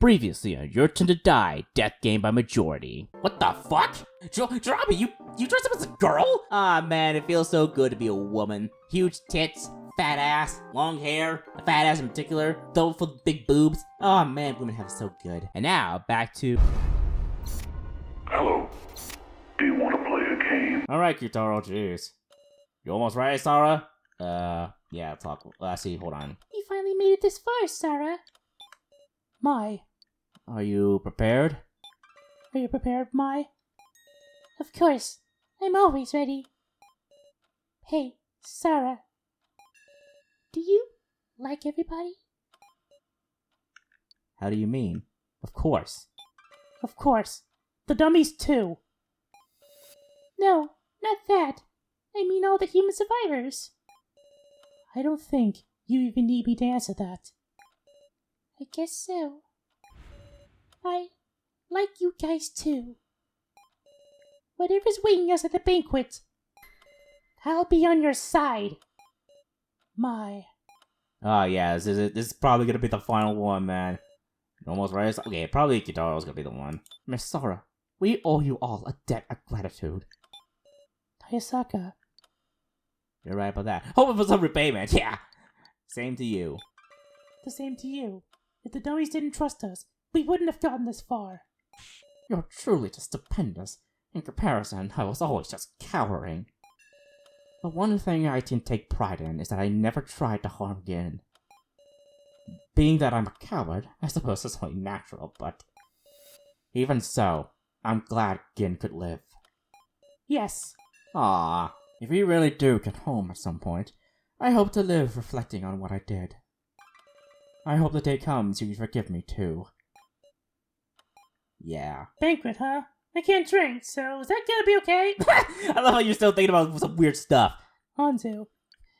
Previously on Your Turn to Die, death game by majority. What the fuck? Robbie, you dressed up as a girl? Ah man, it feels so good to be a woman. Huge tits, fat ass, long hair, a fat ass in particular, double full of big boobs. Oh man, women have it so good. And now, back to... Hello. Do you want to play a game? Alright, Kyutaro, jeez. You almost ready, Sarah? Yeah, talk. Let's see, hold on. You finally made it this far, Sarah. My. Are you prepared? Are you prepared, Mai? Of course. I'm always ready. Hey, Sarah. Do you like everybody? How do you mean? Of course. Of course. The dummies too. No, not that. I mean all the human survivors. I don't think you even need me to answer that. I guess so. I like you guys too. Whatever's waiting us at the banquet, I'll be on your side. My. Oh yeah, this is probably gonna be the final one, man. You almost ready? Okay, probably Kitaro's gonna be the one. Miss Sora, we owe you all a debt of gratitude. Tayasaka. You're right about that. Hoping for some repayment, yeah. Same to you. The same to you. If the dummies didn't trust us, we wouldn't have gotten this far. You're truly just stupendous. In comparison, I was always just cowering. But one thing I can take pride in is that I never tried to harm Gin. Being that I'm a coward, I suppose it's only natural, but... even so, I'm glad Gin could live. Yes. Ah, if we really do get home at some point, I hope to live reflecting on what I did. I hope the day comes you forgive me too. Yeah. Banquet, huh? I can't drink, so is that gonna be okay? I love how you're still thinking about some weird stuff. Anzu.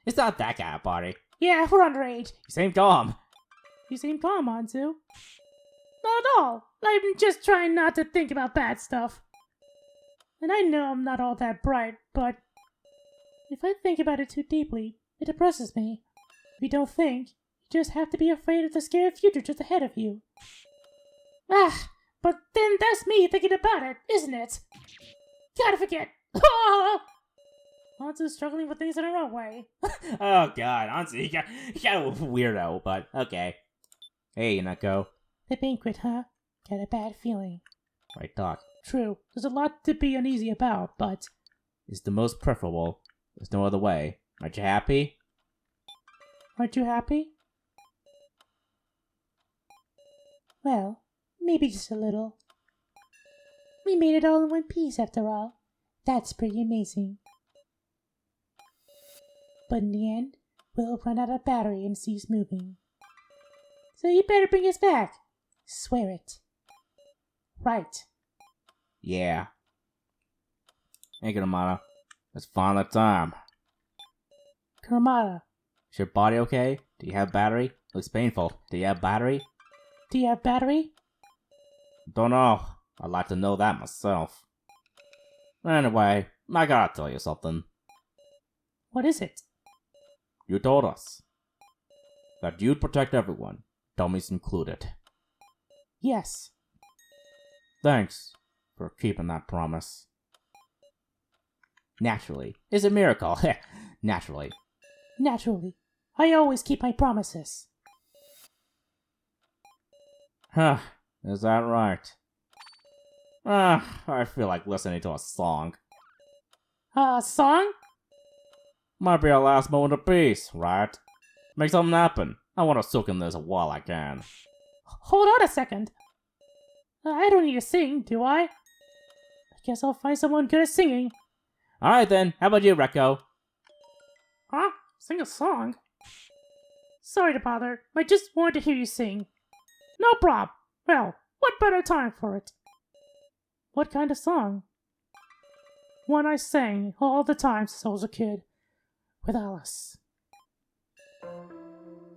It's not that kind of party. Yeah, we're underage. You seem calm. You seem calm, Anzu. Not at all. I'm just trying not to think about bad stuff. And I know I'm not all that bright, but if I think about it too deeply, it depresses me. If you don't think, you just have to be afraid of the scary future just ahead of you. Ah, but then that's me thinking about it, isn't it? Gotta forget. Anzu's struggling with things in her own way. Oh god, honestly, you got a weirdo, but okay. Hey, Neko. The banquet, huh? Got a bad feeling. Right talk. True, there's a lot to be uneasy about, but... it's the most preferable. There's no other way. Aren't you happy? Aren't you happy? Well, maybe just a little. We made it all in one piece after all. That's pretty amazing. But in the end, we'll run out of battery and cease moving. So you better bring us back. Swear it. Right. Yeah. Hey, Kuramata. It's finally time. Kuramata, Is your body okay? Do you have battery? Looks painful. Do you have battery? do you have battery? Don't know. I'd like to know that myself. Anyway, I gotta tell you something. What is it? You told us that you'd protect everyone, dummies included. Yes. Thanks for keeping that promise. Naturally. It's a miracle. Naturally. Naturally. I always keep my promises. Huh. Is that right? I feel like listening to a song. Song? Might be our last moment of peace, right? Make something happen. I want to soak in this while I can. Hold on a second. I don't need to sing, do I? I guess I'll find someone good at singing. Alright then, how about you, Rekko? Huh? Sing a song? Sorry to bother. I just wanted to hear you sing. No prob. Well, what better time for it? What kind of song? One I sang all the time since I was a kid. With Alice.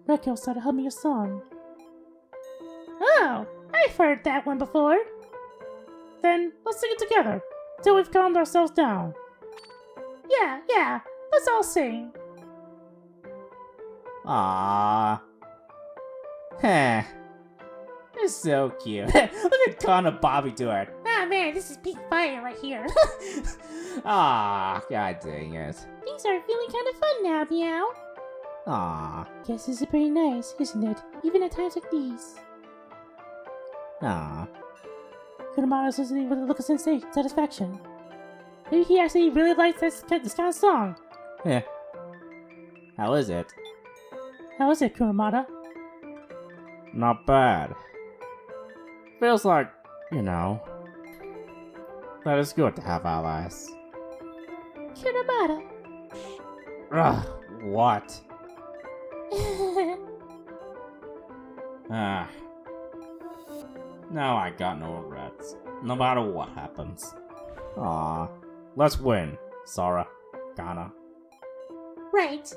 Rekko started humming a song. Oh, I've heard that one before. Then let's sing it together, till we've calmed ourselves down. Yeah, let's all sing. Ah. Heh. It's so cute. Look at Con and Bobby do it. Ah man, this is peak fire right here. Ah, god dang it. Things are feeling kind of fun now, meow. Ah, Guess this is pretty nice, isn't it? Even at times like these. ah. Kurama's listening with a look of satisfaction. Maybe he actually really likes this kind of song. Yeah. How is it? How is it, Kuramata? Not bad. Feels like, that it's good to have allies. Kuramata. Ugh, what? Ah. Now I got no regrets, no matter what happens. Aw. Let's win, Sora. Kana. Right.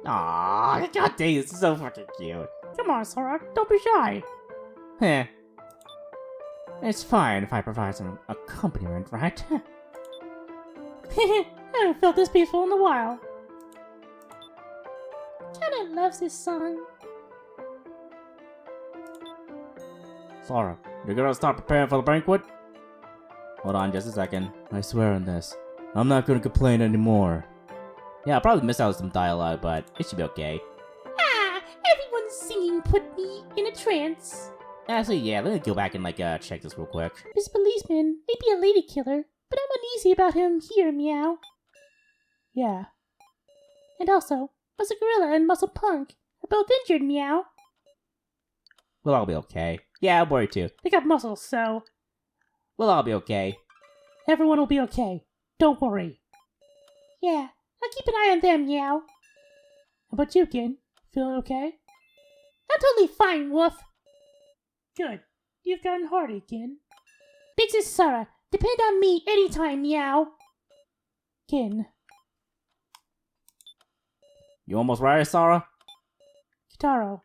Aw, god dang, this is so fucking cute. Come on, Sora, don't be shy. Heh. It's fine if I provide some accompaniment, right? I haven't felt this peaceful in a while. Kinda loves this song. Sora, you're gonna start preparing for the banquet? Hold on just a second. I swear on this. I'm not gonna complain anymore. Yeah, I probably missed out on some dialogue, but it should be okay. Ah, everyone's singing put me in a trance. Actually, yeah, let me go back and, check this real quick. This policeman may be a lady killer, but I'm uneasy about him here, meow. Yeah. And also, Muscle Gorilla and Muscle Punk are both injured, meow. We'll all be okay. Yeah, I'm worried too. They got muscles, so We'll all be okay. everyone will be okay. Don't worry. Yeah, I'll keep an eye on them, meow. How about you, Gin? Feeling okay? I'm totally fine, Wolf. Good. You've gotten hardy, Gin. Big Sis Sora, depend on me anytime, meow. Gin. You almost right, Sora? Kitaro.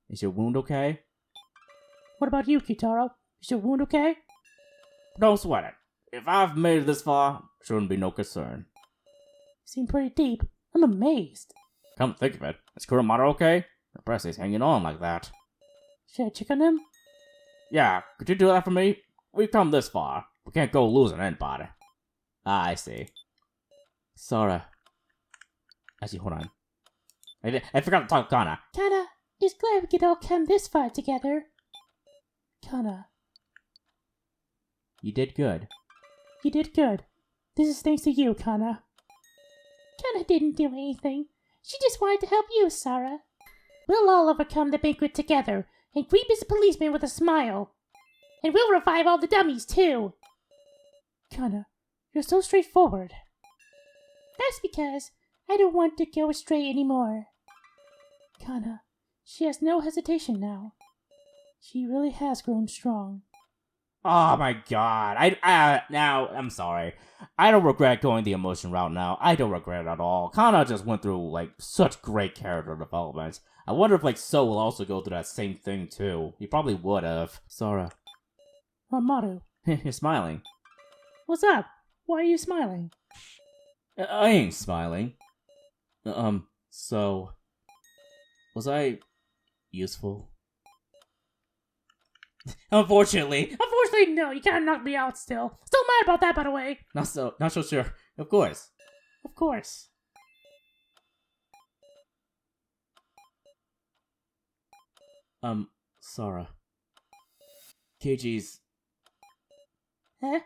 Is your wound okay? What about you, Kitaro? Is your wound okay? Don't sweat it. If I've made it this far, shouldn't be no concern. You seem pretty deep. I'm amazed. Come think of it, is Kuramata okay? The press is hanging on like that. Should I check on him? Yeah, could you do that for me? We've come this far. We can't go losing anybody. Ah, I see. Sora. Actually, hold on. I forgot to talk to Kana. Kana is glad we could all come this far together. Kana. You did good. You did good. This is thanks to you, Kana. Kana didn't do anything. She just wanted to help you, Sora. We'll all overcome the banquet together and greet Mr. Policeman with a smile. And we'll revive all the dummies, too. Kana, you're so straightforward. That's because I don't want to go astray anymore. Kana, she has no hesitation now. She really has grown strong. Oh my god. Now, I'm sorry. I don't regret going the emotion route now. I don't regret it at all. Kana just went through, such great character development. I wonder if, So will also go through that same thing, too. He probably would have. Sora. Maru. You're smiling. What's up? Why are you smiling? I ain't smiling. So... Was I... useful? Unfortunately, no. You kinda knocked me out still. Still mad about that, by the way. Not so sure. Of course. Of course. Sora. KG's... Huh?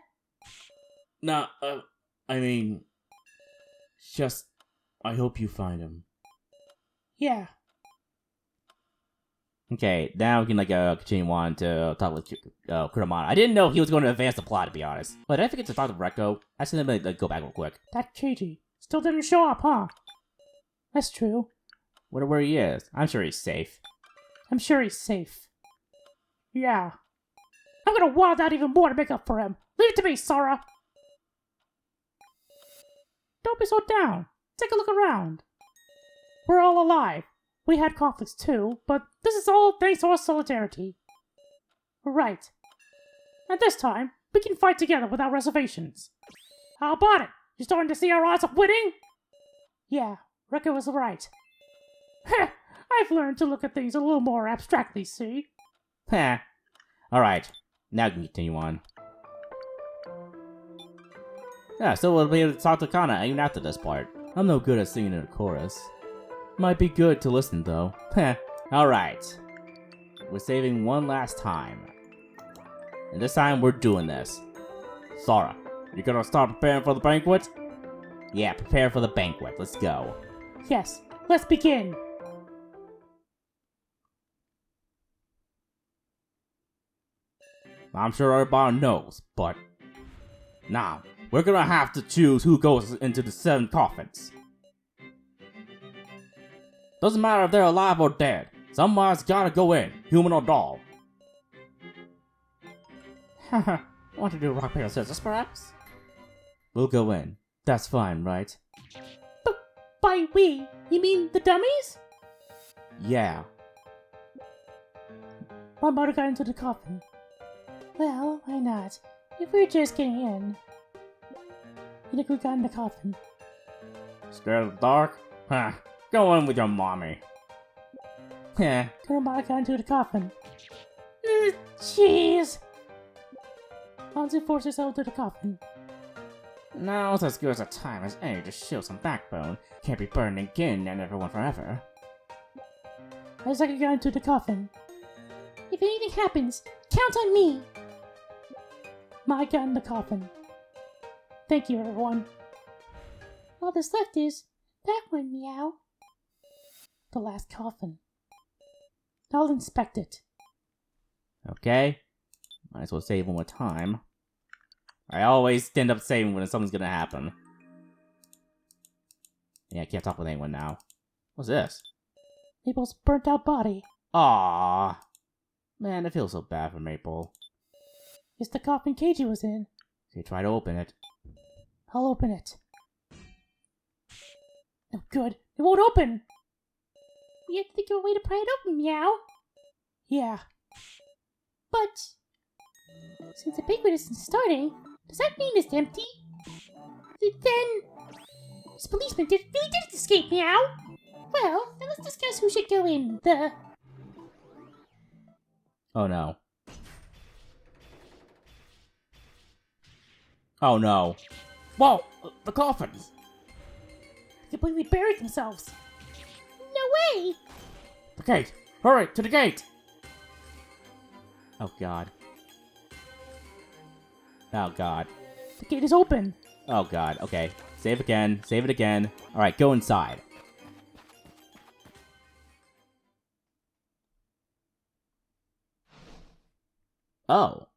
Nah, I mean... Just... I hope you find him. Yeah. Okay, now we can, continue on to talk with Kuramata. I didn't know he was going to advance the plot, to be honest. But did I forget to talk to Rekko? Actually, let me go back real quick. That KG still didn't show up, huh? That's true. Wonder where he is. I'm sure he's safe. I'm sure he's safe. Yeah. I'm gonna wild out even more to make up for him. Leave it to me, Sora! Don't be so down. Take a look around. We're all alive. We had conflicts too, but this is all thanks to our solidarity. Right. And this time, we can fight together without reservations. How about it? You starting to see our odds of winning? Yeah, Rekko was right. Heh, I've learned to look at things a little more abstractly, see? Heh. Alright, now we can continue on. Yeah, so we'll be able to talk to Kana even after this part. I'm no good at singing in a chorus. Might be good to listen though. Heh. Alright. We're saving one last time. And this time we're doing this. Sora, you gonna start preparing for the banquet? Yeah, prepare for the banquet. Let's go. Yes, let's begin. I'm sure everybody knows, but now we're gonna have to choose who goes into the 7 coffins. Doesn't matter if they're alive or dead. Somebody's gotta go in, human or doll. Haha, want to do rock, paper, scissors, perhaps? We'll go in. That's fine, right? But by we, you mean the dummies? Yeah. My mother got into the coffin. Well, why not? If we're just getting in. You think we got in the coffin? Scared of the dark? Huh. Go in with your mommy. Heh. Grandma got into the coffin. Jeez. Hanzo forced herself to the coffin. Now's as good a time as any to show some backbone. Can't be burned again and everyone forever. Isaac got into the coffin. If anything happens, count on me. Mai got in the coffin. Thank you, everyone. All that's left is that one, meow. The last coffin. I'll inspect it. Okay. Might as well save one more time. I always end up saving when something's gonna happen. Yeah, I can't talk with anyone now. What's this? Maple's burnt out body. Aww. Man, I feel so bad for Maple. It's the coffin Keiji was in. Okay, try to open it. I'll open it. Oh, good. It won't open. We have to think of a way to pry it open, meow. Yeah. But since the banquet isn't starting, does that mean it's empty? Then this policeman really did escape, meow. Well, then let's discuss who should go in. Oh no. Oh no. Whoa! The coffins! Completely buried themselves. No way! The gate! Hurry! To the gate! Oh god. Oh god. The gate is open. Oh god. Okay. Save again. Save it again. Alright, go inside. Oh.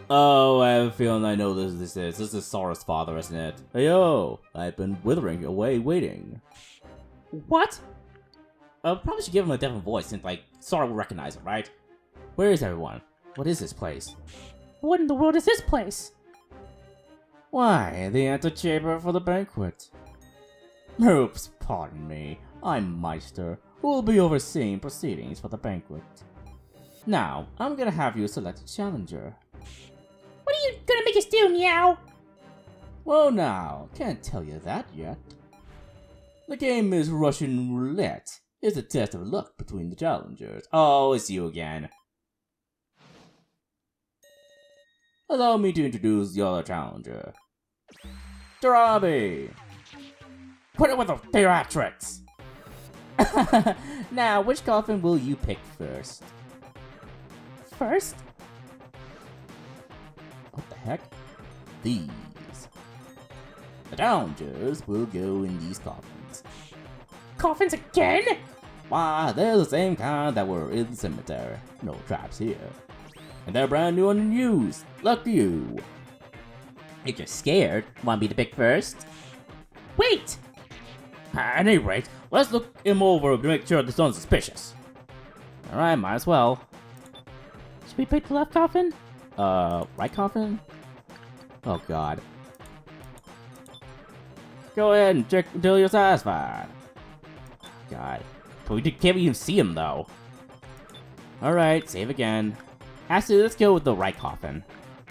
Oh, I have a feeling I know this is. This is Sora's father, isn't it? Hey, yo! I've been withering away waiting. What? Probably should give him a different voice since, like, Sora will recognize him, right? Where is everyone? What is this place? What in the world is this place? Why, the antechamber for the banquet. Oops, pardon me. I'm Meister, who will be overseeing proceedings for the banquet. Now, I'm gonna have you select a challenger. What are you gonna make us do, meow? Well now, can't tell you that yet. The game is Russian roulette. It's a test of luck between the challengers. Oh, it's you again. Allow me to introduce the other challenger. Jarabi! Quit it with the theatrics! Now, which coffin will you pick first? First? What the heck? These. The challengers will go in these coffins. Coffins again? Why, they're the same kind that were in the cemetery. No traps here. And they're brand new and unused. Lucky you. If you're scared, want me to pick first? Wait! At any rate, let's look him over to make sure this one's suspicious. Alright, might as well. Should we pick the left coffin? Right coffin? Oh god. Go ahead and check until you're satisfied. God. But can't even see him though. Alright, save again. Actually, let's go with the right coffin.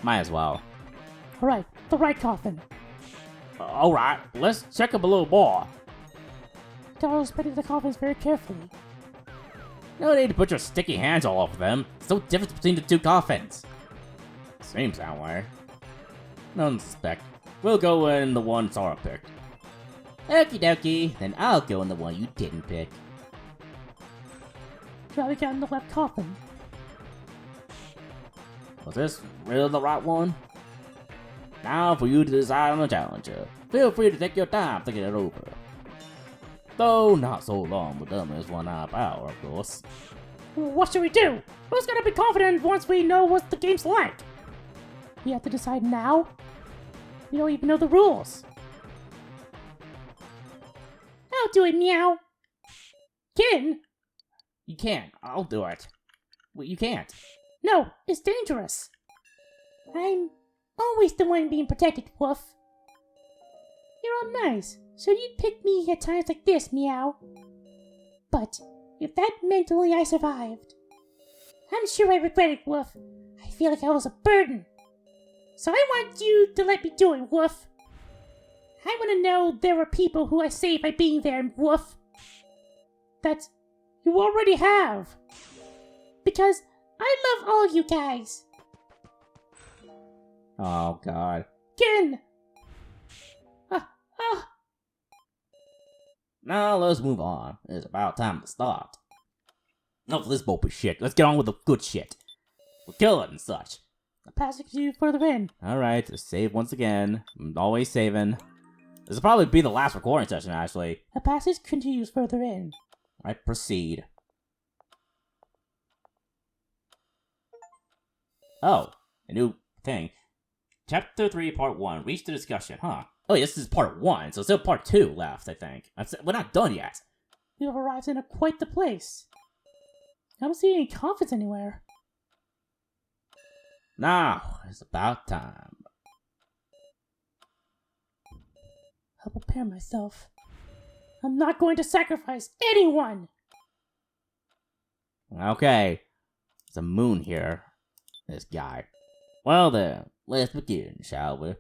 Might as well. Alright, the right coffin. Alright, let's check him a little more. I was spreading the coffins very carefully. No need to put your sticky hands all over them. There's no difference between the two coffins. Seems that way. None suspect. We'll go in the one Sora picked. Okie dokie, then I'll go in the one you didn't pick. Try to get in the left coffin. Was this really the right one? Now for you to decide on the challenger. Feel free to take your time thinking it over. Though not so long with them as 1 hour, of course. What should we do? Who's gonna be confident once we know what the game's like? We have to decide now? We don't even know the rules. I'll do it, meow. Kin? You can't. I'll do it. Well, you can't. No, it's dangerous. I'm always the one being protected, Woof. You're all nice, so you'd pick me at times like this, meow. But if that meant only I survived, I'm sure I regret it, Woof. I feel like I was a burden. So I want you to let me do it, Woof. I want to know there were people who I saved by being there, Woof. That you already have. Because I love all you guys. Oh, God. Kin! Now let's move on. It's about time to start. Enough of this mopey shit. Let's get on with the good shit. We'll kill it and such. The passage to you further in. Alright, let's save once again. I'm always saving. This will probably be the last recording session, actually. The passage continues further in. Alright, proceed. Oh, a new thing. Chapter 3, Part 1. Reach the discussion, huh? Oh, this is Part 1, so still Part 2 left, I think. We're not done yet. You have arrived in quite the place. I don't see any coffins anywhere. Now, it's about time. I'll prepare myself. I'm not going to sacrifice anyone! Okay. There's a moon here. This guy. Well then, let's begin, shall we?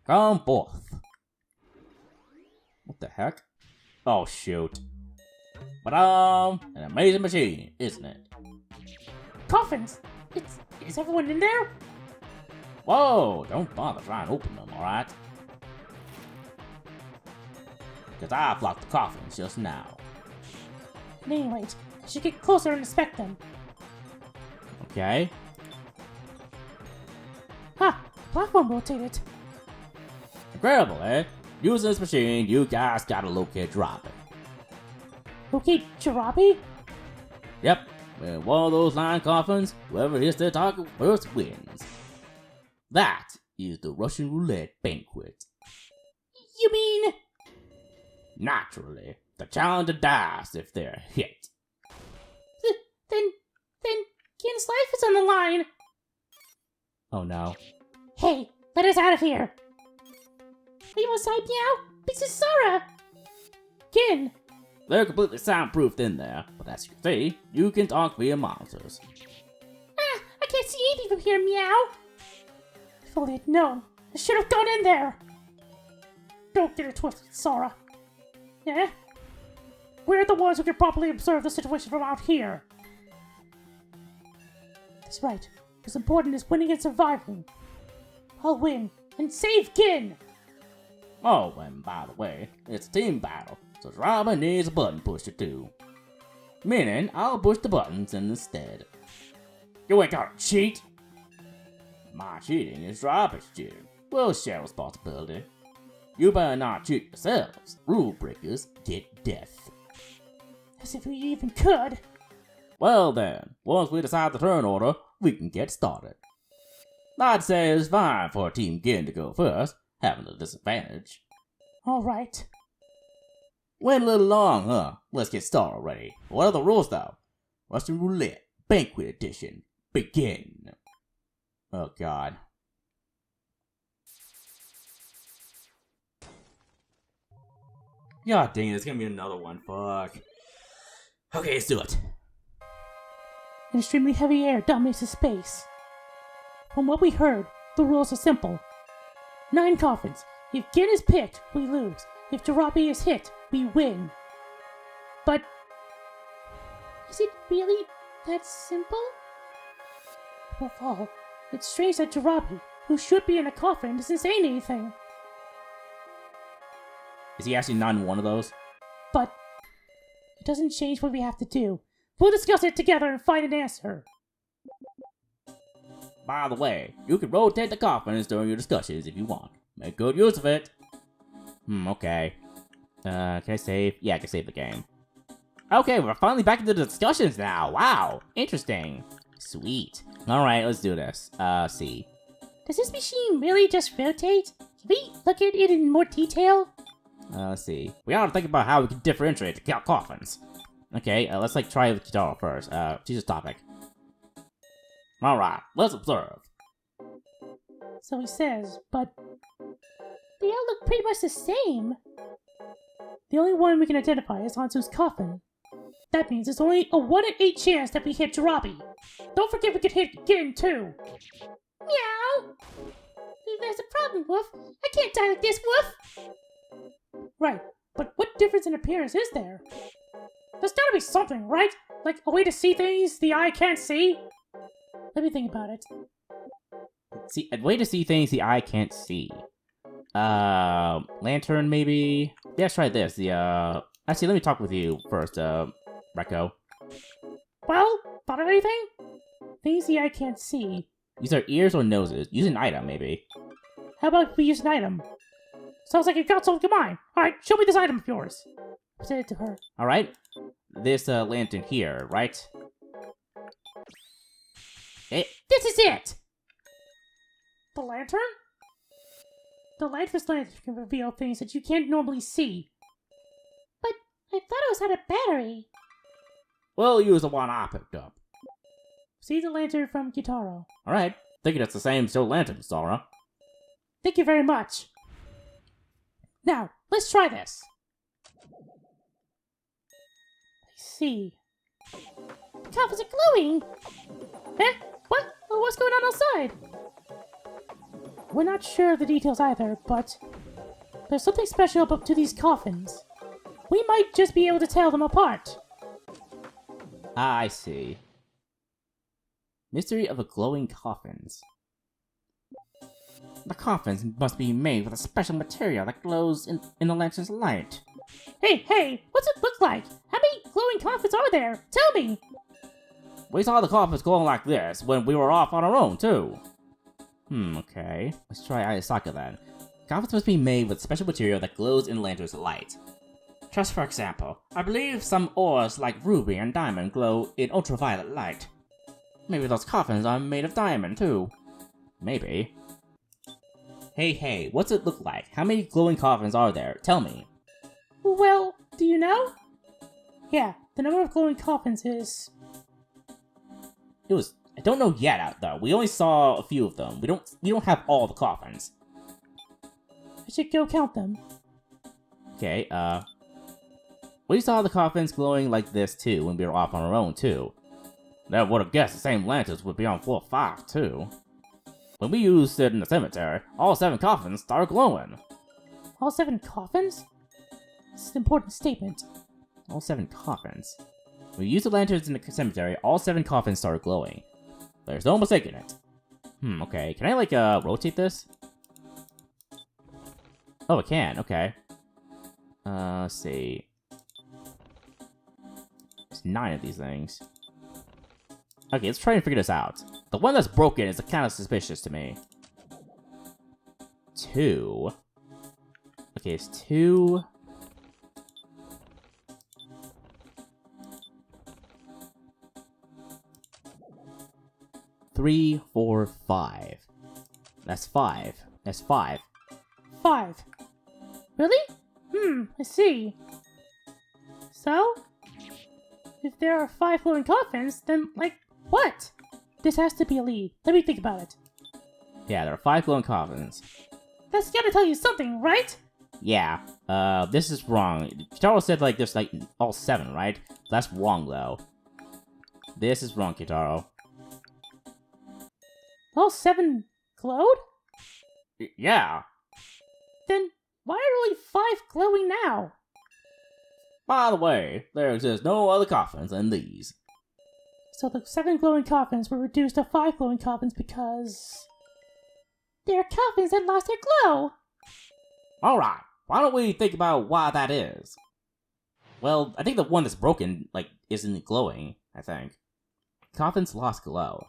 Come forth. What the heck? Oh shoot. But an amazing machine, isn't it? Coffins! Is everyone in there? Whoa, don't bother trying to open them, alright? Because I blocked the coffins just now. At any rate, I should get closer and inspect them. Okay. Ha! The platform rotated. Incredible, eh? Using this machine, you guys gotta locate Droppy. Okay, Jirabi? Yep, with one of those line coffins, whoever hits their target first wins. That is the Russian roulette banquet. You mean? Naturally, the challenger dies if they're hit. Then Kin's life is on the line. Oh no. Hey, let us out of here. Are you outside, meow? This is Sora. Kin. They're completely soundproofed in there, but as you can see, you can talk via monitors. I can't see anything from here, meow. If only I'd known, I should have gone in there. Don't get it twisted, Sora. Yeah? We're the ones who can properly observe the situation from out here. That's right. What's important is winning and surviving. I'll win and save Kin. Oh, and by the way, it's a team battle, so Robin needs a button pusher too. Meaning, I'll push the buttons instead. You ain't gotta cheat! My cheating is Robin's cheating. We'll share responsibility. You better not cheat yourselves. Rule breakers get death. As if we even could. Well then, once we decide the turn order, we can get started. I'd say it's fine for Team Gin to go first, having the disadvantage. Alright. Went a little long, huh? Let's get started already. What are the rules though? Russian Roulette, Banquet Edition, begin. Oh god. God dang it, it's gonna be another one, fuck. Okay, let's do it. An extremely heavy air dominates the space. From what we heard, the rules are simple. 9 coffins. If Gin is picked, we lose. If Jirabi is hit, we win. but is it really that simple? Above all, it's strange that Jirabi, who should be in a coffin, isn't saying anything. Is he actually not in one of those? But it doesn't change what we have to do. We'll discuss it together and find an answer. By the way, you can rotate the coffins during your discussions if you want. Make good use of it. Okay. Can I save? Yeah, I can save the game. Okay, we're finally back into the discussions now. Wow, interesting. Sweet. Alright, let's do this. See. Does this machine really just rotate? Can we look at it in more detail? Let's see. We ought to think about how we can differentiate the coffins. Okay, let's try the Kitaro first. Choose a topic. Alright, let's observe. So he says, but they all look pretty much the same. The only one we can identify is Hansu's coffin. That means there's only a 1 in 8 chance that we hit Jirabi. Don't forget we could hit Gin too. Meow! There's a problem, Wolf. I can't die like this, Wolf! Right, but what difference in appearance is there? There's gotta be something, right? Like a way to see things the eye can't see? Let me think about it. See, a way to see things the eye can't see. Lantern maybe? Yeah, let's try this. Actually, let me talk with you first, Rekko. Well, thought of anything? Things the eye can't see. Use our ears or noses. Use an item, maybe. How about we use an item? Sounds like you've got something in mind. Alright, show me this item of yours. Present it to her. Alright. This, lantern here, right? This is it! The lantern? The lightless lantern can reveal things that you can't normally see. But I thought it was out of battery. We'll use the one I picked up. See the lantern from Kitaro. Alright. Thinking it's the same still lantern, Sora. Thank you very much. Now, let's try this. I see. The coffins are glowing! Eh? What? What's going on outside? We're not sure of the details either, but there's something special up to these coffins. We might just be able to tell them apart. I see. Mystery of the glowing coffins. The coffins must be made with a special material that glows in the lantern's light. Hey, what's it look like? How many glowing coffins are there? Tell me! We saw the coffins glowing like this when we were off on our own, too. Okay. Let's try Ayasaka then. Coffins must be made with special material that glows in the lantern's light. Just for example, I believe some ores like ruby and diamond glow in ultraviolet light. Maybe those coffins are made of diamond, too. Maybe. Hey, what's it look like? How many glowing coffins are there? Tell me. Well, do you know? Yeah, the number of glowing coffins is... I don't know yet, though. We only saw a few of them. We don't have all the coffins. I should go count them. Okay, we saw the coffins glowing like this, too, when we were off on our own, too. That would have guessed the same lanterns would be on floor 5, too. When we used it in the cemetery, all 7 coffins started glowing. All 7 coffins? This is an important statement. All 7 coffins. When we used the lanterns in the cemetery, all 7 coffins started glowing. There's no mistaking it. Okay. Can I, rotate this? Oh, it can. Okay. Let's see. There's 9 of these things. Okay, let's try and figure this out. The one that's broken is kind of suspicious to me. 2. Okay, it's 2. 3, 4, 5. That's 5. That's 5. 5. Really? I see. So, if there are 5 glowing coffins, then, what? This has to be a lead. Let me think about it. Yeah, there are 5 glowing coffins. That's gotta tell you something, right? Yeah. This is wrong. Kitaro said, there's, all 7, right? That's wrong, though. This is wrong, Kitaro. All 7 glowed? Yeah. Then why are only 5 glowing now? By the way, there exists no other coffins than these. So the 7 glowing coffins were reduced to 5 glowing coffins because... they're coffins that lost their glow! Alright, why don't we think about why that is? Well, I think the one that's broken, isn't glowing, I think. Coffins lost glow.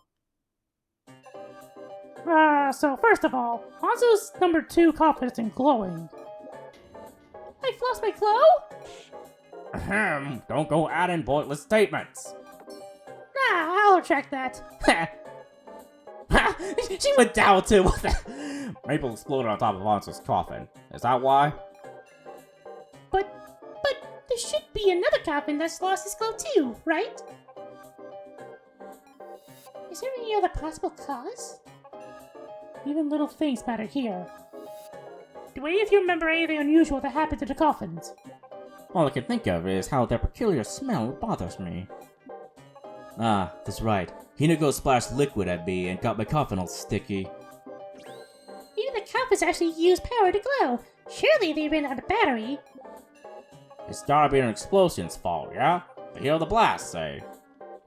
So first of all, Hanzo's number 2 coffin isn't glowing. I've lost my glow? Ahem, don't go adding pointless statements. Nah, I'll retract that. She went down too. What the? Maple exploded on top of Hanzo's coffin. Is that why? But there should be another coffin that's lost its glow too, right? Is there any other possible cause? Even little things matter here. Do any of you remember anything unusual that happened to the coffins? All I can think of is how their peculiar smell bothers me. Ah, that's right. Hinako splashed liquid at me and got my coffin all sticky. Even the coffins actually use power to glow. Surely they ran out of battery. It's gotta be an explosion's fault, yeah? The hear the blast, say.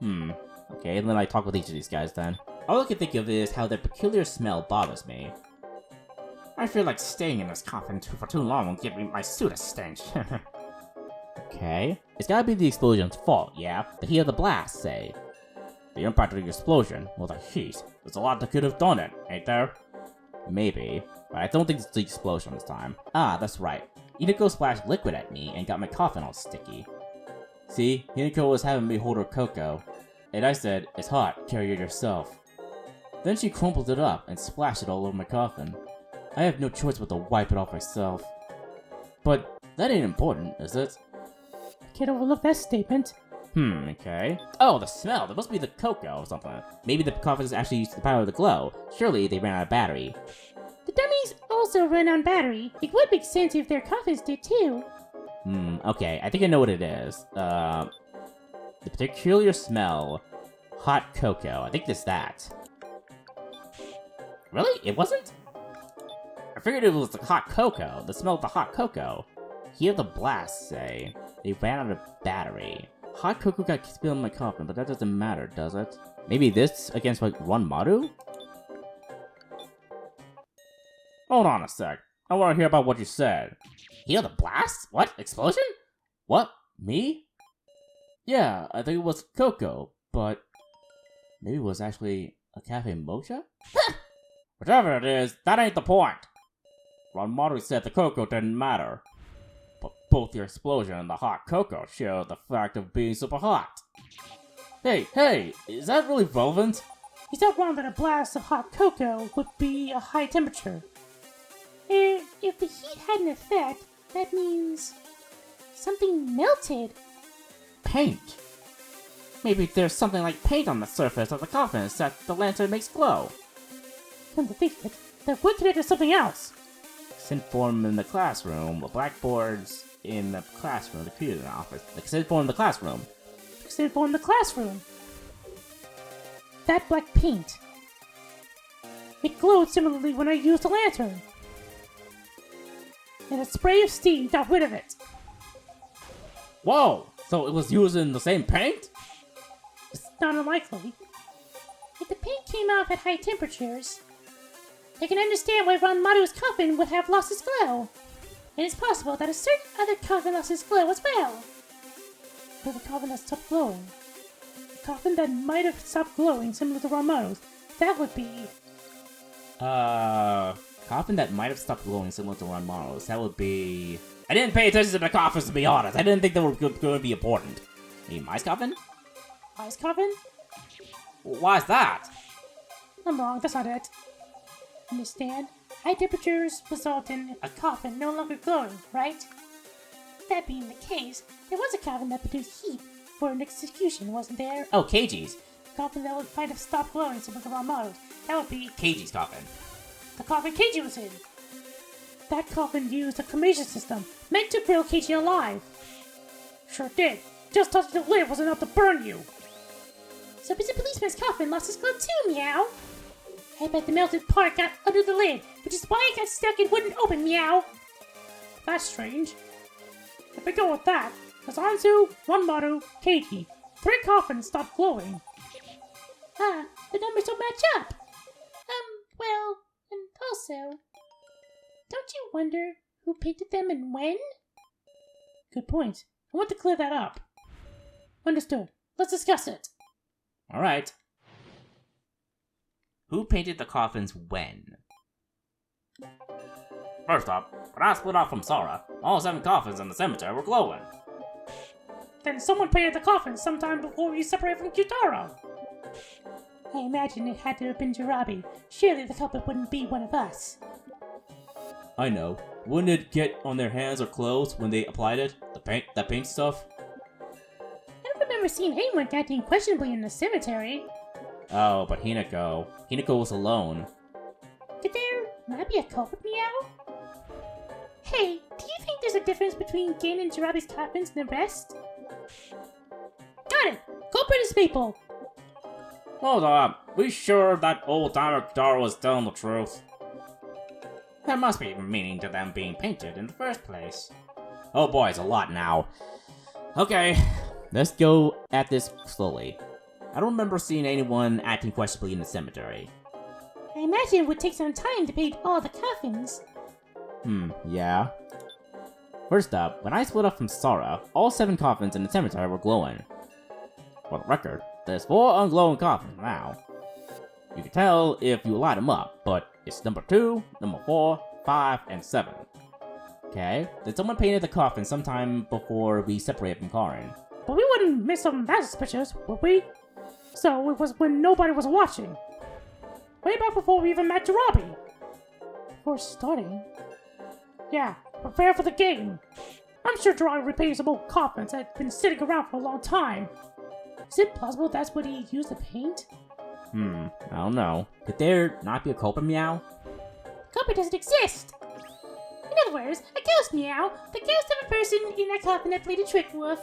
Okay, and then I talk with each of these guys then. All I can think of is how their peculiar smell bothers me. I feel like staying in this coffin for too long will give me my suit a stench. Okay. It's gotta be the explosion's fault, yeah? The heat of the blast, say. The impact of the explosion, well, the heat. There's a lot that could have done it, ain't there? Maybe, but I don't think it's the explosion this time. Ah, that's right. Hinako splashed liquid at me and got my coffin all sticky. See, Hinako was having me hold her cocoa, and I said, "It's hot, carry it yourself." Then she crumpled it up and splashed it all over my coffin. I have no choice but to wipe it off myself. But that ain't important, is it? Can't overlook that statement. Okay. Oh, the smell! There must be the cocoa or something. Maybe the coffins actually used the power of the glow. Surely they ran out of battery. The dummies also run on battery. It would make sense if their coffins did too. Okay. I think I know what it is. The peculiar smell. Hot cocoa. I think it's that. Really? It wasn't? I figured it was the hot cocoa. The smell of the hot cocoa. Hear the blast, say. They ran out of battery. Hot cocoa got spilled in my coffin, but that doesn't matter, does it? Maybe this against Ranmaru? Hold on a sec. I want to hear about what you said. Hear the blast? What? Explosion? What? Me? Yeah, I think it was cocoa, but maybe it was actually a cafe mocha? Whatever it is, that ain't the point. Ranmaru said the cocoa didn't matter. But both the explosion and the hot cocoa show the fact of being super hot. Hey, is that really relevant? He's not wrong that a blast of hot cocoa would be a high temperature. If the heat had an effect, that means something melted. Paint. Maybe there's something like paint on the surface of the coffins that the lantern makes glow. Come to think of it, that would connect to something else. Synth form in the classroom, blackboards in the classroom, the computer office. Like synth form in the classroom. Synth form in the classroom. That black paint. It glowed similarly when I used the lantern. And a spray of steam got rid of it. Whoa! So it was using the same paint? It's not unlikely. If the paint came off at high temperatures, I can understand why Ranmaru's coffin would have lost its glow. And it's possible that a certain other coffin lost its glow as well. But the coffin that stopped glowing. A coffin that might have stopped glowing similar to Ranmaru's. That would be... Coffin that might have stopped glowing similar to Ranmaru's. That would be... I didn't pay attention to the coffins, to be honest. I didn't think they were going to be important. Maybe Mai's coffin? Ice coffin? Why's that? I'm wrong, that's not it. Understand? High temperatures result in a coffin no longer glowing, right? That being the case, there was a coffin that produced heat for an execution, wasn't there? Oh, Keiji's. A coffin that might have stopped glowing similar to Ranmaru's. That would be... Keiji's coffin. The coffin Keiji was in. That coffin used a cremation system meant to grill Keiji alive. Sure did. Just touching the lid was enough to burn you. So Mr. Policeman's coffin lost its glow too, meow. I bet the melted part got under the lid, which is why it got stuck and wouldn't open, meow. That's strange. If we go with that, As Anzu, one motto, Katie. 3 coffins stop glowing. Ah, the numbers don't match up. Well, and also, don't you wonder who painted them and when? Good point. I want to clear that up. Understood. Let's discuss it. Alright. Who painted the coffins when? First up, when I split off from Sora, all 7 coffins in the cemetery were glowing. Then someone painted the coffins sometime before we separated from Kyutaro. I imagine it had to have been Jirabi. Surely the culprit wouldn't be one of us. I know. Wouldn't it get on their hands or clothes when they applied it? That paint stuff? I don't remember seeing anyone acting questionably in the cemetery. Oh, but Hinako. Hinako was alone. Could there not be a culprit, Meow? Hey, do you think there's a difference between Gin and Jirabi's coffins and the rest? Got it! Culprit is Maple! Hold up. We sure that old-timer Kitaro was telling the truth? There must be meaning to them being painted in the first place. Oh boy, it's a lot now. Okay, let's go at this slowly. I don't remember seeing anyone acting questionably in the cemetery. I imagine it would take some time to paint all the coffins. Yeah. First up, when I split up from Sora, all 7 coffins in the cemetery were glowing. For the record, there's 4 unglowing coffins now. You can tell if you light them up, but it's number 2, number 4, 5, and 7. Okay, then someone painted the coffin sometime before we separated from Karin. But we wouldn't miss something that suspicious, would we? So it was when nobody was watching. Way back before we even met Jirabi. Before starting. Yeah, prepare for the game. I'm sure Jirabi repainted some old coffins that had been sitting around for a long time. Is it possible that's what he used to paint? I don't know. Could there not be a culprit, Meow? Culprit doesn't exist! In other words, a ghost, Meow. The ghost of a person in that coffin that played a trick wolf.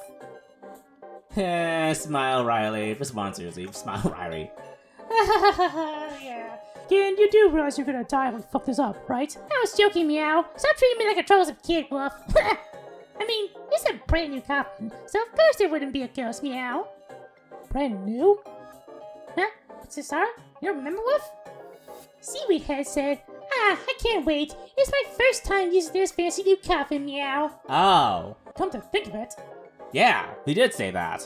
Smile, Riley. Respond seriously. Smile, Riley. Yeah. Gin, you do realize you're gonna die if we fuck this up, right? I was joking, Meow. Stop treating me like a troublesome kid, Wolf. I mean, it's a brand new coffin, so of course there wouldn't be a ghost, Meow. Brand new? Huh? What's this, Sarah? You don't remember, Wolf? Seaweed Head said, I can't wait. It's my first time using this fancy new coffin, Meow. Oh. Come to think of it. Yeah, he did say that.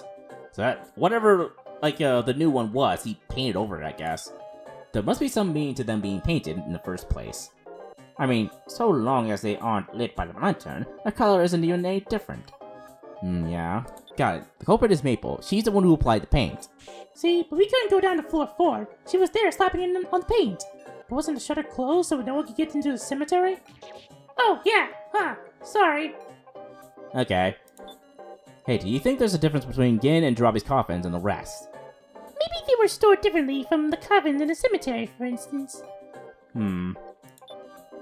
So that, whatever, the new one was, he painted over it, I guess. There must be some meaning to them being painted in the first place. I mean, so long as they aren't lit by the lantern, the color isn't even any different. Yeah. Got it. The culprit is Maple. She's the one who applied the paint. See, but we couldn't go down to floor 4. She was there slapping in on the paint. But wasn't the shutter closed so no one could get into the cemetery? Oh, yeah. Huh. Sorry. Okay. Hey, do you think there's a difference between Gin and Jirabi's coffins and the rest? Maybe they were stored differently from the coffins in the cemetery, for instance.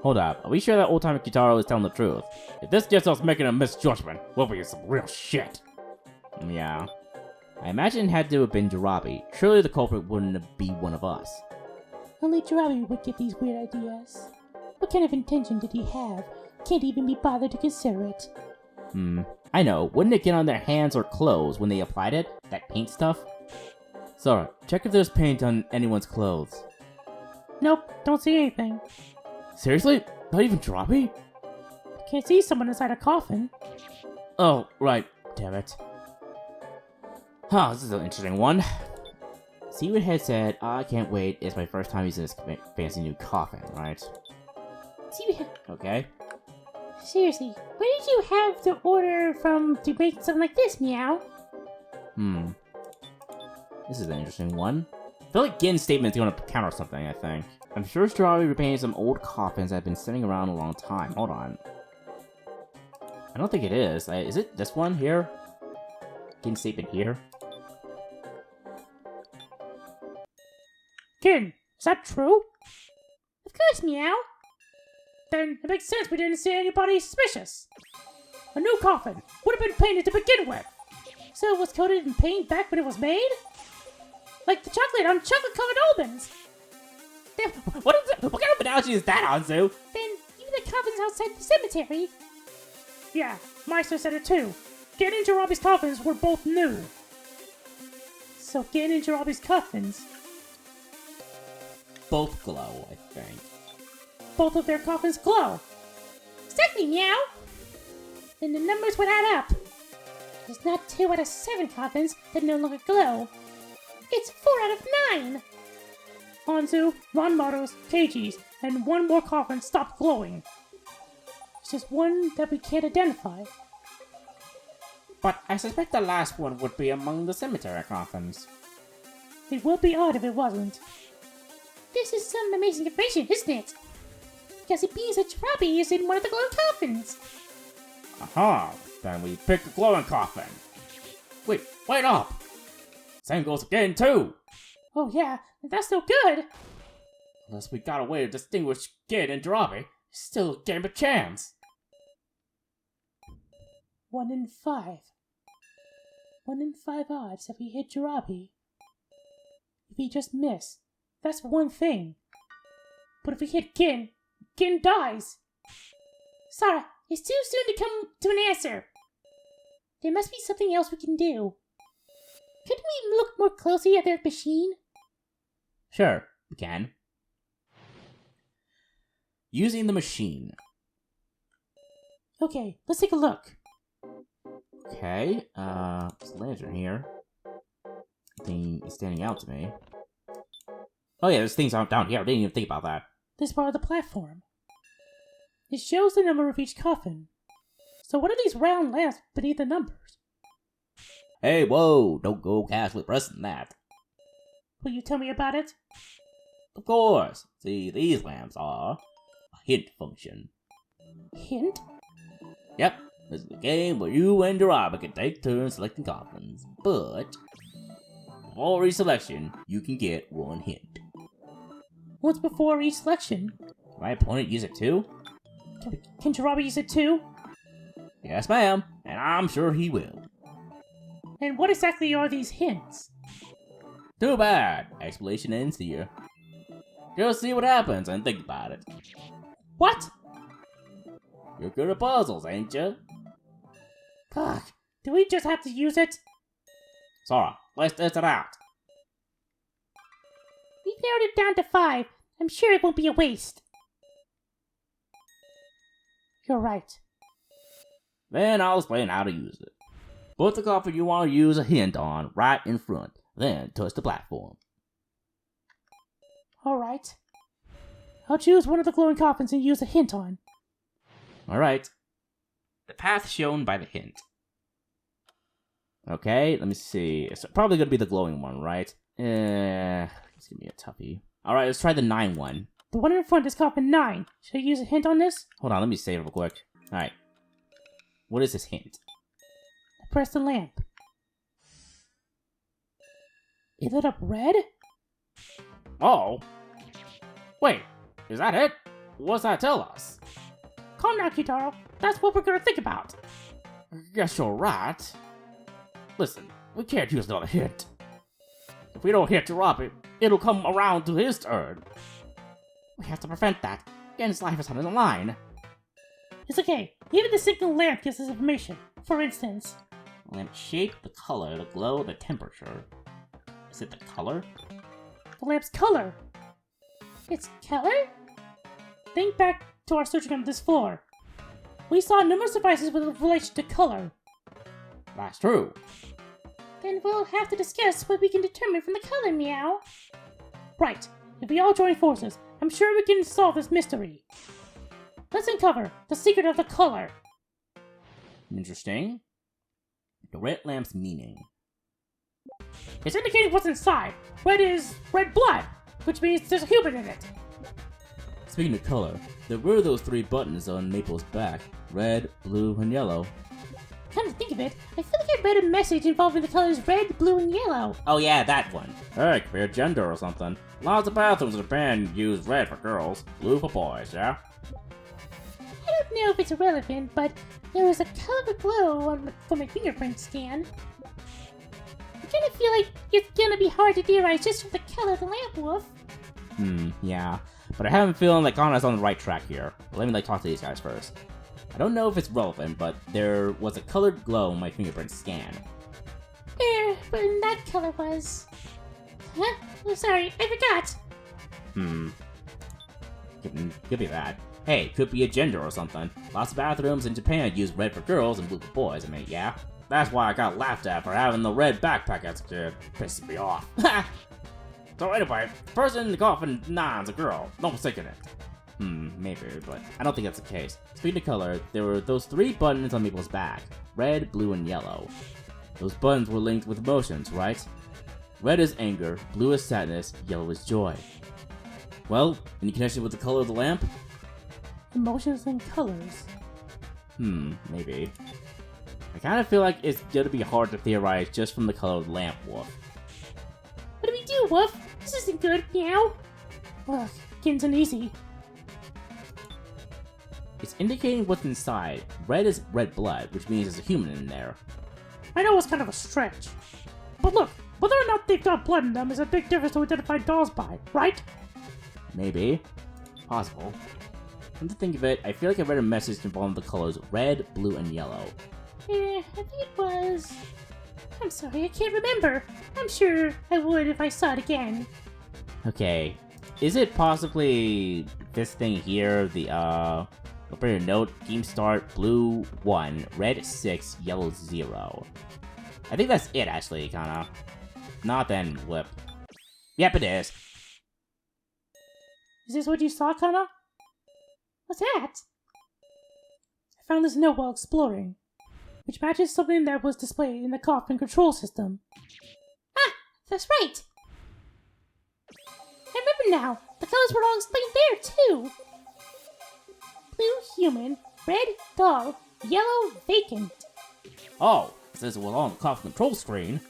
Hold up. Are we sure that old-timer Kitaro is telling the truth? If this gets us making a misjudgment, we'll be in some real shit. Yeah. I imagine it had to have been Jirabi. Surely the culprit wouldn't be one of us. Only Jirabi would get these weird ideas. What kind of intention did he have? Can't even be bothered to consider it. I know. Wouldn't it get on their hands or clothes when they applied it? That paint stuff? Sora, check if there's paint on anyone's clothes. Nope, don't see anything. Seriously? Not even Jirabi? Can't see someone inside a coffin. Oh, right. Damn it. Huh, this is an interesting one. Seaweed Head said, I can't wait. It's my first time using this fancy new coffin, right? Seaweed Head. Okay. Seriously, where did you have the order from to make something like this, Meow? This is an interesting one. I feel like Gin's statement's gonna counter something, I think. I'm sure Strawberry repainted some old coffins that have been sitting around a long time. Hold on. I don't think it is. Is it this one here? Gin's statement here? Gin, is that true? Of course, Meow. Then it makes sense we didn't see anybody suspicious. A new coffin would have been painted to begin with. So it was coated in paint back when it was made? Like the chocolate on chocolate-covered almonds. Then, What kind of analogy is that, Anzu? Then even the coffin's outside the cemetery. Yeah, Meister said it too. Gen and Jirabi's coffins were both new. So Gen and Jirabi's coffins, Both glow, I think. both of their coffins glow. Exactly, meow. Then the numbers would add up. It's not 2 out of 7 coffins that no longer glow. It's 4 out of 9. Hanzu, Ranmaru's, Keiji's, and one more coffin stopped glowing. It's just one that we can't identify. But I suspect the last one would be among the cemetery coffins. It would be odd if it wasn't. This is some amazing information, isn't it? Because it means that Jirabi is in one of the glowing coffins. Aha! Then we pick the glowing coffin. Wait up! Same goes again too! Oh yeah, that's no good. Unless we got a way to distinguish Gid and Jirabi, still a game of chance. 1 in 5. 1 in 5 odds if we hit Jirabi. If we just miss, that's one thing. But if we hit Gin, Gin dies. Sara, it's too soon to come to an answer. There must be something else we can do. Couldn't we look more closely at that machine? Sure, we can. Using the machine. Okay, let's take a look. Okay, there's a lantern here. Thing is standing out to me. Oh yeah, there's things down here. I didn't even think about that. This part of the platform. It shows the number of each coffin. So what are these round lamps beneath the numbers? Hey, whoa! Don't go casually pressing that. Will you tell me about it? Of course. See, these lamps are a hint function. Hint? Yep, this is a game where you and Jirabi can take turns selecting coffins, but before each selection, you can get one hint. Once before each selection. Can my opponent use it too? Can Jirabi use it too? Yes, ma'am, and I'm sure he will. And what exactly are these hints? Too bad. Explanation ends here. Just see what happens and think about it. What? You're good at puzzles, ain't you? Ugh, do we just have to use it? Sora, let's test it out. We narrowed it down to 5. I'm sure it won't be a waste. You're right. Then I'll explain how to use it. Put the coffin you want to use a hint on right in front, then touch the platform. Alright. I'll choose one of the glowing coffins and use a hint on. Alright. The path shown by the hint. Okay, let me see. It's probably gonna be the glowing one, right? It's gonna be a toughie. Alright, let's try the 9 one. The one in front is coffin 9. Should I use a hint on this? Hold on, let me save it real quick. Alright. What is this hint? Press the lamp. It lit up red? Oh. Wait, is that it? What's that tell us? Calm down, Kitaro. That's what we're gonna think about. Guess you're right. Listen, we can't use another hint. If we don't hit Jirabi, it'll come around to his turn. We have to prevent that. Gen's life is on the line. It's okay. Even the single lamp gives us information. For instance, Lamp shape, the color, the glow, the temperature. Is it the color? the lamp's color. Its color? Think back to our searching on this floor. We saw numerous devices with relation to color. That's true. Then we'll have to discuss what we can determine from the color, meow. Right. If we all join forces, I'm sure we can solve this mystery. Let's uncover the secret of the color. Interesting. The red lamp's meaning. It's indicating what's inside. Red is red blood, which means there's a human in it. Speaking of color, there were those 3 buttons on Maple's back. Red, blue, and yellow. Come to think of it, I feel like I read a message involving the colors red, blue, and yellow. Oh yeah, that one. Hey, could be a gender or something. Lots of bathrooms in Japan use red for girls, blue for boys, yeah? I don't know if it's relevant, but there was a color glow for my fingerprint scan. I kind of feel like it's gonna be hard to theorize just from the color of the lamp wolf. Yeah. But I have a feeling like Anna's on the right track here. Let me talk to these guys first. I don't know if it's relevant, but there was a colored glow on my fingerprint scan. But that color was... Huh? Oh, sorry, I forgot. Could be that. Hey, could be a gender or something. Lots of bathrooms in Japan use red for girls and blue for boys, I mean, yeah? That's why I got laughed at for having the red backpack as a kid. Pisses me off. So anyway, person in the coffin, nah, it's a girl. No mistaking it. Maybe, but I don't think that's the case. Speaking of color, there were those 3 buttons on Maple's back. Red, blue, and yellow. Those buttons were linked with emotions, right? Red is anger, blue is sadness, yellow is joy. Well, any connection with the color of the lamp? Emotions and colors. Maybe. I kind of feel like it's gonna be hard to theorize just from the color of the lamp, Wolf. What do we do, Wolf? This isn't good, meow. Ugh, getting's uneasy. It's indicating what's inside. Red is red blood, which means there's a human in there. I know it's kind of a stretch. But look, whether or not they've got blood in them is a big difference to identify dolls by, right? Maybe. Possible. Come to think of it, I feel like I read a message involving the colors red, blue, and yellow. I think it was... I'm sorry, I can't remember. I'm sure I would if I saw it again. Okay. Is it possibly this thing here, the, open your note, game start, blue 1, red 6, yellow 0. I think that's it, actually, kinda. Not then, whip. Yep, it is. Is this what you saw, Kana? What's that? I found this note while exploring, which matches something that was displayed in the coffin control system. Ah, that's right! I remember now. The colors were all explained there, too. Blue, human. Red, doll. Yellow, vacant. Oh, since it was on the coffin control screen.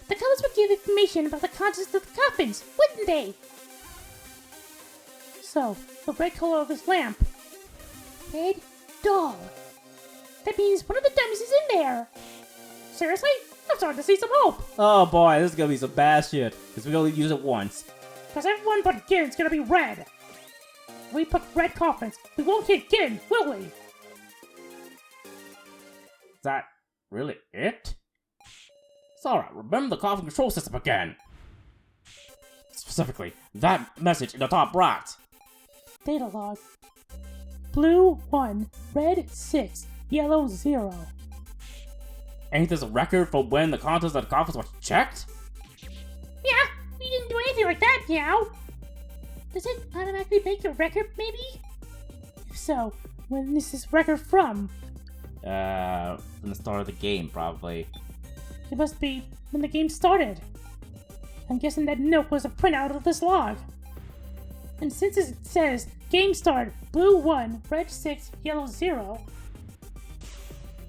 The colors would give information about the contents of the coffins, wouldn't they? So, the red color of this lamp. Red doll. That means one of the dummies is in there. Seriously? I'm starting to see some hope. Oh boy, this is gonna be some bad shit, because we only use it once. Because everyone but Gin's gonna be red. If we put red coffins, we won't hit Gin, will we? Is that really it? It's alright, remember the coffin control system again. Specifically, that message in the top right. Data log. Blue 1, red 6, yellow 0. Ain't this a record for when the contents of the coffins were checked? Yeah, we didn't do anything like that, meow. Does it automatically make a record, maybe? If so, when is this record from? From the start of the game, probably. It must be when the game started. I'm guessing that note was a printout of this log. And since it says game start, blue 1, red 6, yellow 0,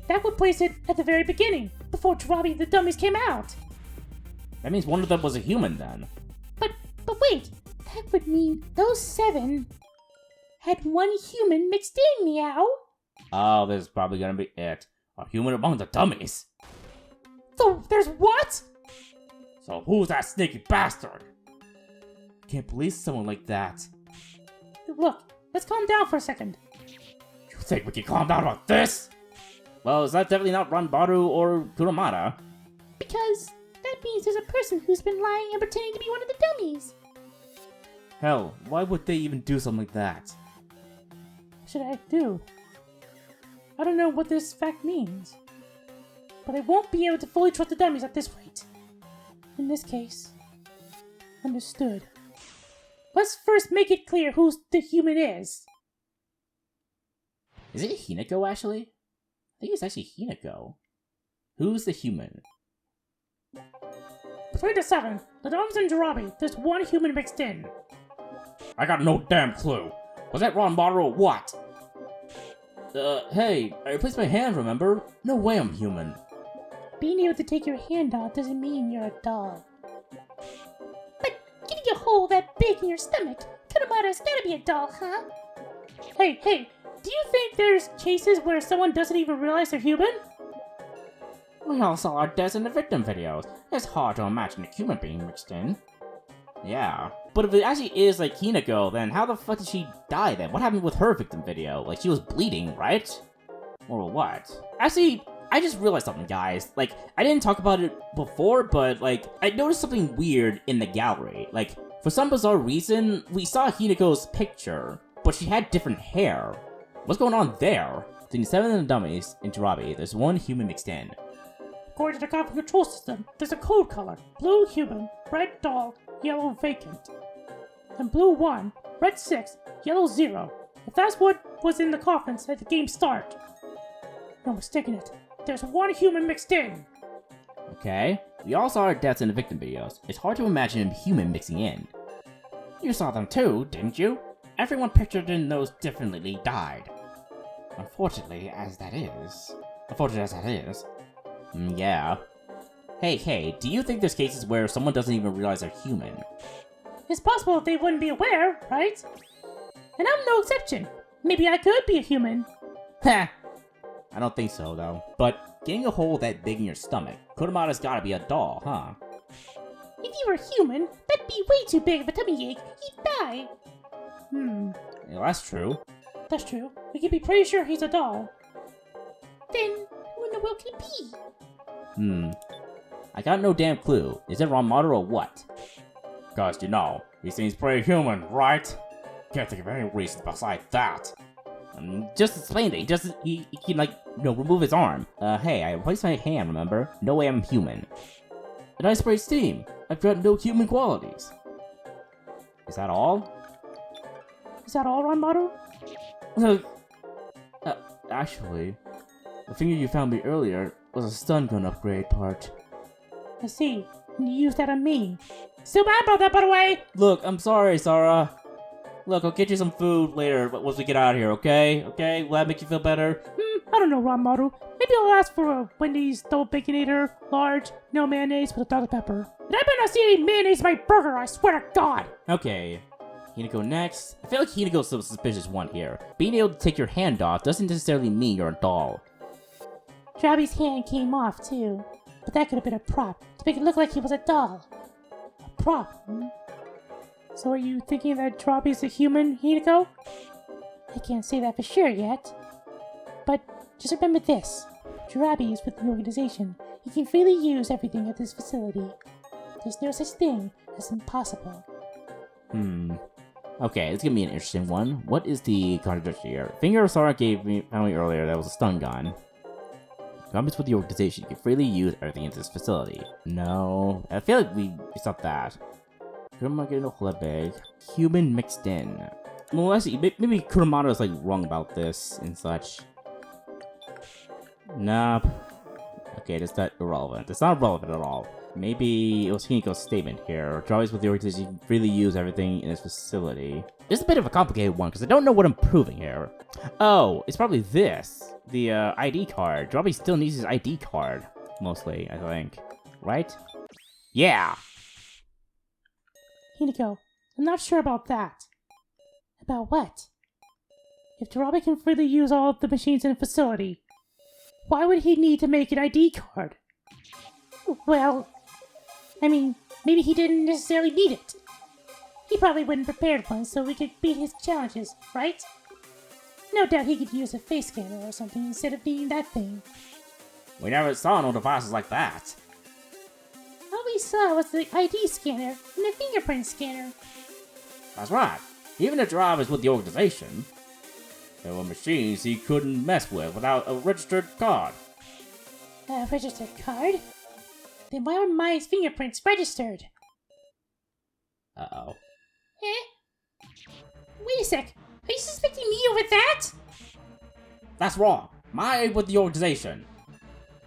that would place it at the very beginning, before Droppy the Dummies came out. That means one of them was a human then. But wait, that would mean those 7 had one human mixed in, meow. Oh, this is probably gonna be it. A human among the dummies. So there's what? So who's that sneaky bastard? Can't believe someone like that. Look, let's calm down for a second. You think we can calm down about this? Well, is that definitely not Ranbaru or Kurumada? Because that means there's a person who's been lying and pretending to be one of the dummies. Hell, why would they even do something like that? What should I do? I don't know what this fact means. But I won't be able to fully trust the dummies at this rate. In this case, understood. Let's first make it clear who the human is. Is it Hinako, actually? I think it's actually Hinako. Who's the human? Between the 7, the Doms and Jirabi, there's one human mixed in. I got no damn clue. Was that Ranbaru or what? Hey, I replaced my hand, remember? No way I'm human. Being able to take your hand out doesn't mean you're a doll. But getting a hole that big in your stomach, Kurumada's gotta be a doll, huh? Hey, do you think there's cases where someone doesn't even realize they're human? We all saw our deaths in the victim videos. It's hard to imagine a human being mixed in. Yeah. But if it actually is like Hinako, then how the fuck did she die then? What happened with her victim video? Like, she was bleeding, right? Or what? Actually, I just realized something, guys. Like, I didn't talk about it before, but, like, I noticed something weird in the gallery. Like, for some bizarre reason, we saw Hinako's picture, but she had different hair. What's going on there? Between 7 and the dummies in Jirabi, there's one human mixed in. According to the graphic control system, there's a code color. Blue human, red doll, yellow vacant. And blue 1, red 6, yellow 0. If that's what was in the coffins at the game start. No mistaking it. There's one human mixed in. Okay. We all saw our deaths in the victim videos. It's hard to imagine a human mixing in. You saw them too, didn't you? Everyone pictured in those differently died. Unfortunate as that is. Yeah. Hey, do you think there's cases where someone doesn't even realize they're human? It's possible they wouldn't be aware, right? And I'm no exception. Maybe I could be a human. Heh. I don't think so, though. But getting a hole that big in your stomach, Kurumada's gotta be a doll, huh? If you were human, that'd be way too big of a tummy ache. He'd die. Yeah, that's true. That's true. We can be pretty sure he's a doll. Then, who in the world can it be? I got no damn clue. Is it Ranmaru or what? Cause you know, he seems pretty human, right? Can't think of any reason besides that. Just explain it. He can, like, remove his arm. Hey, I replaced my hand, remember? No way I'm human. And I spray steam. I've got no human qualities. Is that all? Is that all, Ranmaru? Actually, the finger you found me earlier was a stun gun upgrade part. I see. And you used that on me. Still mad about that, by the way! Look, I'm sorry, Sarah. Look, I'll get you some food later once we get out of here, okay? Okay? Will that make you feel better? I don't know, Ranmaru. Maybe I'll ask for a Wendy's double baconator, large, no mayonnaise with a Dr. Pepper. And I better not see any mayonnaise in my burger, I swear to God! Okay. Hinako next. I feel like Hinako's the suspicious one here. Being able to take your hand off doesn't necessarily mean you're a doll. Jirabi's hand came off, too. But that could have been a prop, to make it look like he was a doll. A prop, So are you thinking that Jirabi's a human, Hinako? I can't say that for sure yet. But just remember this. Jirabi is with the organization. He can freely use everything at this facility. There's no such thing as impossible. Okay, it's gonna be an interesting one. What is the contradiction here? Finger Sara found me earlier that was a stun gun. Jirabi's with the organization. You can freely use everything in this facility. No. I feel like it's not that. Human mixed in. Well, actually, maybe Kurumada is like wrong about this and such. Nope. Okay, that's not irrelevant. It's not relevant at all. Maybe it was Hinako's statement here. Jirabi's with the organization, you can freely use everything in this facility. This is a bit of a complicated one because I don't know what I'm proving here. Oh, it's probably this. The ID card. Jirabi still needs his ID card. Mostly, I think. Right? Yeah! Hinako, I'm not sure about that. About what? If Jirabi can freely use all of the machines in the facility, why would he need to make an ID card? Well, I mean, maybe he didn't necessarily need it. He probably wouldn't prepared one so we could beat his challenges, right? No doubt he could use a face scanner or something instead of needing that thing. We never saw no devices like that. All we saw was the ID scanner and the fingerprint scanner. That's right. Even if Jirabi is with the organization, there were machines he couldn't mess with without a registered card. A registered card? Then why are my fingerprints registered? Uh-oh. Wait a sec. Are you suspecting me over that? That's wrong. Mai with the organization.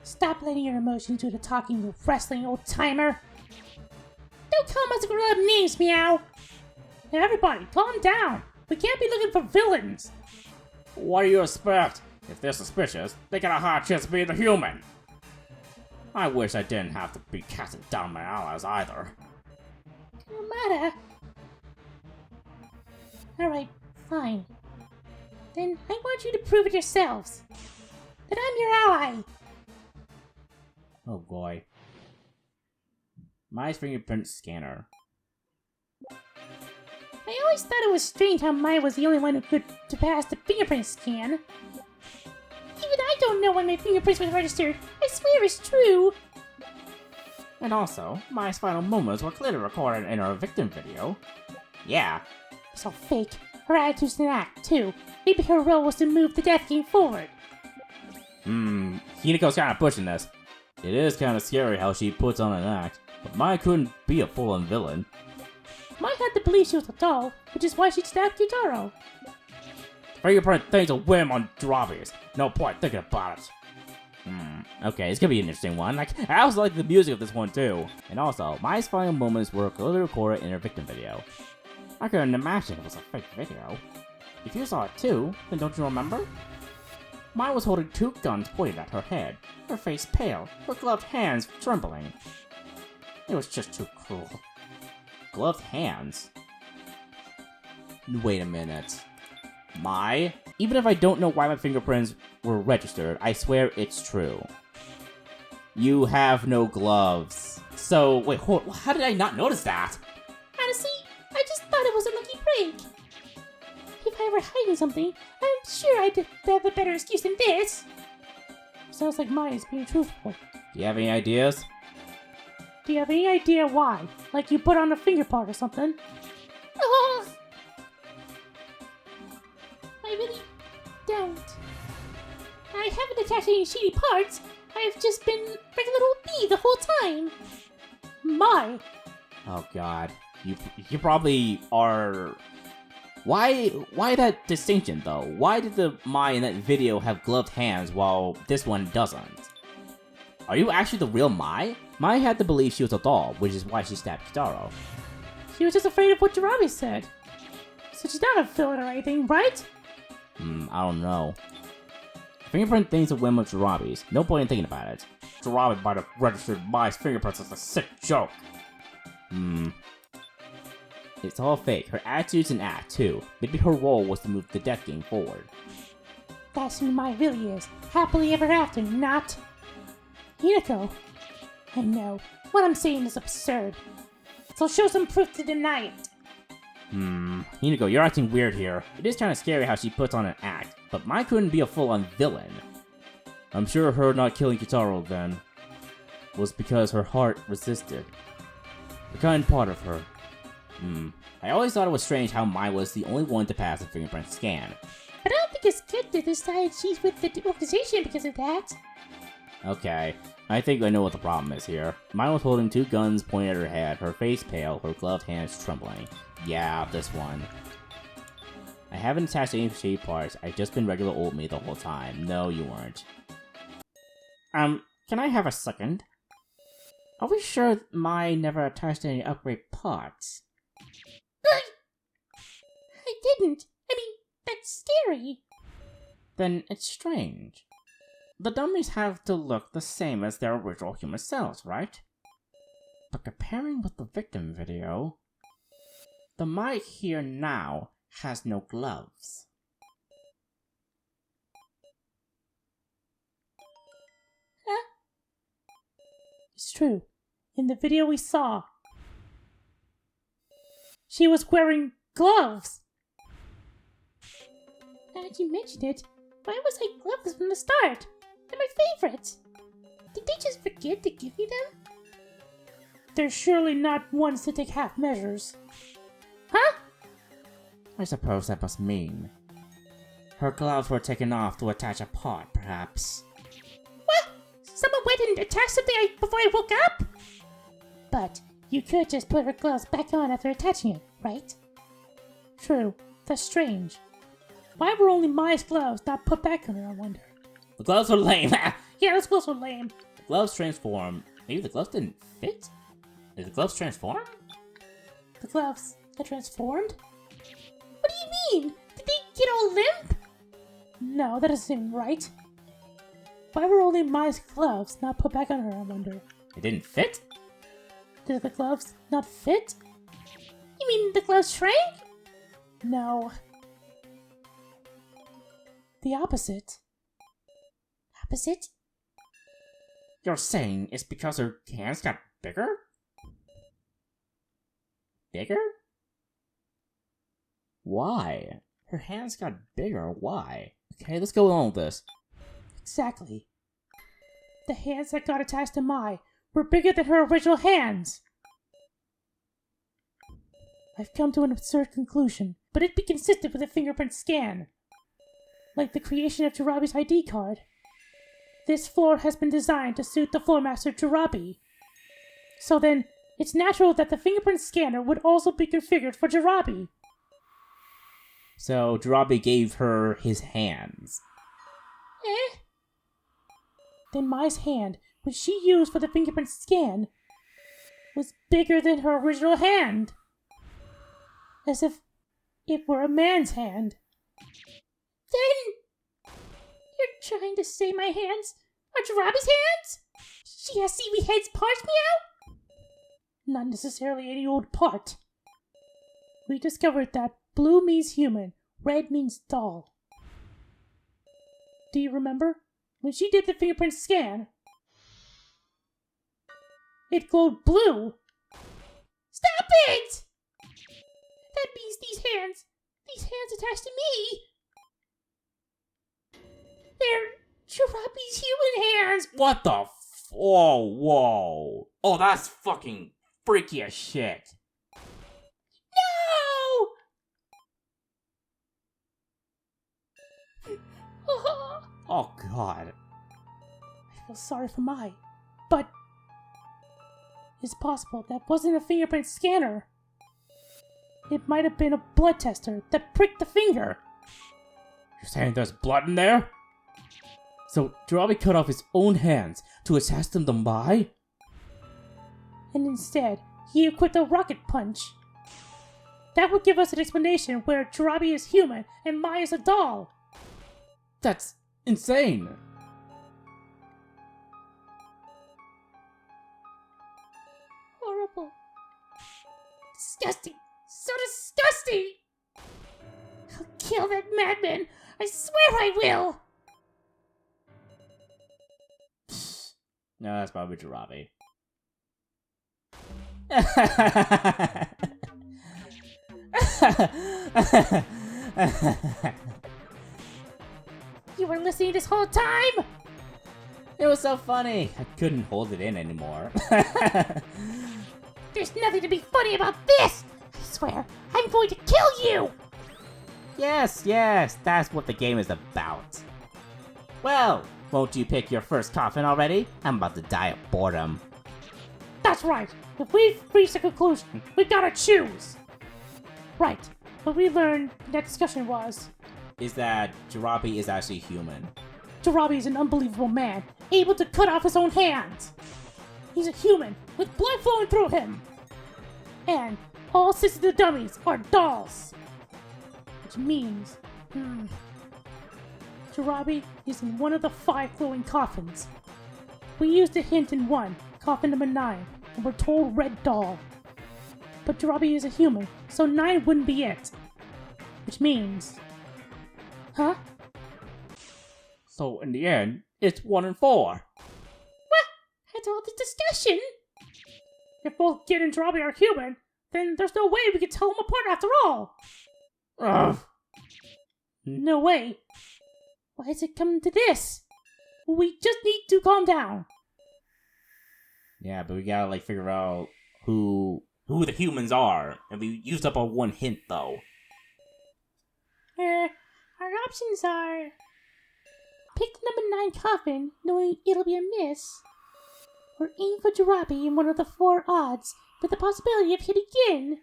Stop letting your emotions do the talking, you wrestling old-timer. Don't call us grown-up names, Meow. Now everybody, calm down. We can't be looking for villains. What do you expect? If they're suspicious, they got a high chance of being a human. I wish I didn't have to be casting down my allies either. Kurumada. Alright, fine. Then I want you to prove it yourselves. That I'm your ally. Oh boy. My fingerprint scanner. I always thought it was strange how Mai was the only one who could to pass the fingerprint scan. Even I don't know when my fingerprints was registered. I swear it's true. And also, Mai's final moments were clearly recorded in her victim video. Yeah. It's all fake. Her attitude's an act, too. Maybe her role was to move the death game forward. Hinako's kinda pushing this. It is kinda scary how she puts on an act, but Mai couldn't be a full-on villain. Mai had to believe she was a doll, which is why she stabbed Yutaro. Fingerprint thing's a whim on Drabi's. No point thinking about it. Okay, it's gonna be an interesting one. I also like the music of this one too. And also, Mai's final moments were clearly recorded in her victim video. I couldn't imagine it was a fake video. If you saw it too, then don't you remember? Mai was holding 2 guns pointed at her head, her face pale, her gloved hands trembling. It was just too cruel. Gloved hands? Wait a minute. Mai? Even if I don't know why my fingerprints were registered, I swear it's true. You have no gloves. So, wait, how did I not notice that? Honestly, I just thought it was a lucky break. If I were hiding something, I'm sure I'd have a better excuse than this. Sounds like Mai is being truthful. Do you have any ideas? Do you have any idea why? Like you put on a finger part or something? Oh, I really don't. I haven't attached any shady parts. I've just been regular old me the whole time. Mai. Oh god. You probably are... Why that distinction though? Why did the Mai in that video have gloved hands while this one doesn't? Are you actually the real Mai? Mai had to believe she was a doll, which is why she stabbed Kitaro. She was just afraid of what Jirabe said. So she's not a villain or anything, right? I don't know. Fingerprint thing's a whim of Jirabe's. No point in thinking about it. Jirabe might have registered Mai's fingerprints as a sick joke. It's all fake. Her attitude's an act, too. Maybe her role was to move the death game forward. That's who Mai really is. Happily ever after, not... Hinako. I know. What I'm saying is absurd. So show some proof to deny it. Hinako, you're acting weird here. It is kinda scary how she puts on an act, but Mai couldn't be a full-on villain. I'm sure her not killing Kitaro, then, was because her heart resisted. The kind part of her. I always thought it was strange how Mai was the only one to pass the fingerprint scan. But I don't think it's good to decide she's with the organization because of that. Okay, I think I know what the problem is here. Mai was holding 2 guns pointed at her head, her face pale, her gloved hands trembling. Yeah, this one. I haven't attached any shady parts, I've just been regular old me the whole time. No, you weren't. Can I have a second? Are we sure Mai never attached any upgrade parts? I didn't. I mean, that's scary. Then it's strange. The dummies have to look the same as their original human selves, right? But comparing with the victim video, the Mai here now has no gloves. Huh? It's true. In the video we saw, she was wearing gloves. Now that you mentioned it, why was I gloves from the start? They're my favorites. Did they just forget to give you them? They're surely not ones to take half measures. Huh? I suppose that must mean her gloves were taken off to attach a part, perhaps. What? Someone went and attached something before I woke up? But you could just put her gloves back on after attaching it, right? True. That's strange. Why were only Mai's gloves not put back on her, I wonder? The gloves were lame. Yeah, those gloves were lame. The gloves transform. Maybe the gloves didn't fit? Did the gloves transform? The gloves are transformed? What do you mean? Did they get all limp? No, that doesn't seem right. Why were only Mai's gloves not put back on her, I wonder? It didn't fit? Did the gloves not fit? You mean the gloves shrank? No. The opposite. Opposite? You're saying it's because her hands got bigger? Bigger? Why? Her hands got bigger, why? Okay, let's go on with this. Exactly. The hands that got attached to Mai were bigger than her original hands. I've come to an absurd conclusion, but it'd be consistent with a fingerprint scan. Like the creation of Jirabi's ID card. This floor has been designed to suit the floor master Jirabi. So then, it's natural that the fingerprint scanner would also be configured for Jirabi. So Jirabi gave her his hands. Then Mai's hand, which she used for the fingerprint scan, was bigger than her original hand. As if it were a man's hand. Then, you're trying to say my hands are Jirabi's hands? She has seaweed heads parts, meow? Not necessarily any old part. We discovered that blue means human, red means doll. Do you remember? When she did the fingerprint scan, it glowed blue. Stop it! That means these hands attached to me, they're Jirabi's human hands. What the whoa. Oh, that's fucking freaky as shit. No! Oh, God. I feel sorry for Mai, but it's possible that wasn't a fingerprint scanner. It might have been a blood tester that pricked the finger. You're saying there's blood in there? So Jirabi cut off his own hands to attach them to Mai? And instead, he equipped a rocket punch. That would give us an explanation where Jirabi is human and Mai is a doll. That's insane. Horrible. Disgusting. So disgusting! I'll kill that madman! I swear I will! No, that's probably Jirabi. You were listening this whole time? It was so funny. I couldn't hold it in anymore. There's nothing to be funny about this! I swear, I'm going to kill you! Yes, that's what the game is about. Well, won't you pick your first coffin already? I'm about to die of boredom. That's right. If we've reached a conclusion, we gotta choose. Right. What we learned in that discussion was... is that Jirabi is actually human. Jirabi is an unbelievable man, able to cut off his own hands. He's a human, with blood flowing through him. And all 6 of the dummies are dolls. Which means... Jirabi is in one of the 5 glowing coffins. We used a hint in one, coffin number 9, and we're told red doll. But Jirabi is a human, so 9 wouldn't be it. Which means... Huh? So in the end, it's 1 and 4. What? After all this discussion? If both Gin and Jirabi are human, then there's no way we can tell them apart after all. Ugh. No way. Why is it coming to this? We just need to calm down. Yeah, but we gotta figure out who the humans are, and we used up our one hint though. Our options are... pick the number 9 coffin, knowing it'll be a miss. Or aim for Jirabi in one of the 4 odds, with the possibility of hitting Gin.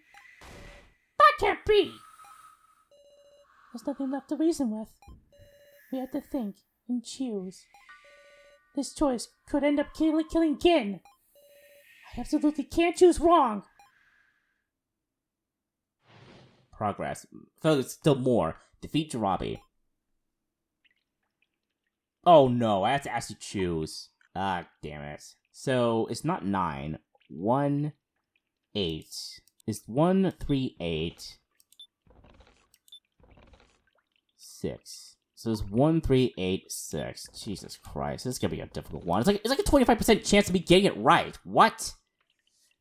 That can't be! There's nothing left to reason with. We have to think and choose. This choice could end up killing Gin. I absolutely can't choose wrong. Progress. So there's still more. Defeat Jirabi. Oh no, I have to actually choose. Ah, damn it. So it's not 9. 1, 8. It's 1, 3, 8. 6. So it's 1, 3, 8, 6. Jesus Christ, this is gonna be a difficult one. It's like a 25% chance of me getting it right. What?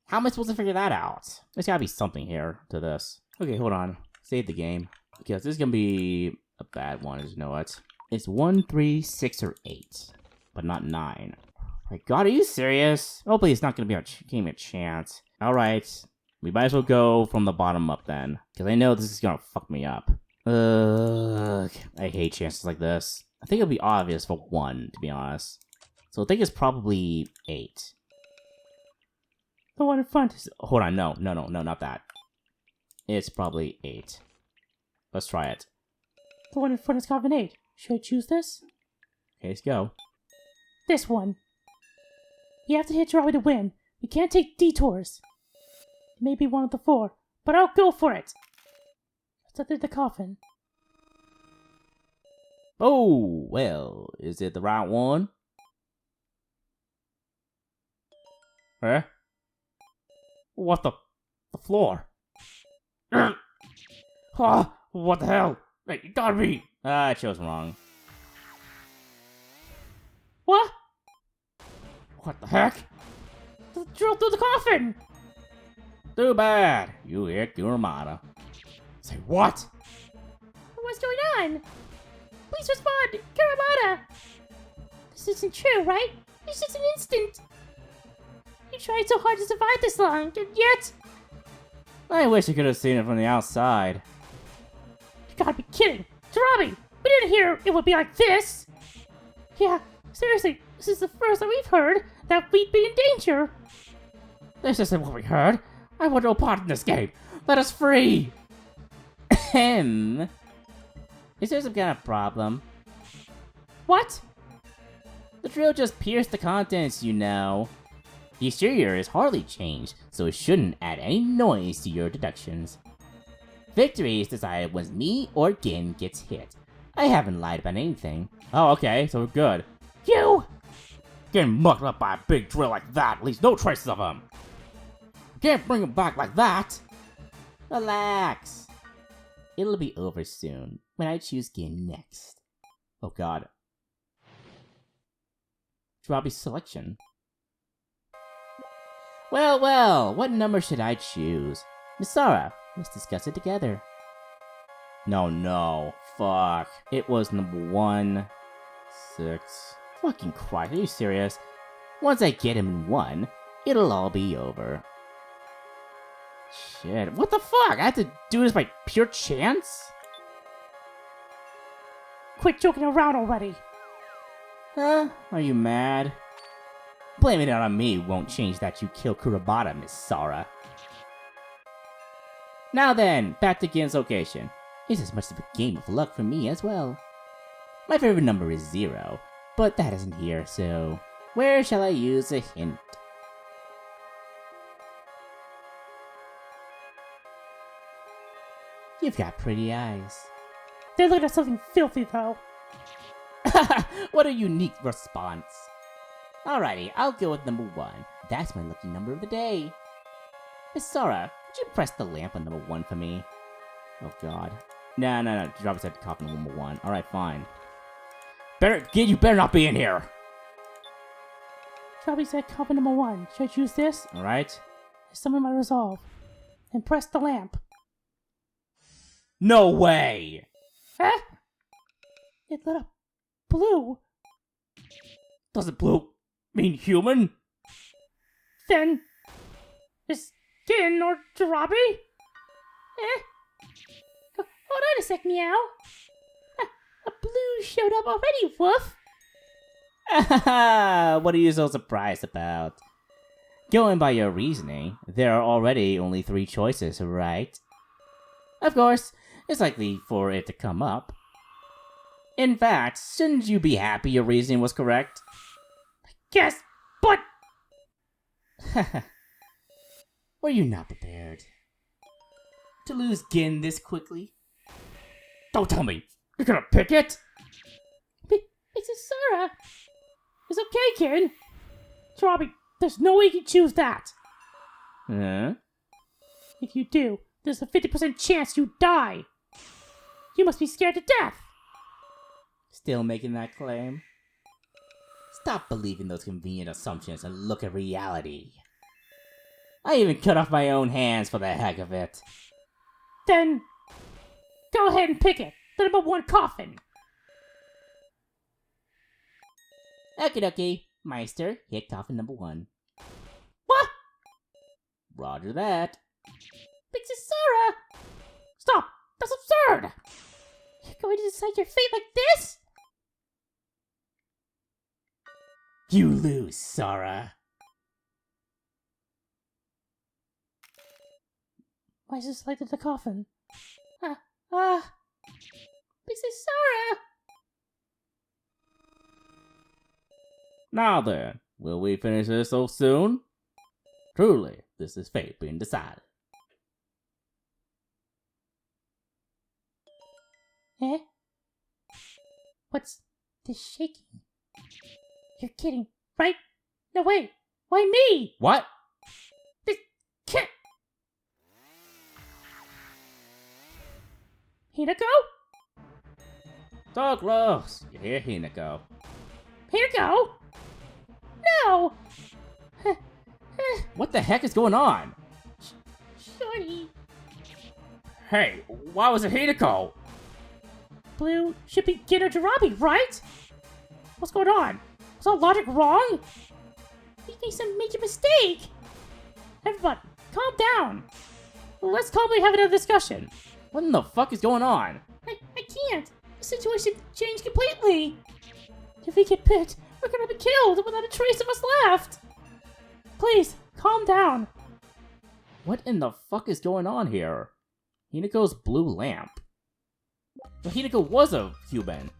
How am I supposed to figure that out? There's gotta be something here to this. Okay, hold on. Save the game. Because this is gonna be a bad one, you know what? It's 1, 3, 6, or 8, but not 9. My God, are you serious? Hopefully it's not gonna be give me a chance. Alright, we might as well go from the bottom up then, because I know this is gonna fuck me up. Ugh, I hate chances like this. I think it'll be obvious for 1, to be honest. So I think it's probably 8. The one in front. Hold on, no, not that. It's probably 8. Let's try it. The one in front is common 8. Should I choose this? Okay, let's go. This one. You have to hit your way to win. We can't take detours. It may be one of the 4, but I'll go for it. Let's enter the coffin. Oh, well, is it the right one? Huh? What the floor? Oh, what the hell? Hey, you gotta be... I chose wrong. What? What the heck? Drill through the coffin! Too bad. You hit Kuramata. Say what? What's going on? Please respond, Kuramata! This isn't true, right? It's just an instant. You tried so hard to survive this long, and yet... I wish I could have seen it from the outside. You gotta be kidding! Tarabi! We didn't hear it would be like this! Yeah, seriously, this is the first that we've heard that we'd be in danger! This isn't what we heard. I want no part in this game. Let us free! Ahem. Is there some kind of problem? What? The drill just pierced the contents, you know. The exterior is hardly changed, so it shouldn't add any noise to your deductions. Victory is decided once me or Gin gets hit. I haven't lied about anything. Oh, okay, so we're good. You! Getting mucked up by a big drill like that leaves no traces of him. You can't bring him back like that. Relax. It'll be over soon, when I choose Gin next. Oh god. Robbie's selection. Well, what number should I choose? Miss Sarah, let's discuss it together. No, fuck. It was number 1, 6. Fucking Christ, are you serious? Once I get him in 1, it'll all be over. Shit, what the fuck? I have to do this by pure chance? Quit joking around already! Huh? Are you mad? Blaming it on me won't change that you killed Kurabata, Miss Sara. Now then, back to Gin's location. It's as much of a game of luck for me as well. My favorite number is 0, but that isn't here, so... where shall I use a hint? You've got pretty eyes. They're looking at something filthy, though. What a unique response. Alrighty, I'll go with number 1. That's my lucky number of the day. Miss Sara, could you press the lamp on number 1 for me? Oh god. No. Drop said coffin number 1. Alright, fine. Gid, you better not be in here! Travis said coffin number 1. Should I choose this? Alright. Summon my resolve. And press the lamp. No way! Huh? It lit up blue. Doesn't blue mean human? Then... is Gin or Jarabi? Hold on a sec, meow. A blue showed up already, woof. What are you so surprised about? Going by your reasoning, there are already only 3 choices, right? Of course, it's likely for it to come up. In fact, shouldn't you be happy your reasoning was correct? Yes, but... Were you not prepared to lose Gin this quickly? Don't tell me! You're gonna pick it? It's a Sarah. It's okay, Gin. Jarabi, there's no way you can choose that. Huh? If you do, there's a 50% chance you die. You must be scared to death. Still making that claim? Stop believing those convenient assumptions and look at reality. I even cut off my own hands for the heck of it. Then, go ahead and pick it. The number 1 coffin. Okie dokie. Meister, hit coffin number 1. What? Roger that. Big Sis Sarah! Stop! That's absurd! You're going to decide your fate like this? You lose, Sora. Why is this light to the coffin? Big Sis Sarah! Now then, will we finish this so soon? Truly, this is fate being decided. Eh? What's this shaking? You're kidding, right? No way! Why me? What? This kid! Hinako? So close. You hear Hinako. Hinako? No! What the heck is going on? Shorty. Hey, why was it Hinako? Blue should be Gin or Jirabi, right? What's going on? Was our logic wrong? We made some major mistake! Everybody, calm down! Let's calmly have another discussion. What in the fuck is going on? I can't! The situation changed completely! If we get bit, we're gonna be killed without a trace of us left! Please, calm down! What in the fuck is going on here? Hinako's blue lamp. Well, Hinako was a human.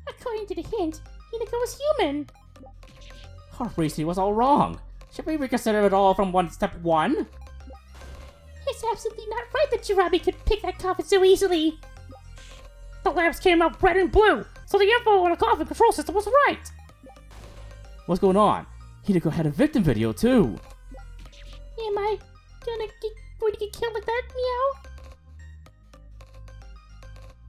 According to the hint, Hinako was human! Our reasoning was all wrong. Should we reconsider it all from step 1? It's absolutely not right that Jirabi could pick that coffin so easily! The lamps came out red and blue, so the info on the coffin control system was right! What's going on? Hinako had a victim video too. Am I going to get killed like that, meow?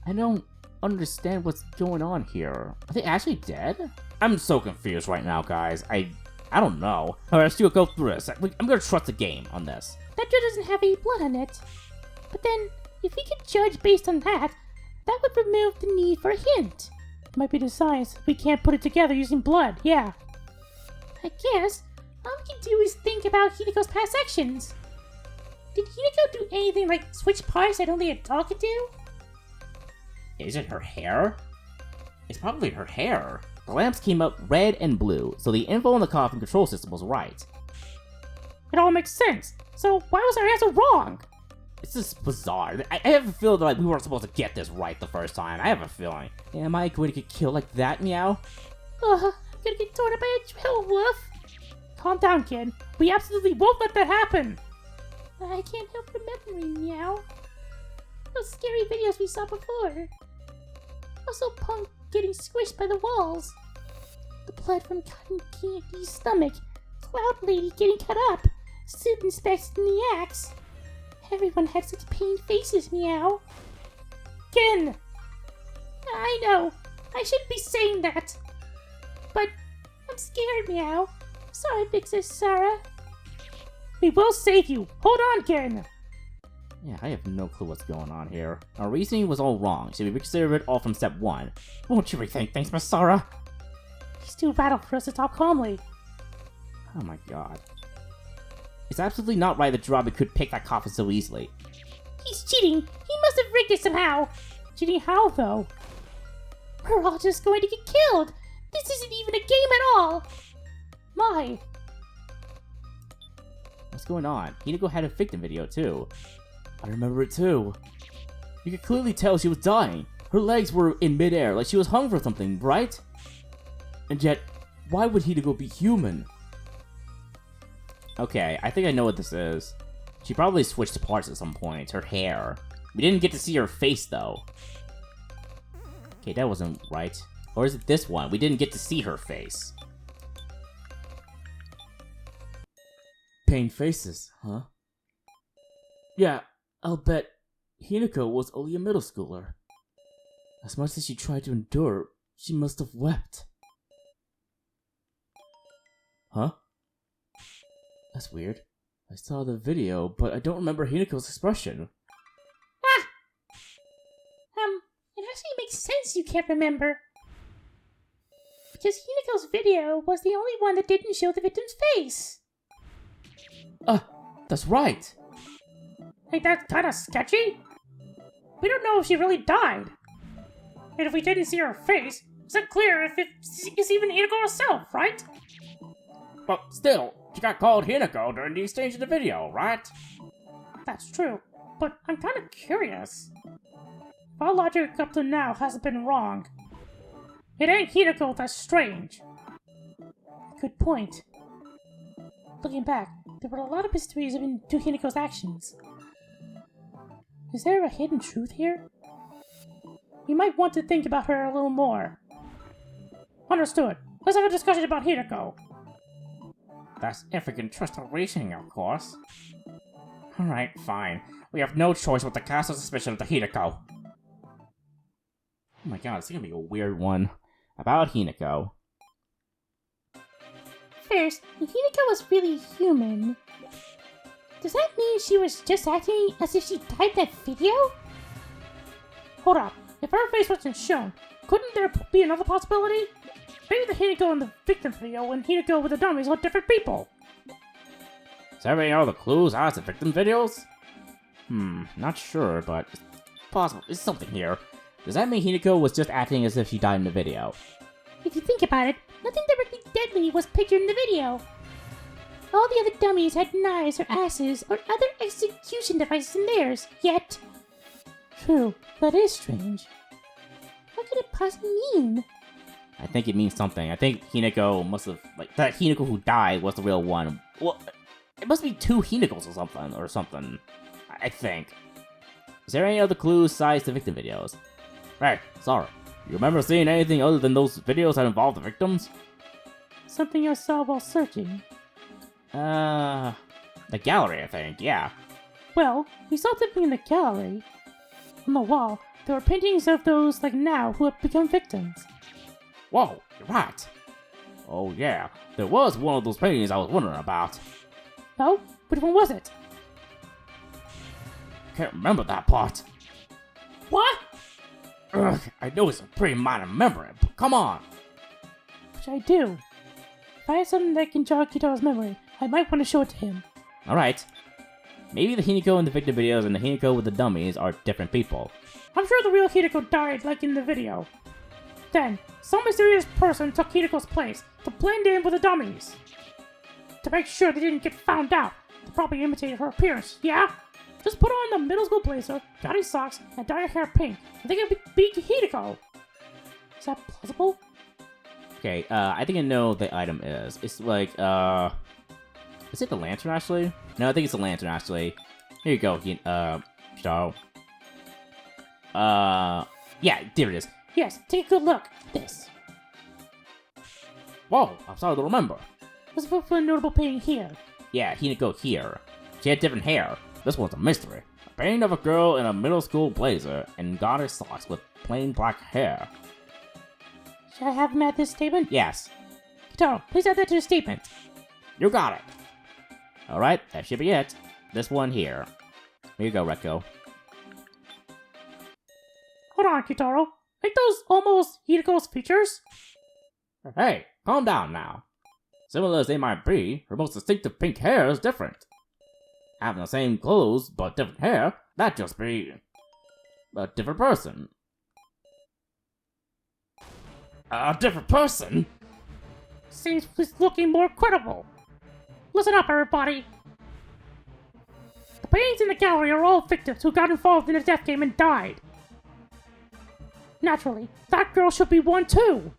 I don't understand what's going on here. Are they actually dead? I'm so confused right now, guys. I don't know. Alright, let's go through this. I'm gonna trust the game on this. That jar doesn't have any blood on it. But then, if we could judge based on that, that would remove the need for a hint. It might be the science. We can't put it together using blood, yeah. I guess, all we can do is think about Hinako's past actions. Did Hinako do anything like switch parts that only a dog could do? Is it her hair? It's probably her hair. The lamps came up red and blue, so the info on the coffin control system was right. It all makes sense. So why was our answer wrong? It's just bizarre. I have a feeling that we weren't supposed to get this right the first time. I have a feeling. Am I going to get killed like that, meow? I'm gonna get torn up by a drill wolf. Calm down, kid. We absolutely won't let that happen. I can't help remembering, meow. Those scary videos we saw before. Also, Punk getting squished by the walls. The blood from Cotton Candy's stomach. Cloud Lady getting cut up. Student specs in the axe. Everyone had such pained faces, meow. Ken! I know, I shouldn't be saying that. But I'm scared, meow. Sorry, Big Sis Sarah. We will save you. Hold on, Ken. Yeah, I have no clue what's going on here. Our reasoning was all wrong. Should we reconsider it all from step 1? Won't you rethink things, Miss Sarah? He's too rattled for us to talk calmly. Oh my god. It's absolutely not right that Jirabi could pick that coffin so easily. He's cheating! He must have rigged it somehow! Cheating how, though? We're all just going to get killed! This isn't even a game at all! My! What's going on? Hinako had a victim video too. I remember it too. You could clearly tell she was dying. Her legs were in midair, like she was hung for something, right? And yet, why would Hinako be human? Okay, I think I know what this is. She probably switched parts at some point. Her hair. We didn't get to see her face, though. Okay, that wasn't right. Or is it this one? We didn't get to see her face. Pain faces, huh? Yeah, I'll bet Hinako was only a middle schooler. As much as she tried to endure, she must have wept. Huh? That's weird. I saw the video, but I don't remember Hinako's expression. Ah! It actually makes sense you can't remember. because Hinako's video was the only one that didn't show the victim's face. That's right. Ain't that kinda sketchy? We don't know if she really died. And if we didn't see her face, it's unclear if it's even Hinako herself, right? But still, she got called Hinako during the exchange of the video, right? That's true, but I'm kinda curious. If our logic up to now hasn't been wrong, it ain't Hinako that's strange. Good point. Looking back, there were a lot of mysteries into Hinako's actions. Is there a hidden truth here? We might want to think about her a little more. Understood. Let's have a discussion about Hinako. That's if we can trust her reasoning, of course. Alright, fine. We have no choice but to cast a suspicion of the Hinako. Oh my god, it's gonna be a weird one. About Hinako. First, if Hinako was really human, does that mean she was just acting as if she died in that video? Hold up. If her face wasn't shown, couldn't there be another possibility? Maybe the Hinako in the victim video and Hinako with the dummies are different people. Is there any other clues as to victim videos? Not sure, but it's possible. There's something here. Does that mean Hinako was just acting as if she died in the video? If you think about it, nothing directly deadly was pictured in the video. All the other dummies had knives or axes or other execution devices in theirs, yet... True, that is strange. What could it possibly mean? I think it means something. I think Hinako must have, that Hinako who died was the real one. Well, it must be two Hinakos or something. I think. Is there any other clues besides the victim videos? Hey, sorry. You remember seeing anything other than those videos that involved the victims? Something I saw while searching. The gallery, I think, yeah. Well, we saw something in the gallery. On the wall, there were paintings of those like now who have become victims. Whoa, you're right. Oh yeah, there was one of those paintings I was wondering about. Oh? Which one was it? Can't remember that part. What? Ugh, I know it's a pretty minor memory, but come on. Which I do. If I have something that can jog Kitaro's memory, I might want to show it to him. Alright. Maybe the Hinako in the victim videos and the Hinako with the dummies are different people. I'm sure the real Hinako died like in the video. Then, some mysterious person took Hinako's place to blend in with the dummies. To make sure they didn't get found out, they probably imitated her appearance, yeah? Just put on the middle school blazer, daddy socks, and dye your hair pink, and they can be Hinako. Is that plausible? Okay, I think I know what the item is. It's like, is it the lantern, actually? No, I think it's the lantern, actually. Here you go, Shitaro. Yeah, there it is. Yes, take a good look at this. Whoa, I'm sorry to remember. Let's look for a notable painting here. Yeah, Hinako here. She had different hair. This one's a mystery. A painting of a girl in a middle school blazer and goddess socks with plain black hair. Should I have him add this statement? Yes. Kitaro, please add that to the statement. You got it. Alright, that should be it. This one here. Here you go, Rekko. Hold on, Kitaro. Ain't those almost Hinako's features? Hey, calm down now. Similar as they might be, her most distinctive pink hair is different. Having the same clothes but different hair, that'd just be a different person. A different person? Seems he's looking more credible. Listen up, everybody. The paintings in the gallery are all victims who got involved in a death game and died. Naturally, that girl should be one too.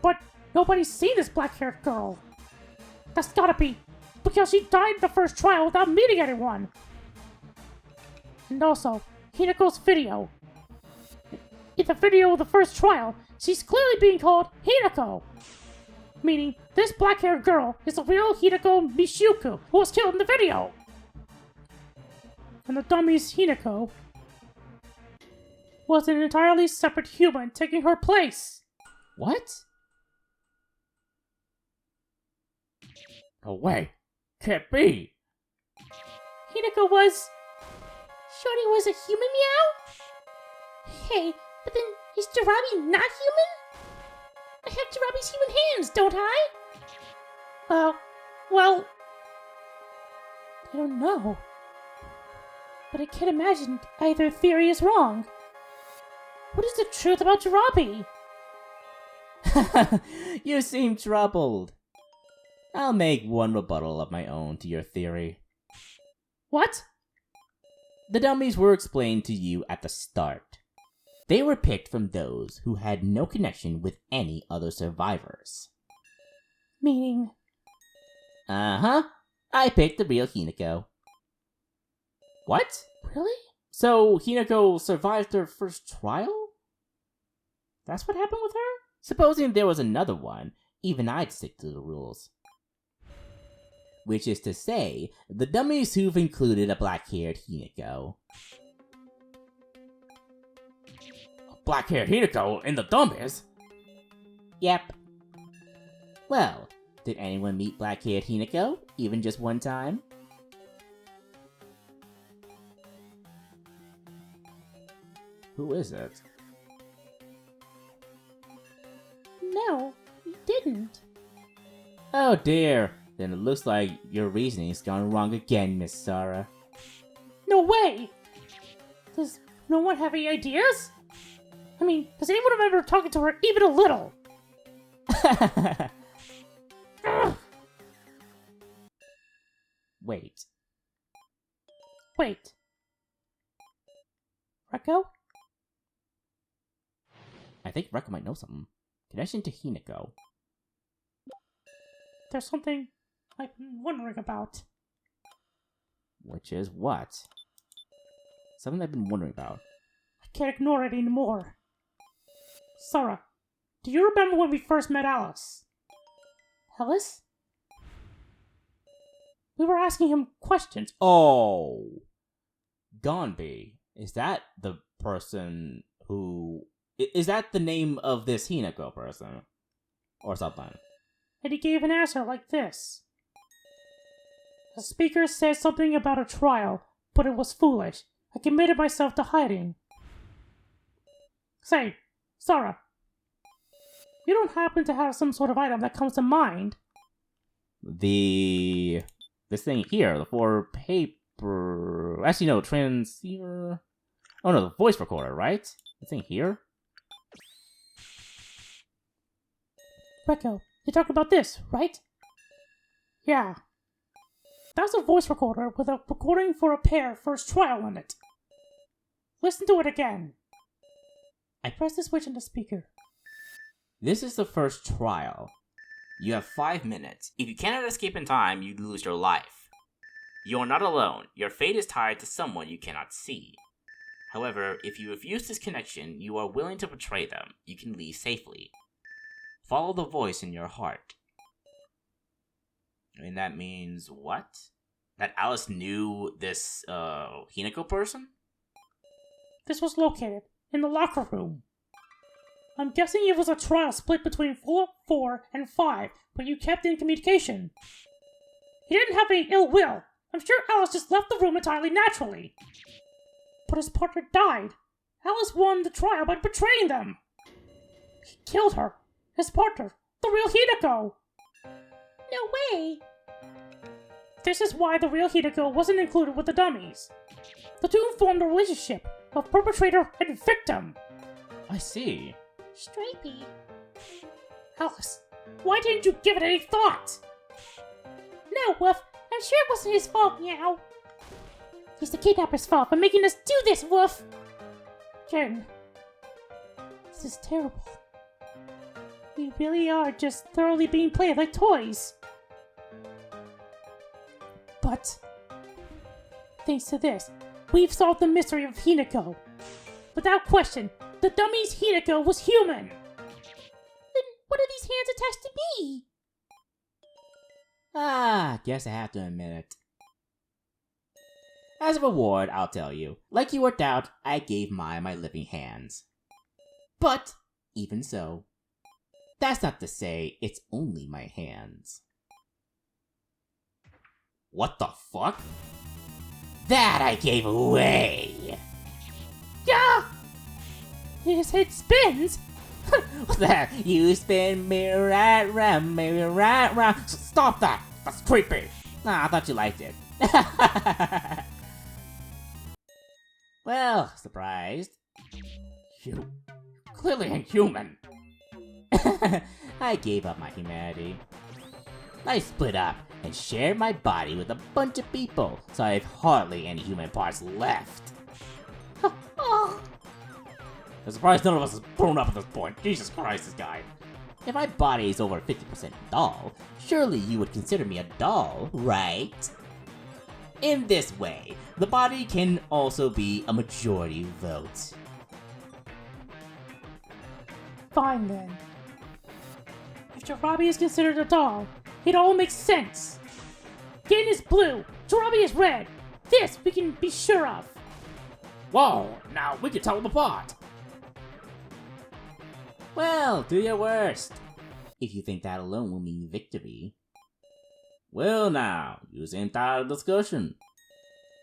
But nobody's seen this black-haired girl. That's gotta be because she died in the first trial without meeting anyone. And also, Hinako's video. In the video of the first trial, she's clearly being called Hinako. Meaning, this black-haired girl is the real Hinako Mishuku who was killed in the video. And the dummy's Hinako was an entirely separate human taking her place. What? No way. Can't be. Hinako was... Shorty was a human, meow? Hey, but then is Jirabi not human? have Jirabe's human hands, don't I? Well... I don't know. But I can't imagine either theory is wrong. What is the truth about Jirabe? You seem troubled. I'll make one rebuttal of my own to your theory. What? The dummies were explained to you at the start. They were picked from those who had no connection with any other survivors. Meaning? Uh-huh. I picked the real Hinako. What? Really? So Hinako survived her first trial? That's what happened with her? Supposing there was another one, even I'd stick to the rules. Which is to say, the dummies who've included a black-haired Hinako. A black-haired Hinako in the dummies? Yep. Well, did anyone meet black-haired Hinako, even just one time? Who is it? No, you didn't. Oh dear, then it looks like your reasoning's gone wrong again, Miss Sarah. No way! Does no one have any ideas? I mean, does anyone remember talking to her even a little? Wait. Reko? I think Reko might know something. Connection to Hinako. There's something I've been wondering about. Which is what? Something I've been wondering about. I can't ignore it anymore. Sarah, do you remember when we first met Alice? Alice? We were asking him questions. Oh! Gonbi. Is that the person who... Is that the name of this Hinako person? Or something? And he gave an answer like this. The speaker said something about a trial, but it was foolish. I committed myself to hiding. Say, Sarah, you don't happen to have some sort of item that comes to mind? This thing here, the 4 paper... Actually, no, transceiver... Oh no, the voice recorder, right? The thing here? Reko, you talked about this, right? Yeah. That's a voice recorder with a recording for a pair first trial in it. Listen to it again. I press the switch on the speaker. This is the first trial. You have 5 minutes. If you cannot escape in time, you lose your life. You are not alone. Your fate is tied to someone you cannot see. However, if you refuse this connection, you are willing to betray them. You can leave safely. Follow the voice in your heart. And that means what? That Alice knew this, Hinako person? This was located in the locker room. I'm guessing it was a trial split between floor 4 and 5, but you kept in communication. He didn't have any ill will. I'm sure Alice just left the room entirely naturally. But his partner died. Alice won the trial by betraying them. He killed her. His partner, the real Hinako. No way. This is why the real Hinako wasn't included with the dummies. The two formed a relationship of perpetrator and victim. I see. Stripey. Alice, why didn't you give it any thought? No, Woof. I'm sure it wasn't his fault, Meow. It's the kidnapper's fault for making us do this, Woof. Jen, this is terrible. We really are just thoroughly being played like toys. But, thanks to this, we've solved the mystery of Hinako. Without question, the dummy's Hinako was human. Then what are these hands attached to me? Guess I have to admit it. As a reward, I'll tell you, like you worked out, I gave Maya my living hands. But, even so, that's not to say it's only my hands. What the fuck? That I gave away! Yeah! His head spins? What the heck? You spin me right round, me right round. Stop that! That's creepy! Nah, I thought you liked it. Well, surprised. You clearly ain't human. I gave up my humanity. I split up and shared my body with a bunch of people, so I have hardly any human parts left. I'm surprised none of us is grown up at this point. Jesus Christ, this guy. If my body is over 50% doll, surely you would consider me a doll, right? In this way, the body can also be a majority vote. Fine then. If Jirabi is considered a doll, it all makes sense. Gin is blue, Jirabi is red. This we can be sure of. Whoa, now we can tell them apart. Well, do your worst. If you think that alone will mean victory. Well now, use the entire discussion.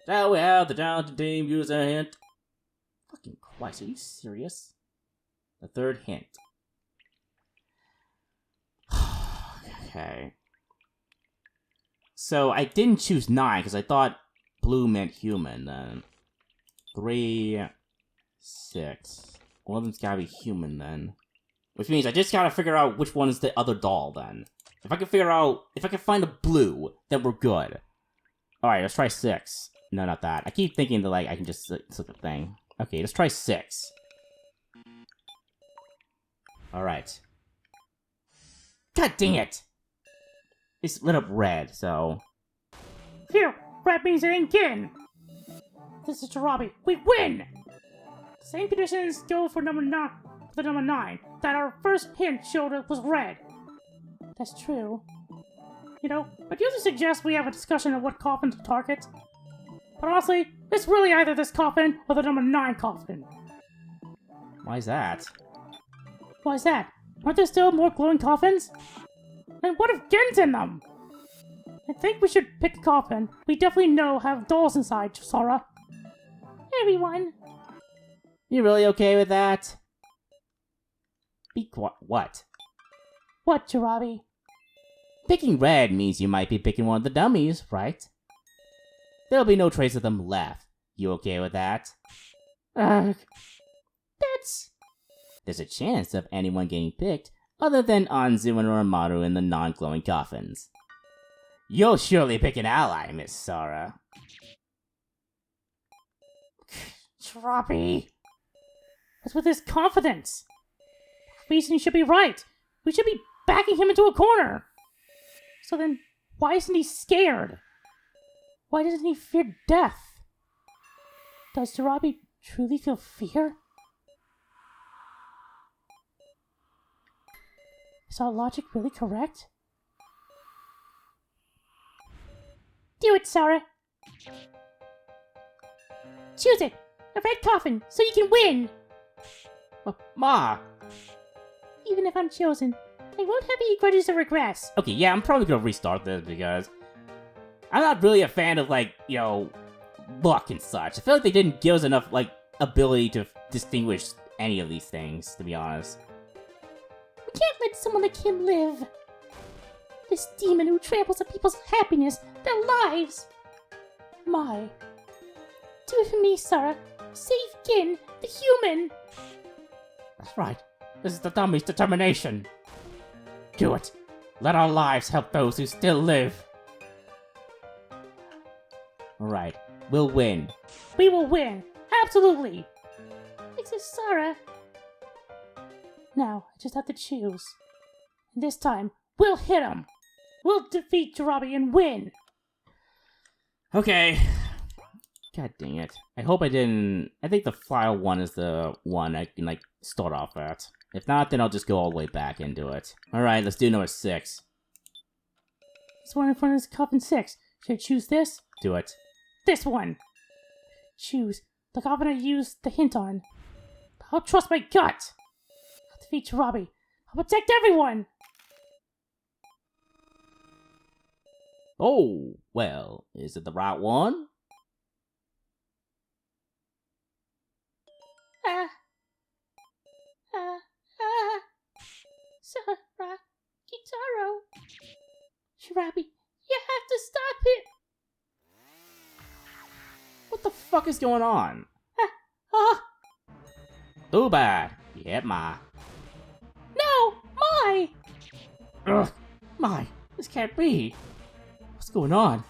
Shall we have the talented team use a hint? Fucking Christ, are you serious? The third hint. Okay. So I didn't choose 9 because I thought blue meant human. Then 3, 6. One of them's gotta be human then. Which means I just gotta figure out which one is the other doll then. If I can find a blue, then we're good. Alright, let's try 6. No, not that. I keep thinking that, like, I can just select the thing. Okay, let's try 6. Alright. God dang it! It's lit up red, so... Phew! Red means it ain't Gin! This is Jirabi. We win! Same conditions go for number 9. The number 9, that our first hint showed us was red. That's true. You know, I'd usually suggest we have a discussion of what coffin to target. But honestly, it's really either this coffin or the number 9 coffin. Why is that? Why is that? Aren't there still more glowing coffins? And what if Gen's in them? I think we should pick a coffin we definitely know have dolls inside, Sora. Everyone. You really okay with that? Be quiet. What? What, Jirabi? Picking red means you might be picking one of the dummies, right? There'll be no trace of them left. You okay with that? That's... There's a chance of anyone getting picked other than Anzu and Oromaru in the non-glowing coffins. You'll surely pick an ally, Miss Sora. Jirabi. What's with his confidence? Reason he should be right. We should be backing him into a corner. So then, why isn't he scared? Why doesn't he fear death? Does Jirabi truly feel fear? Is our logic really correct? Do it, Sora. Choose it. A red coffin, so you can win. Ma! Even if I'm chosen, I won't have any grudges or regrets. Okay, yeah, I'm probably gonna restart this because I'm not really a fan of, like, you know, luck and such. I feel like they didn't give us enough, like, ability to distinguish any of these things, to be honest. We can't let someone like him live. This demon who tramples on people's happiness, their lives. My. Do it for me, Sora. Save Gin, the human. That's right. This is the dummy's determination. Do it. Let our lives help those who still live. Alright, we'll win. We will win. Absolutely. Thanks, Sora. Now, I just have to choose. And this time, we'll hit him. We'll defeat Jirabi and win. Okay. God dang it. I hope I didn't... I think the file 1 is the one I can, like, start off at. If not, then I'll just go all the way back into it. Alright, let's do number 6. This one in front is coffin 6. Should I choose this? Do it. This one. Choose the coffin I used the hint on. I'll trust my gut. I'll defeat Jirabi. I'll protect everyone. Oh, well, is it the right one? Kitaro. Shirabi, you have to stop it. What the fuck is going on? Ah, Too bad. You hit Ma. no, my. Ugh. My, this can't be. What's going on?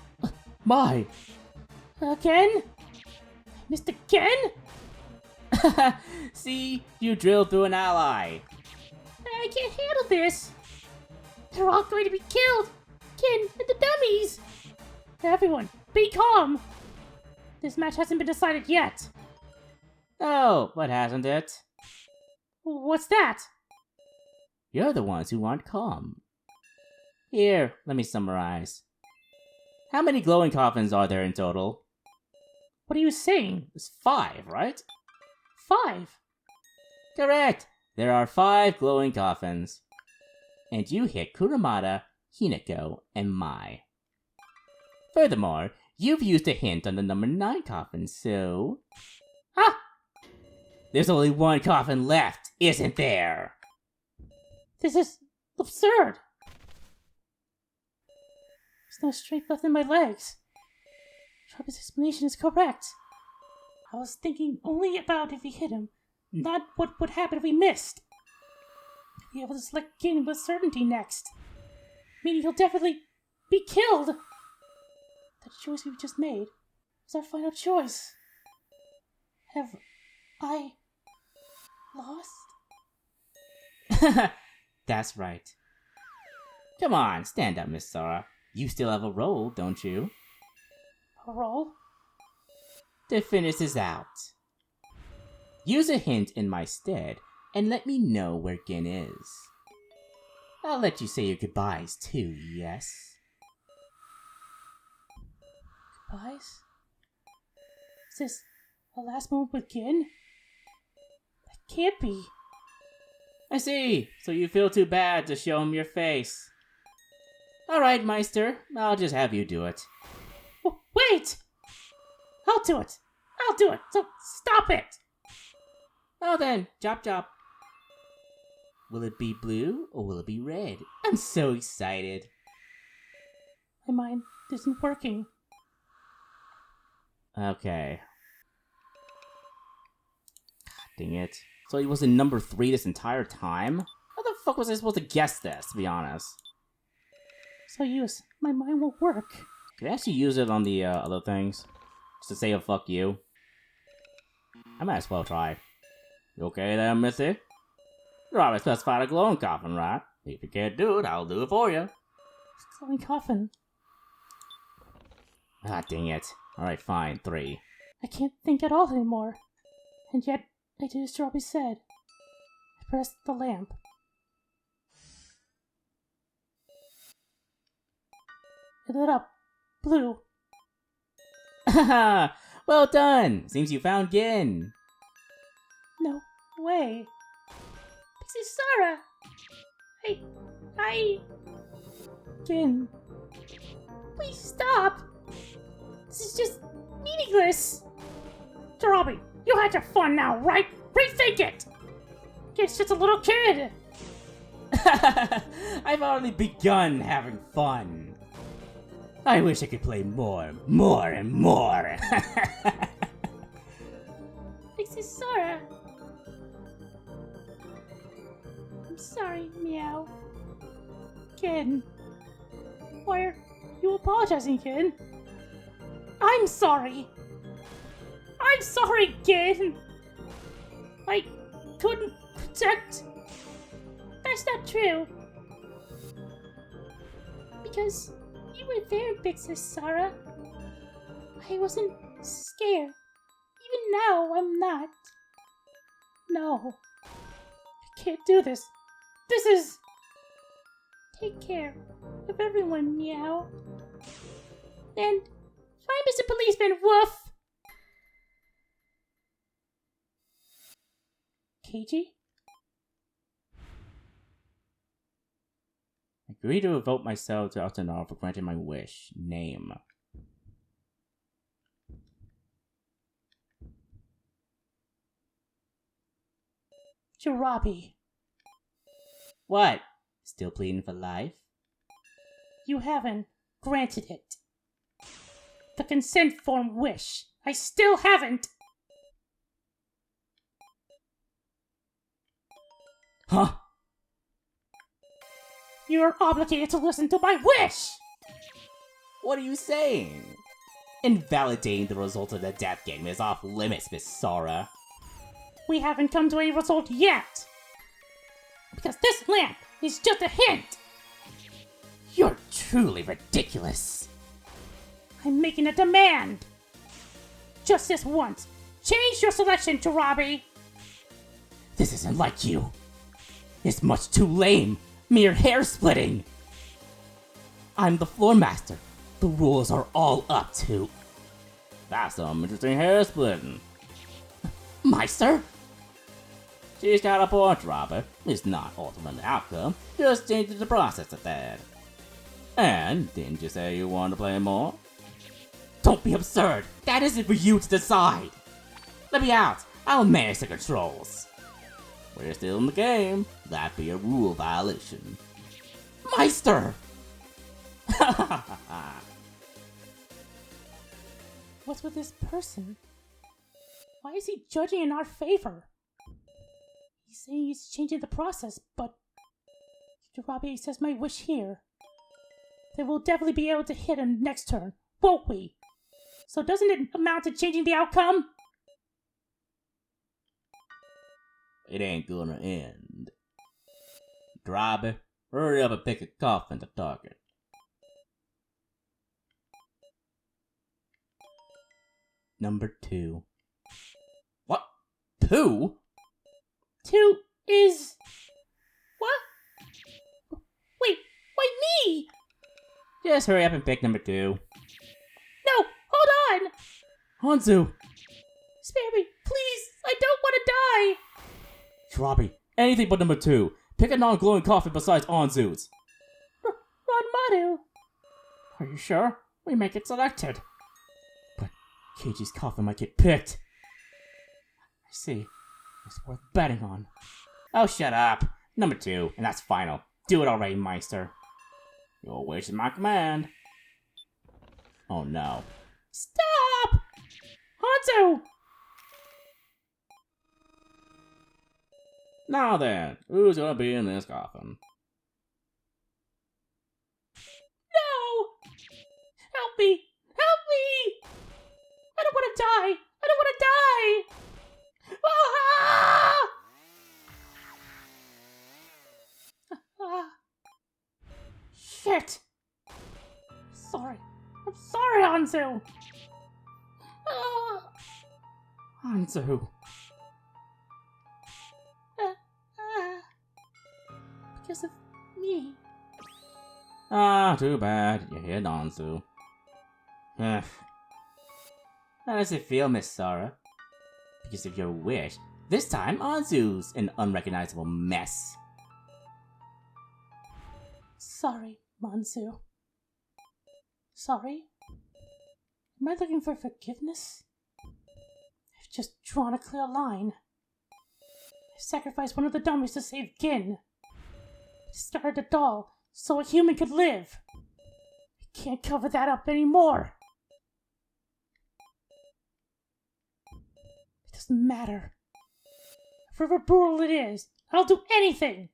My. Again? Mr. Ken? See? You drilled through an ally. I can't handle this. They're all going to be killed. Ken and the dummies. Everyone, be calm. This match hasn't been decided yet. Oh, but hasn't it? What's that? You're the ones who aren't calm. Here, let me summarize. How many glowing coffins are there in total? What are you saying? It's 5, right? 5? Correct! There are 5 glowing coffins. And you hit Kuramata, Hinako, and Mai. Furthermore, you've used a hint on the number 9 coffin, so... Ah! There's only 1 coffin left, isn't there? This is absurd. There's no strength left in my legs. Travis' explanation is correct. I was thinking only about if we hit him, not what would happen if we missed. We'll be able to select Gin with certainty next. Meaning he'll definitely be killed. The choice we've just made is our final choice. Have I lost? That's right. Come on, stand up, Miss Sora. You still have a role, don't you? A roll? To finish this out. Use a hint in my stead, and let me know where Gin is. I'll let you say your goodbyes too, yes? Goodbyes? Is this the last moment with Gin? That can't be. I see, so you feel too bad to show him your face. Alright, Meister, I'll just have you do it. Wait! I'll do it! I'll do it! So stop it! Oh then, chop chop. Will it be blue or will it be red? I'm so excited. My mind isn't working. Okay. God dang it. So he was in number 3 this entire time? How the fuck was I supposed to guess this, to be honest? So use. My mind won't work. Can I actually use it on the other things? Just to say a fuck you? I might as well try. You okay there, Missy? You already specified a glowing coffin, right? If you can't do it, I'll do it for you. Glowing coffin. Ah, dang it. Alright, fine, 3. I can't think at all anymore. And yet, I did as Robbie said. I pressed the lamp. It lit up. Blue. Haha! Well done! Seems you found Gin. No way. Pixie Sarah! I... Gin. Please stop! This is just meaningless! Robbie, you had your fun now, right? Rethink it! It's just a little kid! I've already begun having fun. I wish I could play more, and more. Pixie Sarah. I'm sorry, Meow. Ken. Why are you apologizing, Ken? I'm sorry. I'm sorry, Ken. I couldn't protect. That's not true. Because you were there, Pixie Sarah. I wasn't scared. Even now, I'm not. No. I can't do this. This is... Take care of everyone, Meow. And find Mr. Policeman, woof! Keiji? Agree to vote myself to Altanor for granting my wish. Name. Jirabi. What? Still pleading for life? You haven't granted it. The consent form wish. I still haven't. Huh? You're obligated to listen to my wish! What are you saying? Invalidating the result of the death game is off limits, Miss Sora. We haven't come to any result yet. Because this lamp is just a hint. You're truly ridiculous. I'm making a demand. Just this once. Change your selection to Robbie. This isn't like you. It's much too lame. Mere hair splitting. I'm the floor master. The rules are all up to. That's some interesting hair splitting. Meister? She's got a point, Robert. It's not altering the outcome, just changing the process of that. And didn't you say you wanted to play more? Don't be absurd. That isn't for you to decide. Let me out. I'll manage the controls. We're still in the game. That'd be a rule violation. Meister! What's with this person? Why is he judging in our favor? He's saying he's changing the process, but if Robbie says my wish here, then we'll definitely be able to hit him next turn, won't we? So doesn't it amount to changing the outcome? It ain't gonna end. Robbie, hurry up and pick a coffin to target. Number 2. What? 2? 2 is... What? Wait, why me? Just hurry up and pick number 2. No, hold on! Hanzu! Spare me, please! I don't want to die! Robbie, anything but number 2. Pick a non-glowing coffin besides Anzu's. Ranmatu! Are you sure? We may get selected. But Keiji's coffin might get picked. I see. It's worth betting on. Oh, shut up. Number 2, and that's final. Do it already, Meister. Your wish is my command. Oh no. Stop! Hanzo! Now then, who's gonna be in this coffin? No! Help me! Help me! I don't want to die! I don't want to die! Ah! Shit! Sorry. I'm sorry, Hanzo! Hanzu. Because of me. Ah, too bad. You hit Hanzu. How does it feel, Miss Sora? Because of your wish, this time Anzu's an unrecognizable mess. Sorry, Manzu. Sorry? Am I looking for forgiveness? I've just drawn a clear line. I've sacrificed one of the dummies to save Gin. I started a doll so a human could live. I can't cover that up anymore. It doesn't matter. However brutal it is, I'll do anything.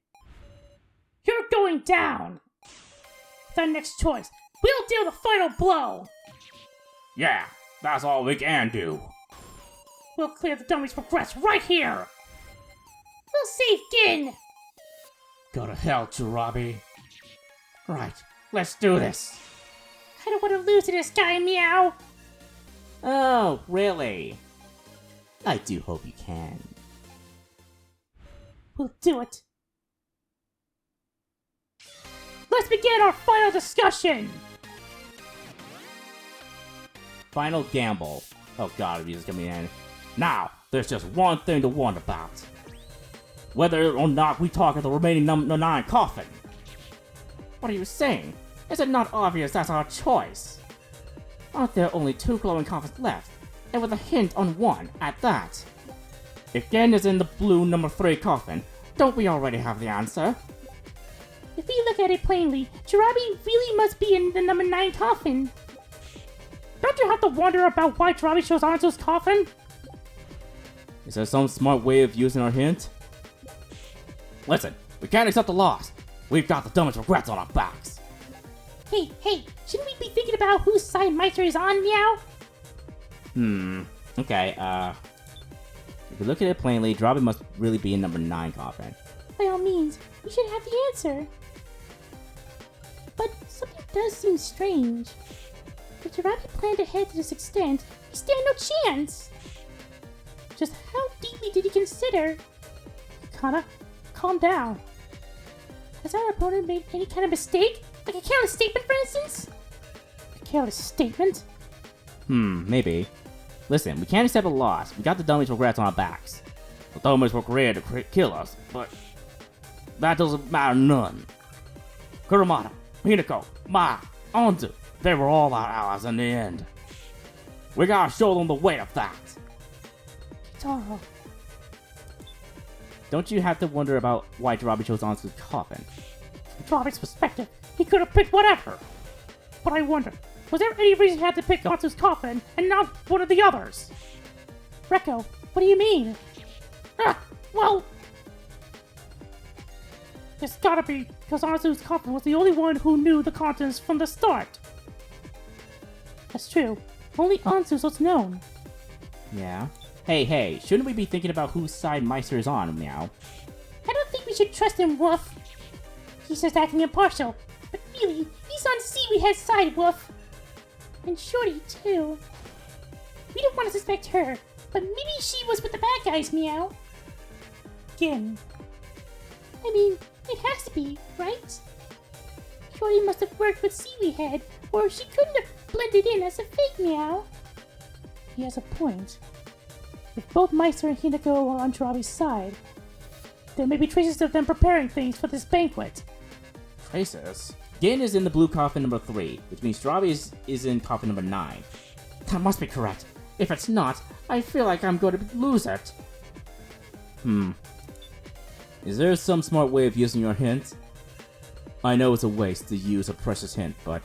You're going down. With our next choice, we'll deal the final blow. Yeah, that's all we can do. We'll clear the dummy's regrets right here. We'll save Gin. Go to hell, Jirabi. Right, let's do this. I don't want to lose to this guy, Meow. Oh, really? I do hope you can. We'll do it. Let's begin our final discussion. Final gamble. Oh god, if you just give me in. Now, there's just one thing to wonder about. Whether or not we target the remaining number 9 coffin. What are you saying? Is it not obvious that's our choice? Aren't there only 2 glowing coffins left? And with a hint on one at that. If Gen is in the blue number 3 coffin, don't we already have the answer? If we look at it plainly, Jirabi really must be in the number 9 coffin. Don't you have to wonder about why Jirabi chose Anzu's coffin? Is there some smart way of using our hint? Listen, we can't accept the loss. We've got the dumbest regrets on our backs. Hey, shouldn't we be thinking about whose side Meister is on, Meow? Okay, if we look at it plainly, Jirabi must really be in number 9 coffin. By all means, we should have the answer. But something does seem strange. If Jirabi planned ahead to this extent, we stand no chance. Just how deeply did he consider? Kana, calm down. Has our opponent made any kind of mistake? Like a careless statement, for instance? A careless statement? Maybe. Listen, we can't accept a loss. We got the dummies regrets on our backs. The dummies were created to kill us, but that doesn't matter none. Kurumada, Hinako, Ma, Anzu, they were all our allies in the end. We gotta show them the weight of that. Kitaro. Don't you have to wonder about why Jirabi chose Anzu's coffin? From Jirabi's perspective, he could have picked whatever. But I wonder, was there any reason he had to pick Anzu's coffin and not one of the others? Rekko, what do you mean? Well, it's gotta be because Anzu's coffin was the only one who knew the contents from the start. That's true. Only Anzu's was known. Yeah. Hey, shouldn't we be thinking about whose side Meister is on, Meow? I don't think we should trust him, Wolf. He's just acting impartial, but really, he's on Seaweed's side, Wolf. And Shorty, too. We don't want to suspect her, but maybe she was with the bad guys, Meow. Again. I mean, it has to be, right? Shorty must have worked with Seaweed Head, or she couldn't have blended in as a fake Meow. He has a point. If both Meister and Hinako are on Jirabi's side, there may be traces of them preparing things for this banquet. Traces? Gin is in the blue coffin number 3, which means Jirabi is in coffin number 9. That must be correct. If it's not, I feel like I'm going to lose it. Is there some smart way of using your hint? I know it's a waste to use a precious hint, but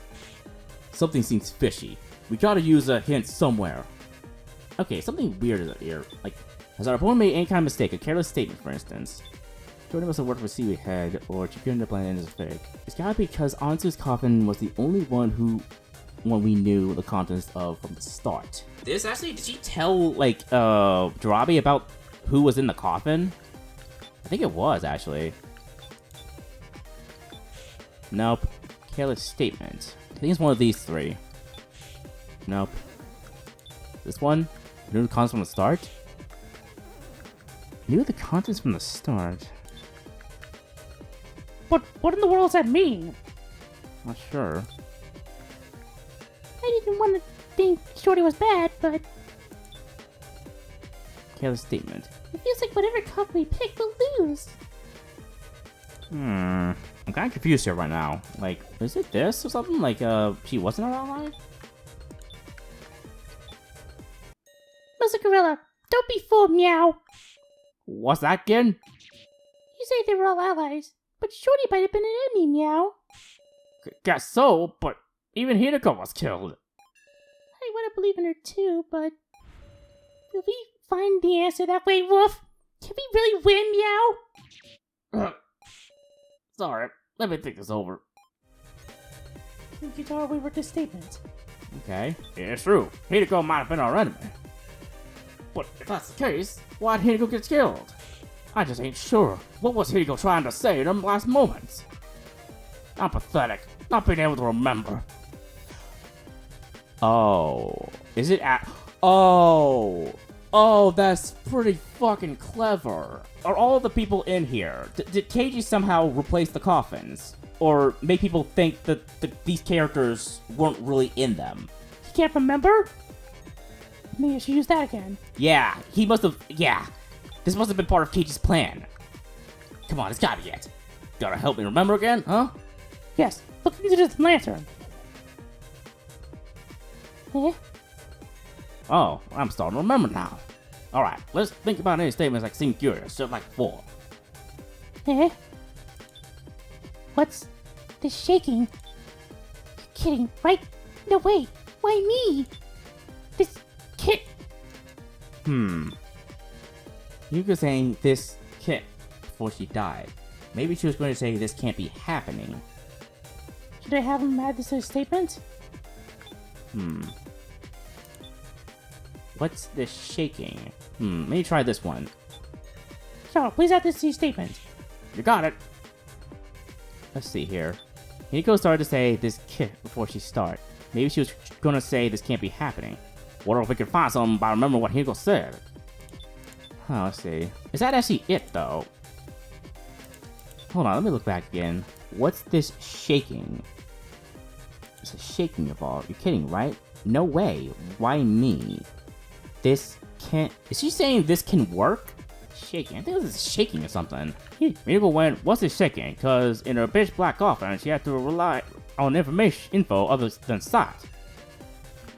something seems fishy. We gotta use a hint somewhere. Okay, something weird is here. Like, has our opponent made any kind of mistake? A careless statement, for instance. Jordan must have worked for Seaweed Head, or she couldn't have blended in as a fake. It's gotta be because Anzu's coffin was the only one we knew the contents of from the start. Did she tell, like, Jirabi about who was in the coffin? I think it was, actually. Nope. Careless statement. I think it's one of these 3. Nope. This one? Knew the contents from the start? Knew the contents from the start? But what in the world does that mean? Not sure. I didn't want to think Shorty was bad, but Careless statement. it feels like whatever cup we pick, we'll lose. I'm kind of confused here right now. Like, is it this or something? Like, she wasn't our ally? Gorilla, don't be fooled, Meow. What's that again? You say they were all allies, but Shorty might have been an enemy, Meow. Guess so, but even Hinako was killed. I want to believe in her too, but will we find the answer that way, Wolf? Can we really win, Meow? Sorry, let me think this over. You thought we were this statement. Okay, it's true. Hinako might have been our enemy. But if that's the case, why'd Hinako get killed? I just ain't sure. What was Hinako trying to say in them last moments? I'm pathetic, not being able to remember. Oh, is it at... Oh, that's pretty fucking clever. Are all the people in here? Did Keiji somehow replace the coffins? Or make people think that these characters weren't really in them? You can't remember? Maybe I should use that again. Yeah, he must have... Yeah, this must have been part of Keiji's plan. Come on, it's gotta be it. Gotta help me remember again, huh? Yes, look into this lantern. Eh? Oh, I'm starting to remember now. Alright, let's think about any statements that seem curious, just like before. Eh? What's This shaking. You're kidding, right? No way. Why me? This kid. You could saying this kid before she died. Maybe she was going to say this can't be happening. Should I have him add this to his statement? What's this shaking? Let me try this one. Sure, please add this to your statement. You got it. Let's see here. Hiko started to say this kid before she started. Maybe she was gonna say this can't be happening. What if we could find something by remembering what Hiko said? Let's see. Is that actually it though? Hold on, let me look back again. What's this shaking? It's a shaking of all. You're kidding, right? No way. Why me? This can't. Is she saying this can work? Shaking. I think this is shaking or something. Miracle went, what's this shaking? Because in her bitch black coffin, she had to rely on info other than sight.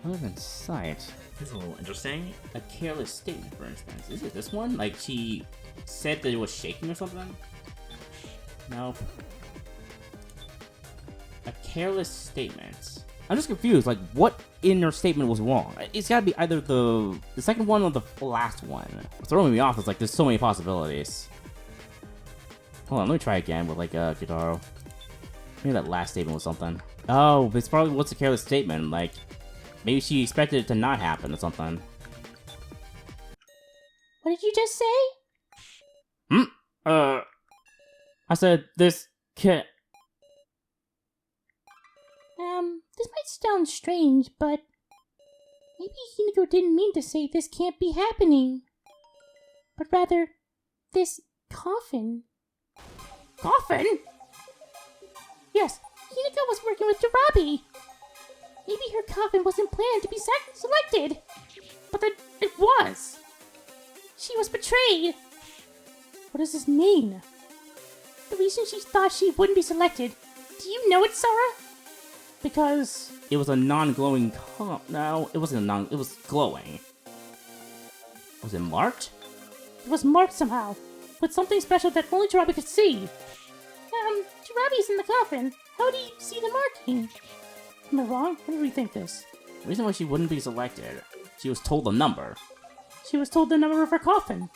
Other than sight? This is a little interesting. A careless statement, for instance. Is it this one? Like she said that it was shaking or something? No. A careless statement. I'm just confused. Like, what in her statement was wrong? It's gotta be either the second one or the last one. What's throwing me off is like there's so many possibilities. Hold on, let me try again with like Guitar. Maybe that last statement was something. Oh, it's probably what's a careless statement. Like, maybe she expected it to not happen or something. What did you just say? I said this kid. This might sound strange, but maybe Hinako didn't mean to say this can't be happening, but rather, this coffin. Coffin? Yes, Hinako was working with Jirabi. Maybe her coffin wasn't planned to be selected, but then it was. She was betrayed. What does this mean? The reason she thought she wouldn't be selected, do you know it, Sarah? Because it was a non-glowing No, it wasn't it was glowing. Was it marked? It was marked somehow, with something special that only Jirabi could see. Jirabi's in the coffin. How do you see the marking? Am I wrong? Let me rethink this. The reason why she wouldn't be selected, she was told the number. She was told the number of her coffin.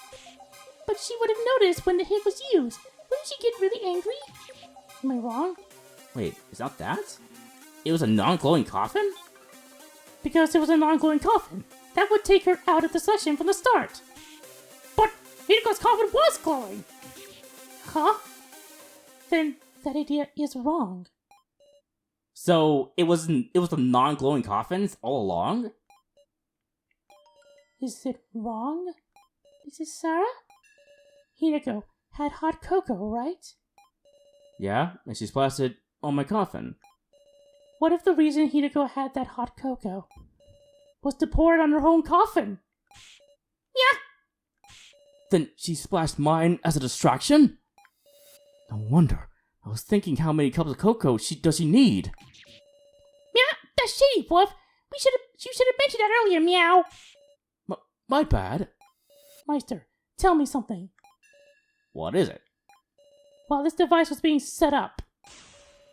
But she would have noticed when the hit was used. Wouldn't she get really angry? Am I wrong? Wait, is that that? It was a non-glowing coffin? Because it was a non-glowing coffin. That would take her out of the session from the start. But Hinako's coffin was glowing! Huh? Then that idea is wrong. So it was the non-glowing coffins all along? Is it wrong? Is it Sarah? Hinako had hot cocoa, right? Yeah, and she splashed it on my coffin. What if the reason Hinako had that hot cocoa was to pour it on her own coffin? Yeah! Then she splashed mine as a distraction? No wonder. I was thinking how many cups of cocoa does she need? Yeah, that's shady, Wolf. You should have mentioned that earlier, meow. My bad. Meister, tell me something. What is it? While this device was being set up,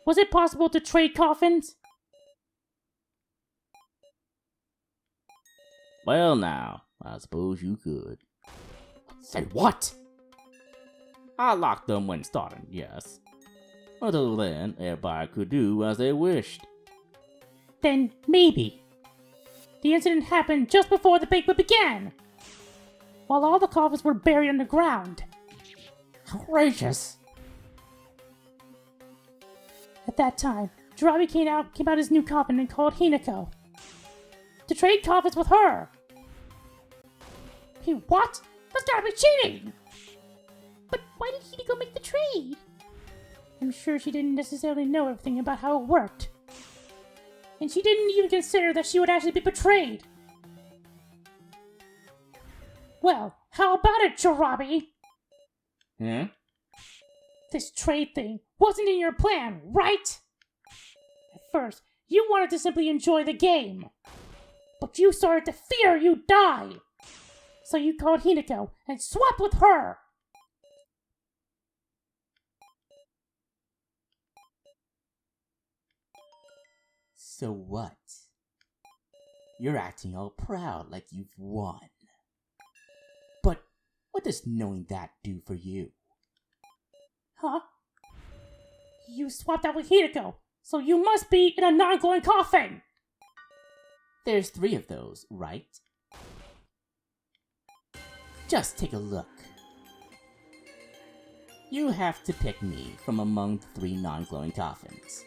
was it possible to trade coffins? Well now, I suppose you could. Say what? I locked them when starting, yes. Until then, everybody could do as they wished. Then maybe. The incident happened just before the banquet began, while all the coffins were buried underground. Outrageous! At that time, Jirabi came out his new coffin and called Hinako to trade coffins with her. Hey, what? That's gotta be cheating! But why did Hinako make the trade? I'm sure she didn't necessarily know everything about how it worked. And she didn't even consider that she would actually be betrayed. Well, how about it, Jirabi? This trade thing wasn't in your plan, right? At first, you wanted to simply enjoy the game. But you started to fear you'd die. So you called Hinako and swapped with her. So what? You're acting all proud like you've won. But what does knowing that do for you? Huh? You swapped out with Hideko, so you must be in a non-glowing coffin! There's 3 of those, right? Just take a look. You have to pick me from among the 3 non-glowing coffins.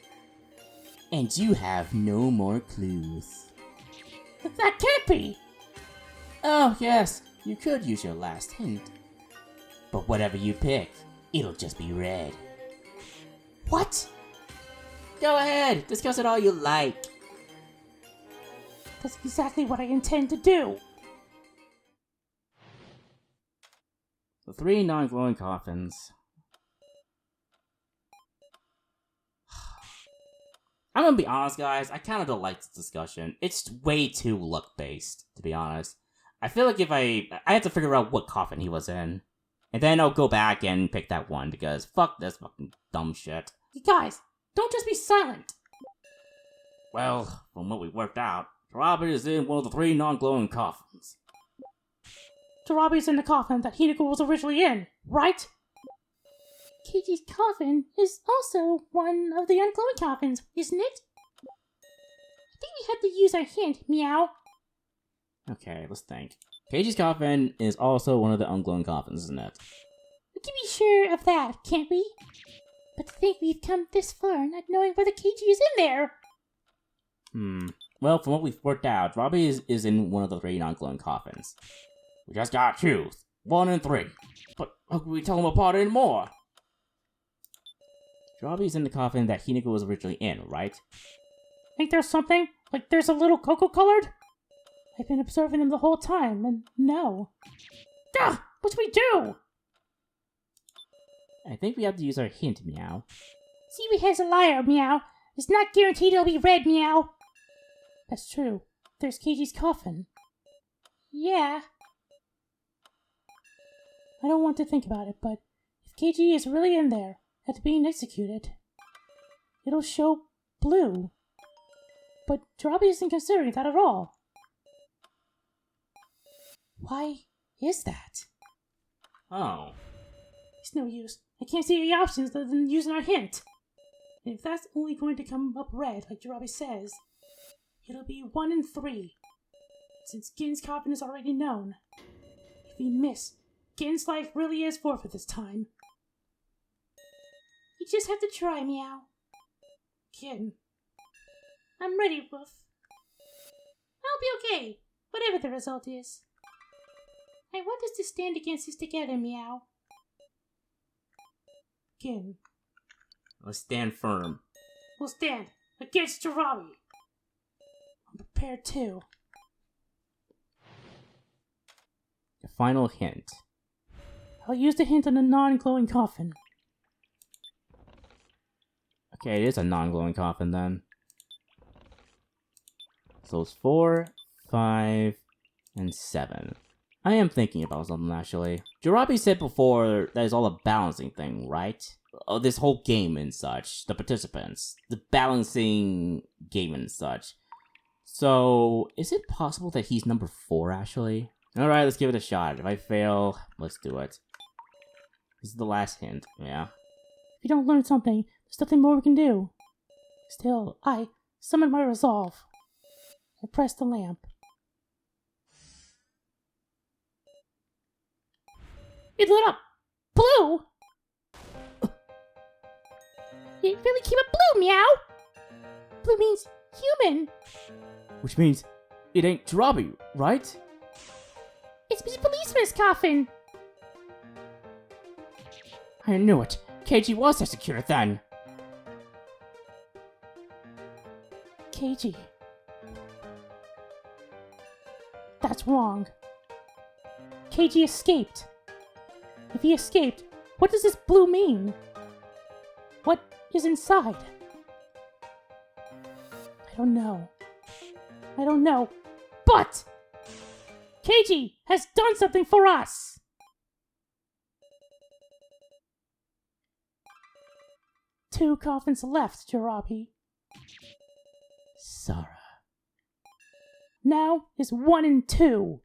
And you have no more clues. That can't be! Oh, yes, you could use your last hint. But whatever you pick, it'll just be red. What? Go ahead, discuss it all you like. That's exactly what I intend to do. The 3 non-glowing coffins. I'm gonna be honest, guys, I kinda don't like this discussion. It's way too luck-based, to be honest. I feel like if I have to figure out what coffin he was in. And then I'll go back and pick that one, because fuck this fucking dumb shit. You guys, don't just be silent! Well, from what we worked out, Robert is in one of the 3 non-glowing coffins. Tarabi's in the coffin that Hideko was originally in, right? Keiji's coffin is also one of the unglowing coffins, isn't it? I think we had to use our hint, meow. Okay, let's think. Keiji's coffin is also one of the unglowing coffins, isn't it? We can be sure of that, can't we? But to think we've come this far not knowing whether Keiji is in there. Well, from what we've worked out, Robbie is in one of the 3 non-glowing coffins. We just gotta choose 1 and 3. But how can we tell them apart anymore? Robbie's in the coffin that Hinako was originally in, right? Think there's something? Like there's a little cocoa-colored? I've been observing him the whole time, and no. Ugh! What do we do? I think we have to use our hint, meow. Seaweed has a liar, meow. It's not guaranteed it'll be red, meow. That's true. There's Keiji's coffin. Yeah. I don't want to think about it, but if Keiji is really in there, after being executed, it'll show blue. But Tarabi isn't considering that at all. Why is that? Oh. It's no use. I can't see any options other than using our hint. And if that's only going to come up red, like Jirabi says, it'll be 1 and 3. Since Gin's coffin is already known. If we miss, Gin's life really is forfeit this time. You just have to try, meow. Gin. I'm ready, Woof. I'll be okay, whatever the result is. I want us to stand against this together, meow. Gin. Let's stand firm. We'll stand against Jirabi. I'm prepared too. The final hint. I'll use the hint on the non-glowing coffin. Okay, it is a non-glowing coffin then. So it's 4, 5, and 7. I am thinking about something, actually. Jirabi said before that it's all a balancing thing, right? This whole game and such, the participants, the balancing game and such. So, is it possible that he's number 4, actually? Alright, let's give it a shot. If I fail, let's do it. This is the last hint, yeah. If you don't learn something, there's nothing more we can do. Still, I summon my resolve. I press the lamp. It lit up! Blue! It really came up blue, meow! Blue means human. Which means it ain't Jirabi, right? It's his policeman's coffin. I knew it. Keiji was executed then. Keiji. That's wrong. Keiji escaped. If he escaped, what does this blue mean? What is inside? I don't know. I don't know. But Keiji has done something for us! 2 coffins left, Jirabi. So now is 1 and 2.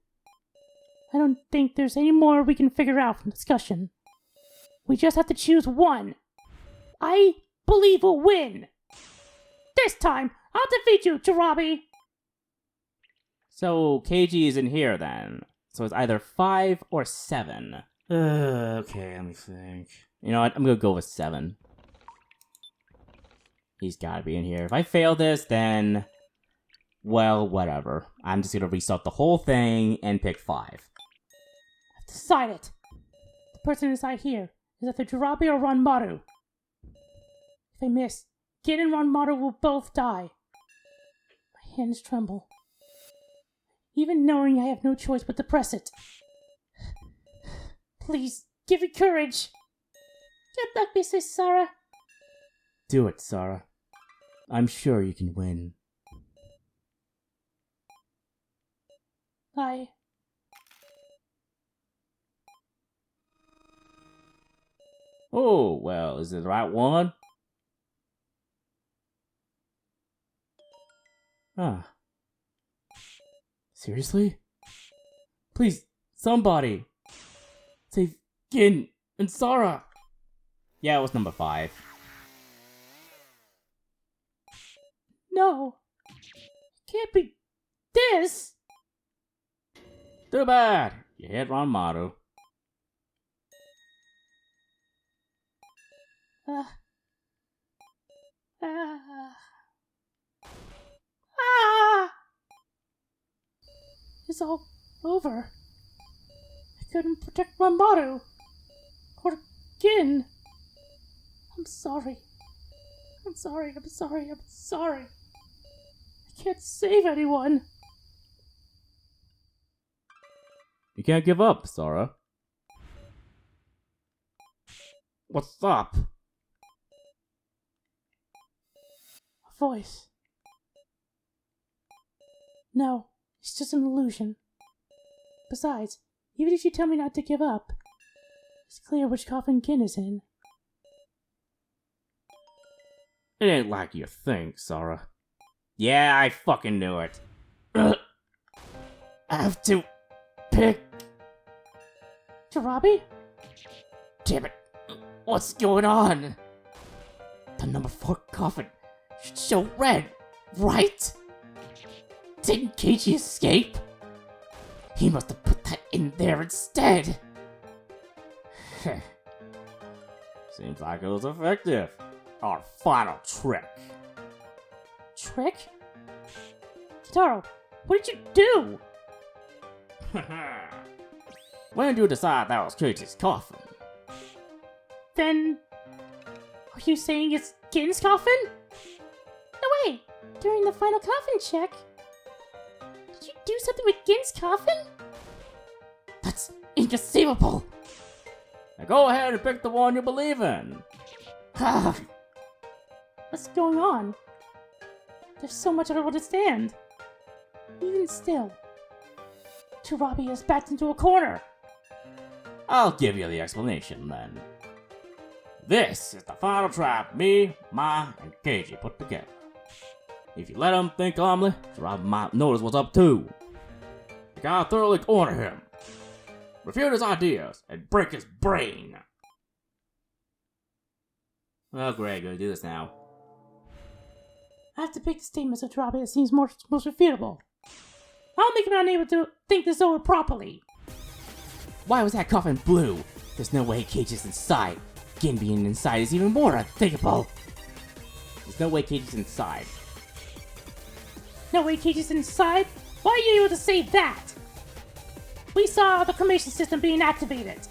I don't think there's any more we can figure out from discussion. We just have to choose one. I believe we'll win. This time, I'll defeat you, Jirabi. So, Keiji is in here then. So it's either 5 or 7. Okay, let me think. You know what? I'm gonna go with 7. He's gotta be in here. If I fail this, then... well, whatever. I'm just gonna restart the whole thing and pick 5. I've decided. The person inside here is either Jirabi or Ranmaru. If I miss, Gin and Ranmaru will both die. My hands tremble. Even knowing I have no choice but to press it. Please, give me courage. Good luck, Mrs. Sarah. Do it, Sarah. I'm sure you can win. Oh, well, is it the right one? Ah. Seriously? Please, somebody! Save Gin and Sarah! Yeah, it was number 5. No. It can't be this. Too bad. You hit Ranmaru. It's all over. I couldn't protect Ranmaru. Or Gin. I'm sorry. I'm sorry. I can't save anyone. You can't give up, Sarah. What's up? A voice. No, it's just an illusion. Besides, even if you tell me not to give up, it's clear which coffin Gin is in. It ain't like you think, Sarah. Yeah, I fucking knew it. I have to pick... Jirabi? Damn it. What's going on? The number 4 coffin should show red, right? Didn't Keiji escape? He must have put that in there instead. Seems like it was effective. Our final trick. Trick? Kitaro, what did you do? When did you decide that was Keiji's coffin? Then... are you saying it's Gin's coffin? No way! During the final coffin check... did you do something with Gin's coffin? That's inconceivable! Now go ahead and pick the one you believe in. What's going on? There's so much I don't understand. Even still, Jirabi is backed into a corner. I'll give you the explanation then. This is the final trap me, Ma, and Keiji put together. If you let him think calmly, Jirabi might notice what's up too. You gotta thoroughly corner him, refute his ideas, and break his brain. Oh great, gonna do this now. I have to pick the statements of Jirabi that seems most refutable. I'll make him unable to think this over properly. Why was that coffin blue? There's no way Keiji's inside. Gin being inside is even more unthinkable. There's no way Keiji's inside. No way Keiji's inside? Why are you able to say that? We saw the cremation system being activated.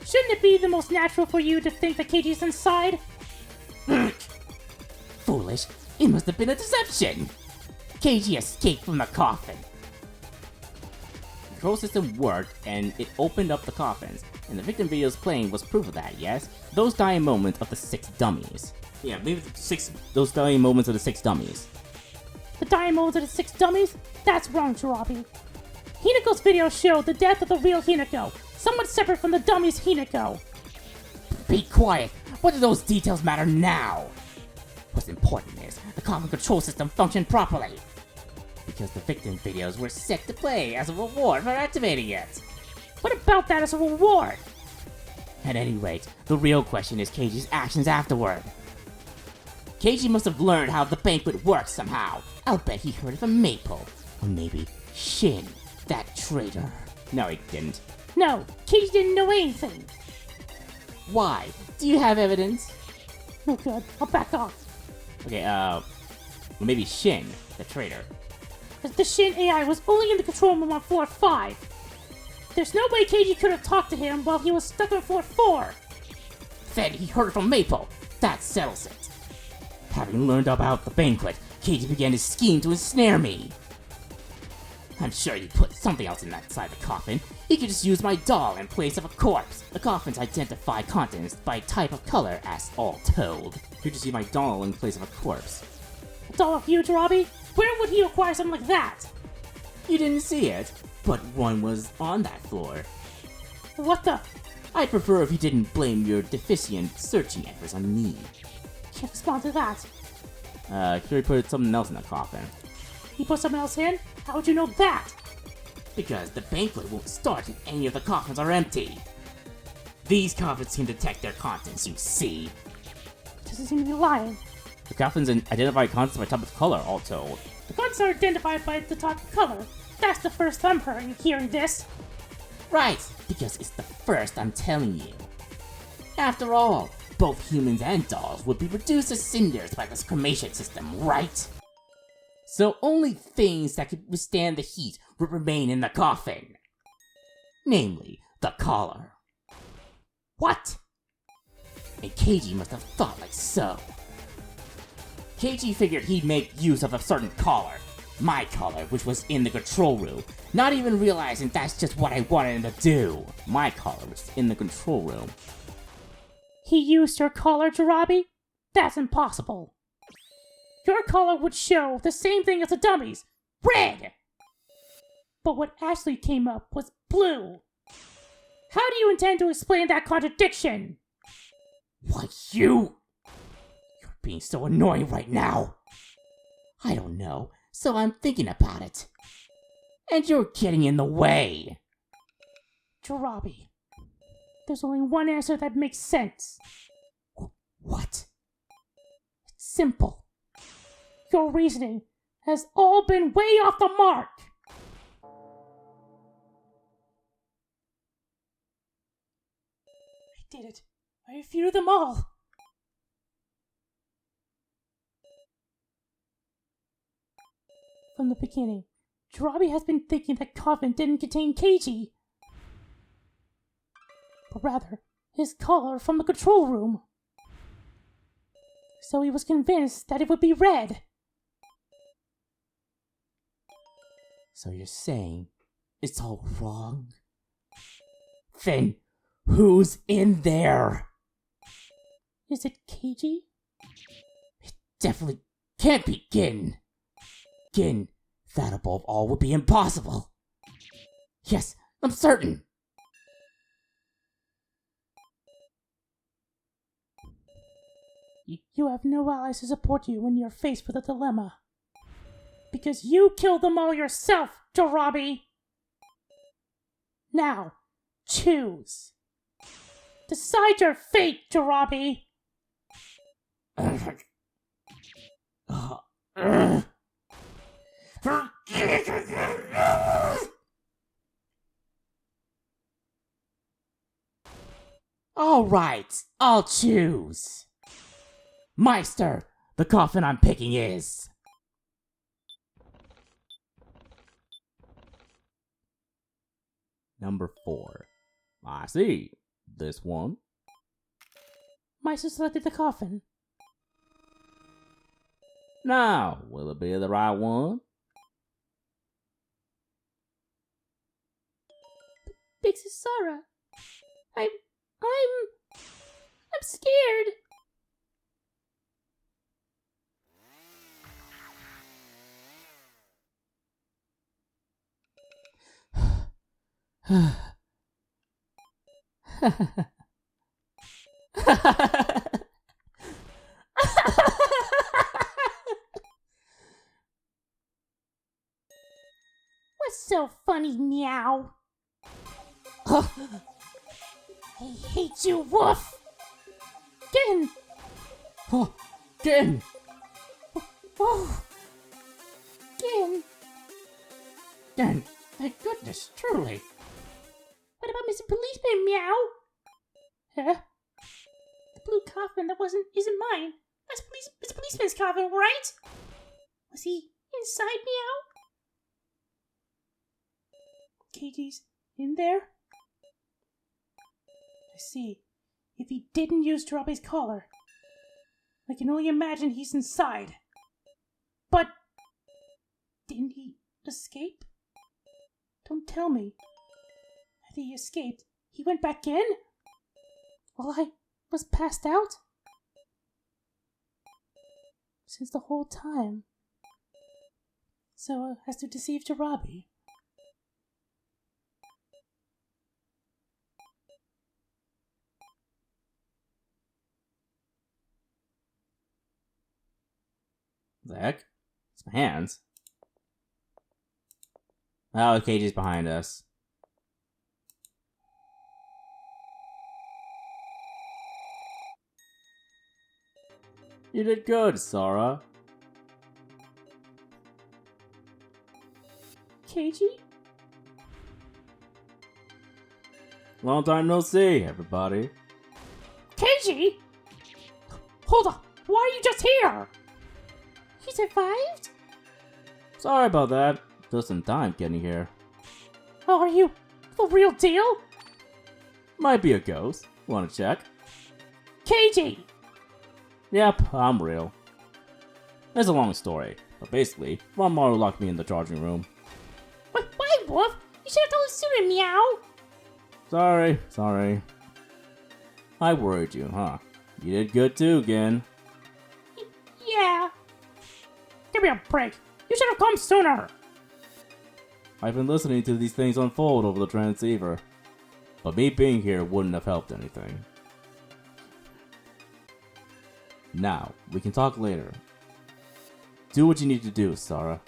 Shouldn't it be the most natural for you to think that Keiji's inside? Foolish. It must have been a deception. Keiji escaped from the coffin. The control system worked and it opened up the coffins. And the victim videos playing was proof of that, yes? Those dying moments of the 6 dummies. Yeah, I believe those dying moments of the 6 dummies. The dying moments of the 6 dummies? That's wrong, Jirabi. Hinako's video showed the death of the real Hinako, someone separate from the dummies Hinako. Be quiet! What do those details matter now? What's important is the coffin control system functioned properly. because the victim videos were set to play as a reward for activating it. What about that as a reward? At any rate, the real question is Keiji's actions afterward. Keiji must have learned how the banquet works somehow. I'll bet he heard it from Maple. Or maybe Shin, that traitor. No, he didn't. No, Keiji didn't know anything. Why? Do you have evidence? No good, I'll back off. Okay, maybe Shin, the traitor. The Shin AI was only in the control room on floor 5. There's no way Keiji could have talked to him while he was stuck on floor 4. Then he heard it from Maple. That settles it. Having learned about the banquet, Keiji began his scheme to ensnare me. I'm sure he put something else inside the coffin. He could just use my doll in place of a corpse. The coffins identify contents by type of color, as all told. He could just use my doll in place of a corpse. A doll of you, Jirabi? Where would he acquire something like that? You didn't see it, but one was on that floor. What the? I'd prefer if you didn't blame your deficient searching efforts on me. Can't respond to that. Kiri put something else in the coffin. He put something else in? How would you know that? Because the banquet won't start if any of the coffins are empty. These coffins can detect their contents, you see. Doesn't seem to be lying. The coffins identify contents by type of color, all told. The contents are identified by the type of color. That's the first I'm hearing this. Right, because it's the first I'm telling you. After all, both humans and dolls would be reduced to cinders by this cremation system, right? So only things that could withstand the heat would remain in the coffin. Namely, the collar. What? And Keiji must have thought like so. Keiji figured he'd make use of a certain collar. My collar, which was in the control room, not even realizing that's just what I wanted him to do. My collar was in the control room. He used your collar, Jirabi? That's impossible. Your collar would show the same thing as the dummies, red! But what actually came up was blue. How do you intend to explain that contradiction? Why, you're being so annoying right now. I don't know, so I'm thinking about it. And you're getting in the way. Jirabi, there's only one answer that makes sense. What? It's simple. Your reasoning has all been way off the mark. I did it. I refuted them all. From the beginning, Jirabi has been thinking that coffin didn't contain Keiji, but rather his collar from the control room. So he was convinced that it would be red. So you're saying it's all wrong? Then who's in there? Is it Keiji? It definitely can't be Gin. Gin, that above all would be impossible. Yes, I'm certain. You have no allies to support you when you're faced with a dilemma. Because you killed them all yourself, Jirabi! Now, choose. Decide your fate, Jirabi! All right, I'll choose. Meister, the coffin I'm picking is... Number 4. I see. This one. Meister selected the coffin. Now, will it be the right one? Big Sarah, I'm scared. me, meow. I hate you, Woof. Gin. Oh, Gin! Oh. Gin. Gin, thank goodness, truly. What about Mr. Policeman, meow? Huh? The blue coffin that isn't mine. That's Mr. Policeman's coffin, right? Was he inside, meow? Katie's in there? I see. If he didn't use Droppy's collar, I can only imagine he's inside. But didn't he escape? Don't tell me that he escaped. He went back in while I was passed out? Since the whole time. So as to deceive Jarabi. The heck? It's my hands. Oh, the cage is behind us. You did good, Sora. Keiji? Long time no see, everybody. Keiji? Hold on. Why are you just here? He survived? Sorry about that. Just in time getting here. Oh, are you the real deal? Might be a ghost. Wanna check? Keiji! Yep, I'm real. It's a long story, but basically, Maru locked me in the charging room. Why, Wolf? You should have told us sooner, meow! Sorry. I worried you, huh? You did good too, again. Yeah. Give me a break. You should have come sooner. I've been listening to these things unfold over the transceiver, but me being here wouldn't have helped anything. Now, we can talk later. Do what you need to do, Sora.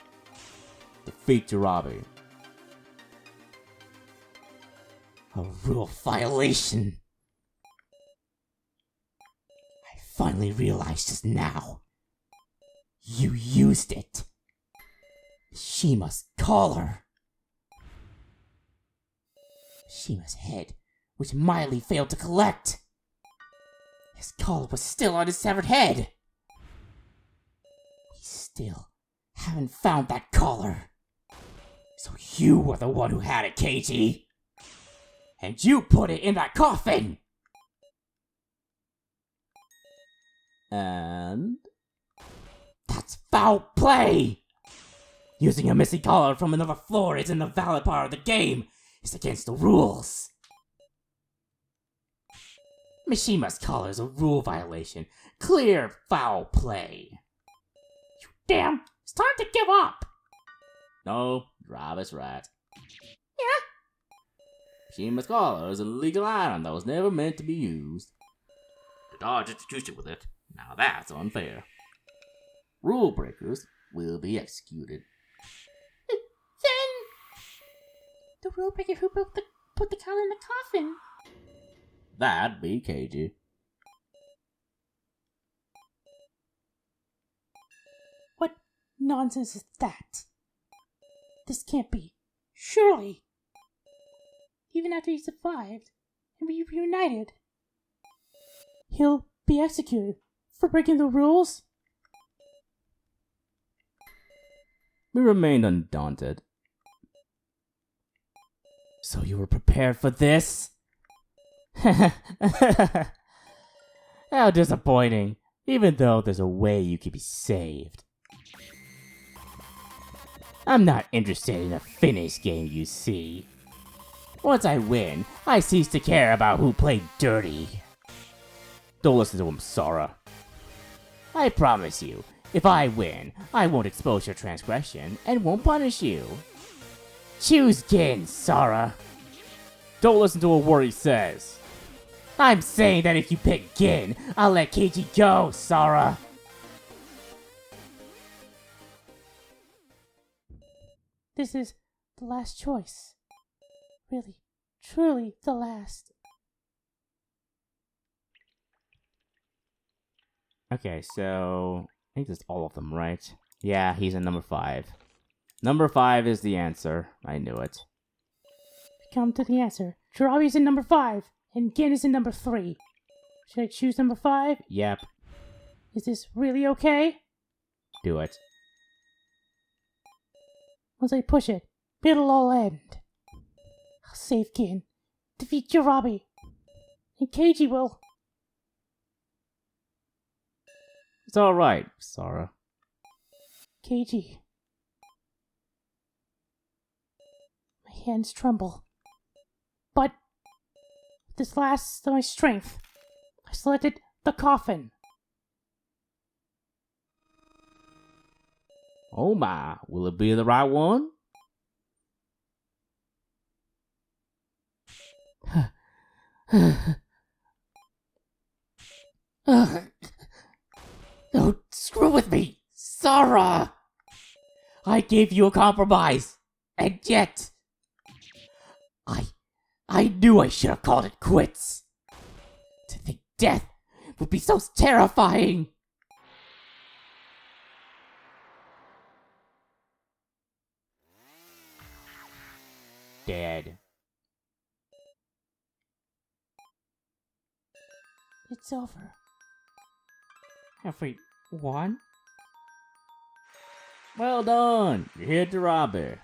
Defeat Jarabi. A rule violation. I finally realized just now. You used it. Shima's collar. Shima's head, which Miley failed to collect. His collar was still on his severed head. We still haven't found that collar. So you were the one who had it, Keiji. And you put it in that coffin. And that's foul play. Using a missing collar from another floor isn't a valid part of the game. It's against the rules. Mishima's collar is a rule violation. Clear foul play. You damn! It's time to give up! No, Rob is right. Yeah? Mishima's collar is an illegal item that was never meant to be used. The Dodge institution with it. Now that's unfair. Rule breakers will be executed. Then the rule breaker who put the collar in the coffin. That'd be Keiji. What nonsense is that? This can't be. Surely. Even after he survived and we reunited, he'll be executed for breaking the rules? We remained undaunted. So you were prepared for this? How disappointing, even though there's a way you could be saved. I'm not interested in a finished game, you see. Once I win, I cease to care about who played dirty. Don't listen to him, Sora. I promise you, if I win, I won't expose your transgression and won't punish you. Choose Gin, Sora. Don't listen to a word he says. I'm saying that if you pick Gin, I'll let Keiji go, Sora. This is the last choice. Really, truly the last. Okay, so I think that's all of them, right? Yeah, he's in number 5. Number 5 is the answer. I knew it. We come to the answer. Jirabi's in number 5, and Gin is in number 3. Should I choose number 5? Yep, Is this really okay? do it. Once I push it, it'll all end. I'll save Gin, defeat Jirabi, and Keiji will. It's alright, Sora. Keiji. My hands tremble. But, with this last of my strength, I selected the coffin. Oh my, will it be the right one? Don't screw with me, Sora! I gave you a compromise, and yet... I knew I should have called it quits. To think death would be so terrifying. Dead. It's over. Have we won? Well done! You hit Jirabi.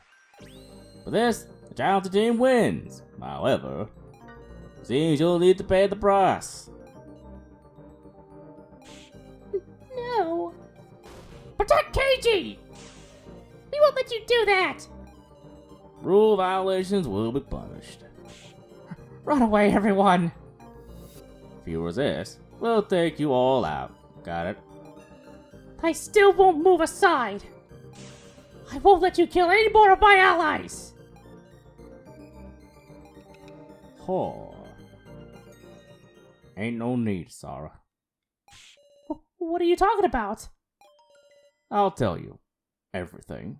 For this, the talented team wins. However, seems you'll need to pay the price. No! Protect Keiji! We won't let you do that! Rule violations will be punished. Run away, everyone! If you resist, we'll take you all out. Got it? I still won't move aside! I won't let you kill any more of my allies! Huh. Ain't no need, Sora. What are you talking about? I'll tell you everything.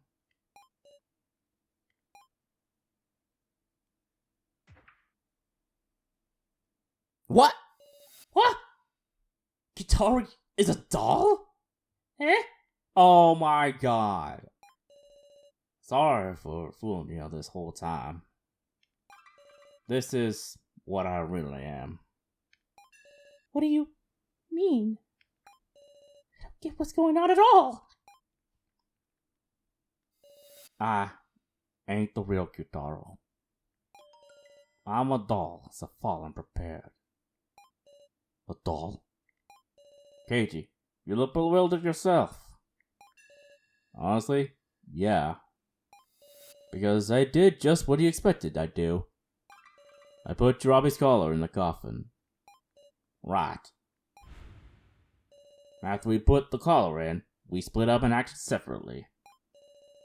What? What? Kitari is a doll? Eh? Oh my god. Sorry for fooling you this whole time. This is what I really am. What do you mean? I don't get what's going on at all! I ain't the real Kitaro. I'm a doll, so fallen prepared. A doll? Keiji, you look bewildered yourself. Honestly, yeah. Because I did just what you expected I'd do. I put Jirabi's collar in the coffin. Right. After we put the collar in, we split up and acted separately.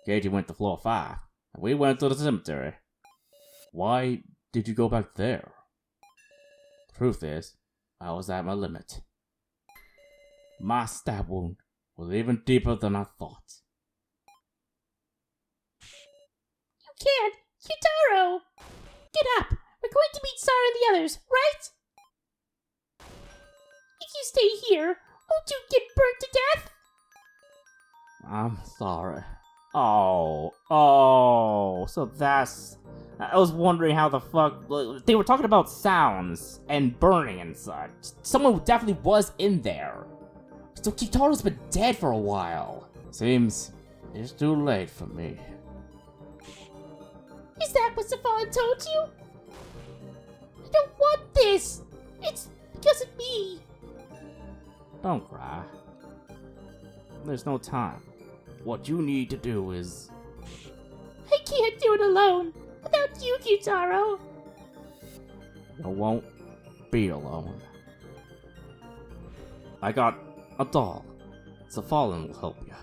Keiji went to floor 5, and we went to the cemetery. Why did you go back there? The truth is, I was at my limit. My stab wound was even deeper than I thought. You can't! Kitaro! Get up! We're going to meet Sara and the others, right? If you stay here, won't you get burnt to death? I'm sorry. Oh, so that's... I was wondering how the fuck... They were talking about sounds and burning and such. Someone definitely was in there. So Kitaro's been dead for a while. Seems it's too late for me. Is that what Safan told you? I don't want this! It's because of me! Don't cry. There's no time. What you need to do is... I can't do it alone! Without you, Kitaro! You won't be alone. I got a doll. Fallen will help you.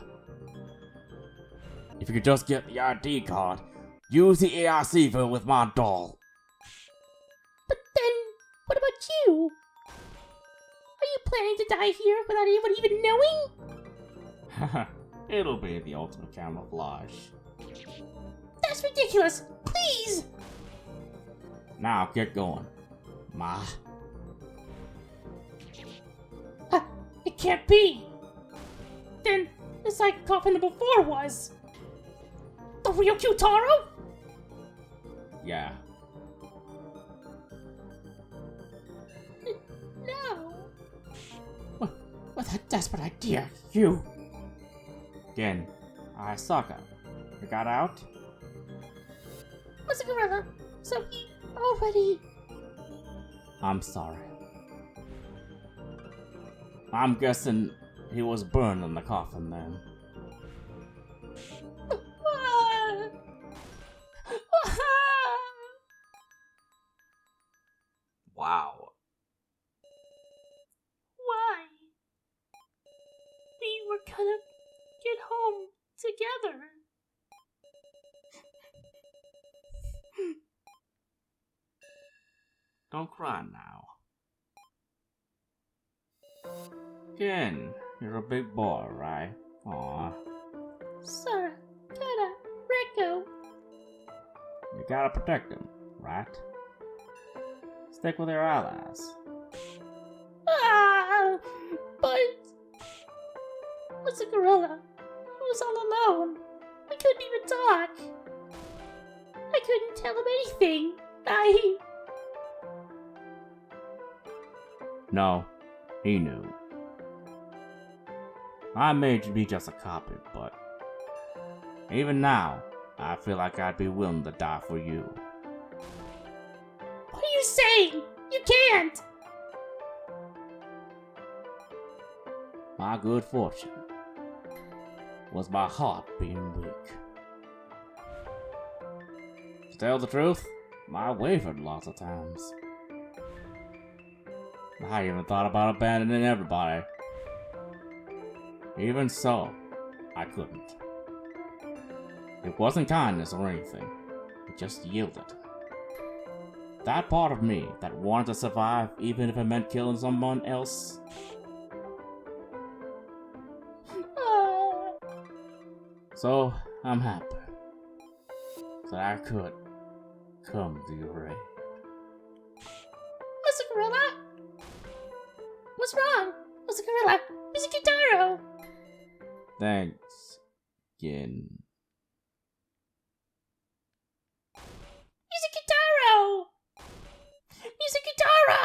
If you could just get the ID card, use the ARC with my doll. But then, what about you? Are you planning to die here without anyone even knowing? It'll be the ultimate camouflage. That That's ridiculous! Please! Now get going, Ma. It can't be! Then, the psychic coffin number 4 was... the real Kyutaro? Yeah. No. With a desperate idea, you... Again, Sokka. You got out? Was a gorilla, so he already... I'm sorry. I'm guessing he was burned in the coffin then. Wow. Why? We were gonna get home together. Don't cry now. Ken, you're a big boy, right? Aw. Sora, Kata, Rico. You gotta protect him, right? Stick with your allies. But... was a gorilla. I was all alone. I couldn't even talk. I couldn't tell him anything. No, he knew. I made you be just a copy, but even now, I feel like I'd be willing to die for you. What are you saying? You can't! My good fortune was my heart being weak. To tell the truth, I wavered lots of times. I even thought about abandoning everybody. Even so, I couldn't. It wasn't kindness or anything. It just yielded. That part of me that wanted to survive even if it meant killing someone else. So, I'm happy that I could come to your aid. What's a gorilla? What's wrong? What's a gorilla? It's a Kitaro! Thanks, Gin. He's a Kitaro! He's a Kitaro!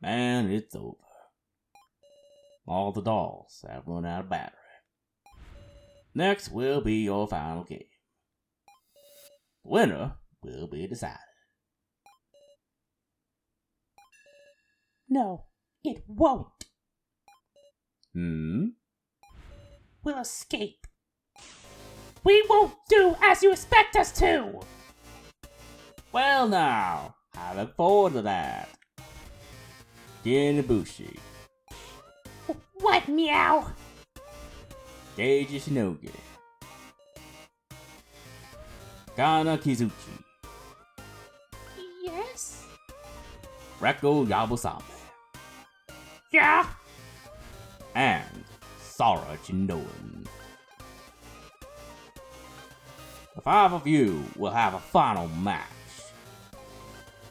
And it's over. All the dolls have run out of battery. Next will be your final game. The winner will be decided. No, it won't. Hmm? We'll escape. We won't do as you expect us to! Well now, I look forward to that. Genibushi, What, meow? Geiji Shinogi, Kana Kizuchi, Yes? Reko Yabusame, Yeah? and Sora Jinoan. The 5 of you will have a final match.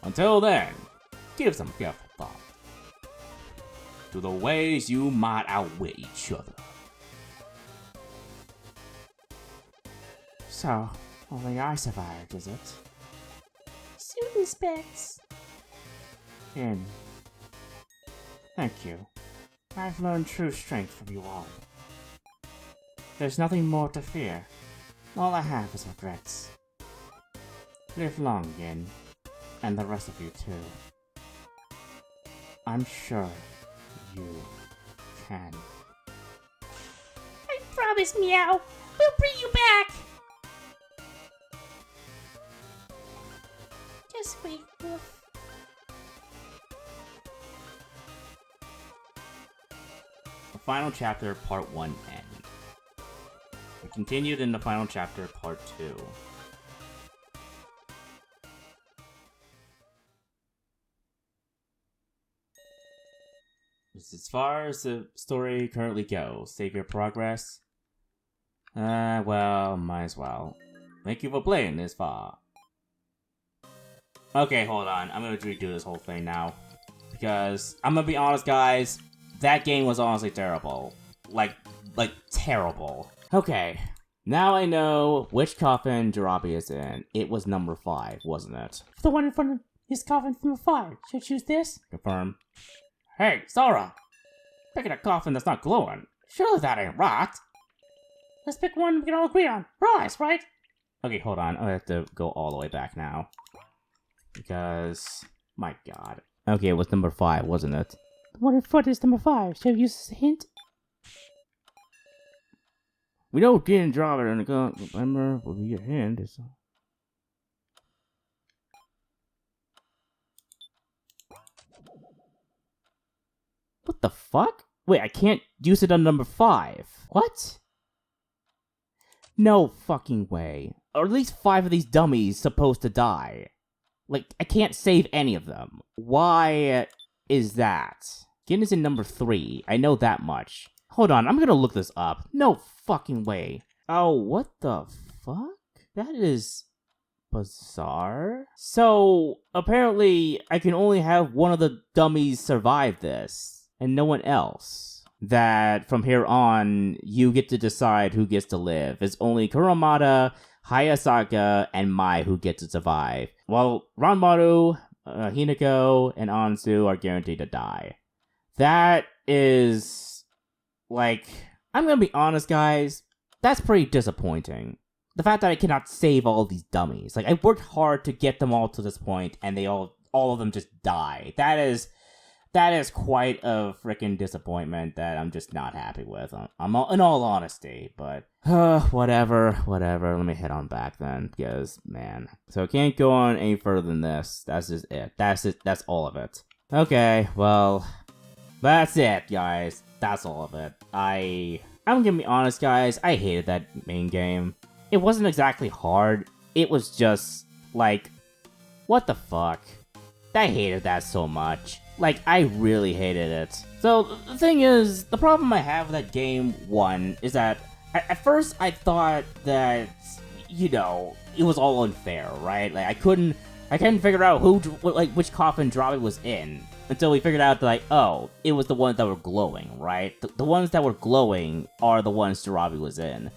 Until then, give some careful thought to the ways you might outwit each other. So, only I survived, is it? Suit specs. Thank you. I've learned true strength from you all. There's nothing more to fear. All I have is regrets. Live long, Yin, and the rest of you too. I'm sure you can. I promise, meow. We'll bring you back. Just wait, Wolf. The final chapter, part 1 end. We continued in the final chapter, part 2. As far as the story currently goes, save your progress? Well, might as well. Thank you for playing this far. Okay, hold on. I'm gonna redo this whole thing now. Because, I'm gonna be honest, guys, that game was honestly terrible. Like, terrible. Okay, now I know which coffin Jirabi is in. It was number 5, wasn't it? The one in front of his coffin number 5. Should I choose this? Confirm. Hey, Sora! Picking a coffin that's not glowing. Surely that ain't right. Let's pick one we can all agree on. Rise, right? Okay, hold on. I have to go all the way back now. Because, my god. Okay, it was number 5, wasn't it? The one in front is number 5. Should I use this as a hint? We know getting drop it in the gun. Remember, will be your hand. What the fuck? Wait, I can't use it on number 5. What? No fucking way. Or at least 5 of these dummies supposed to die. Like, I can't save any of them. Why is that? Gin is in number 3. I know that much. Hold on, I'm gonna look this up. No fucking way. Oh, what the fuck? That is bizarre. So, apparently, I can only have one of the dummies survive this, and no one else. That, from here on, you get to decide who gets to live. It's only Kurumada, Hayasaka, and Mai who get to survive. While Ranmaru, Hinako, and Anzu are guaranteed to die. That is... like... I'm gonna be honest, guys. That's pretty disappointing. The fact that I cannot save all of these dummies. Like, I worked hard to get them all to this point, and they all of them just die. That is quite a freaking disappointment that I'm just not happy with. I'm in all honesty, but whatever. Let me head on back then, because man, so I can't go on any further than this. That's just it. That's it. That's all of it. Okay, well, that's it, guys. That's all of it. I'm gonna be honest, guys. I hated that main game. It wasn't exactly hard. It was just like, what the fuck? I hated that so much. Like, I really hated it. So, the thing is, the problem I have with that game, one, is that at first I thought that, you know, it was all unfair, right? Like, I couldn't figure out which coffin Jirabi was in until we figured out that, like, oh, it was the ones that were glowing, right? The ones that were glowing are the ones Jirabi was in.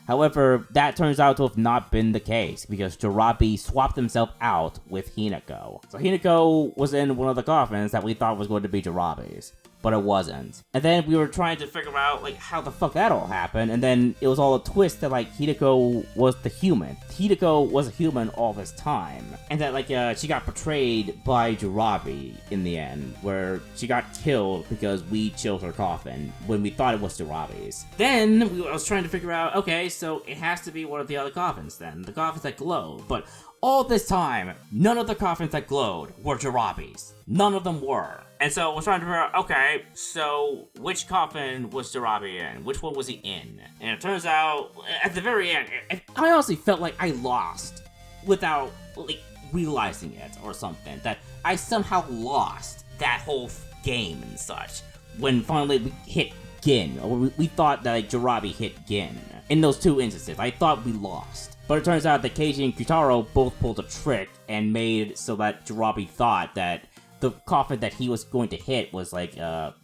However, that turns out to have not been the case, because Jirabi swapped himself out with Hinako. So Hinako was in one of the coffins that we thought was going to be Jirabi's, but it wasn't. And then we were trying to figure out, like, how the fuck that all happened, and then it was all a twist that, like, Hinako was the human. Hinako was a human all this time. And that, like, she got betrayed by Jirabi in the end, where she got killed because we chose her coffin when we thought it was Jirabi's. Then, I was trying to figure out, okay, so it has to be one of the other coffins then, the coffins that glowed, but all this time, none of the coffins that glowed were Jirabi's. None of them were. And so I was trying to figure out, okay, so which coffin was Jirabi in? Which one was he in? And it turns out, at the very end, I honestly felt like I lost without, like, realizing it or something. That I somehow lost that whole game and such. When finally we hit Gin, or we thought that, like, Jirabi hit Gin. In those two instances, I thought we lost. But it turns out that Keiji and Kyutaro both pulled a trick and made so that Jirabi thought that the coffin that he was going to hit was like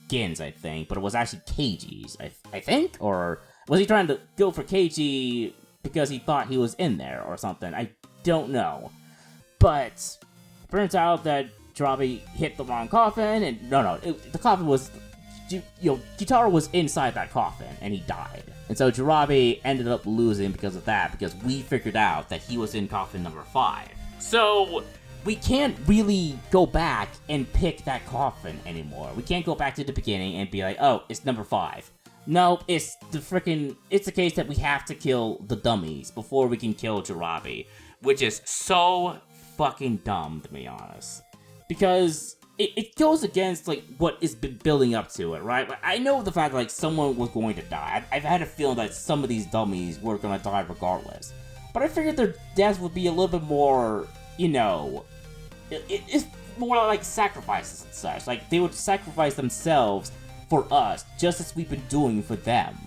Gin's, I think, but it was actually Keiji's, I think? Or was he trying to go for Keiji because he thought he was in there or something? I don't know. But it turns out that Jirabi hit the wrong coffin, and the coffin was, Kyutaro was inside that coffin, and he died. And so Jirabi ended up losing because of that, because we figured out that he was in coffin number 5. So we can't really go back and pick that coffin anymore. We can't go back to the beginning and be like, oh, it's number 5. No, it's the case that we have to kill the dummies before we can kill Jirabi, which is so fucking dumb, to be honest. Because it goes against, like, what has been building up to it, right? Like, I know the fact that, like, someone was going to die. I've had a feeling that some of these dummies were gonna die regardless. But I figured their deaths would be a little bit more, you know, it's more like sacrifices and such. Like, they would sacrifice themselves for us, just as we've been doing for them.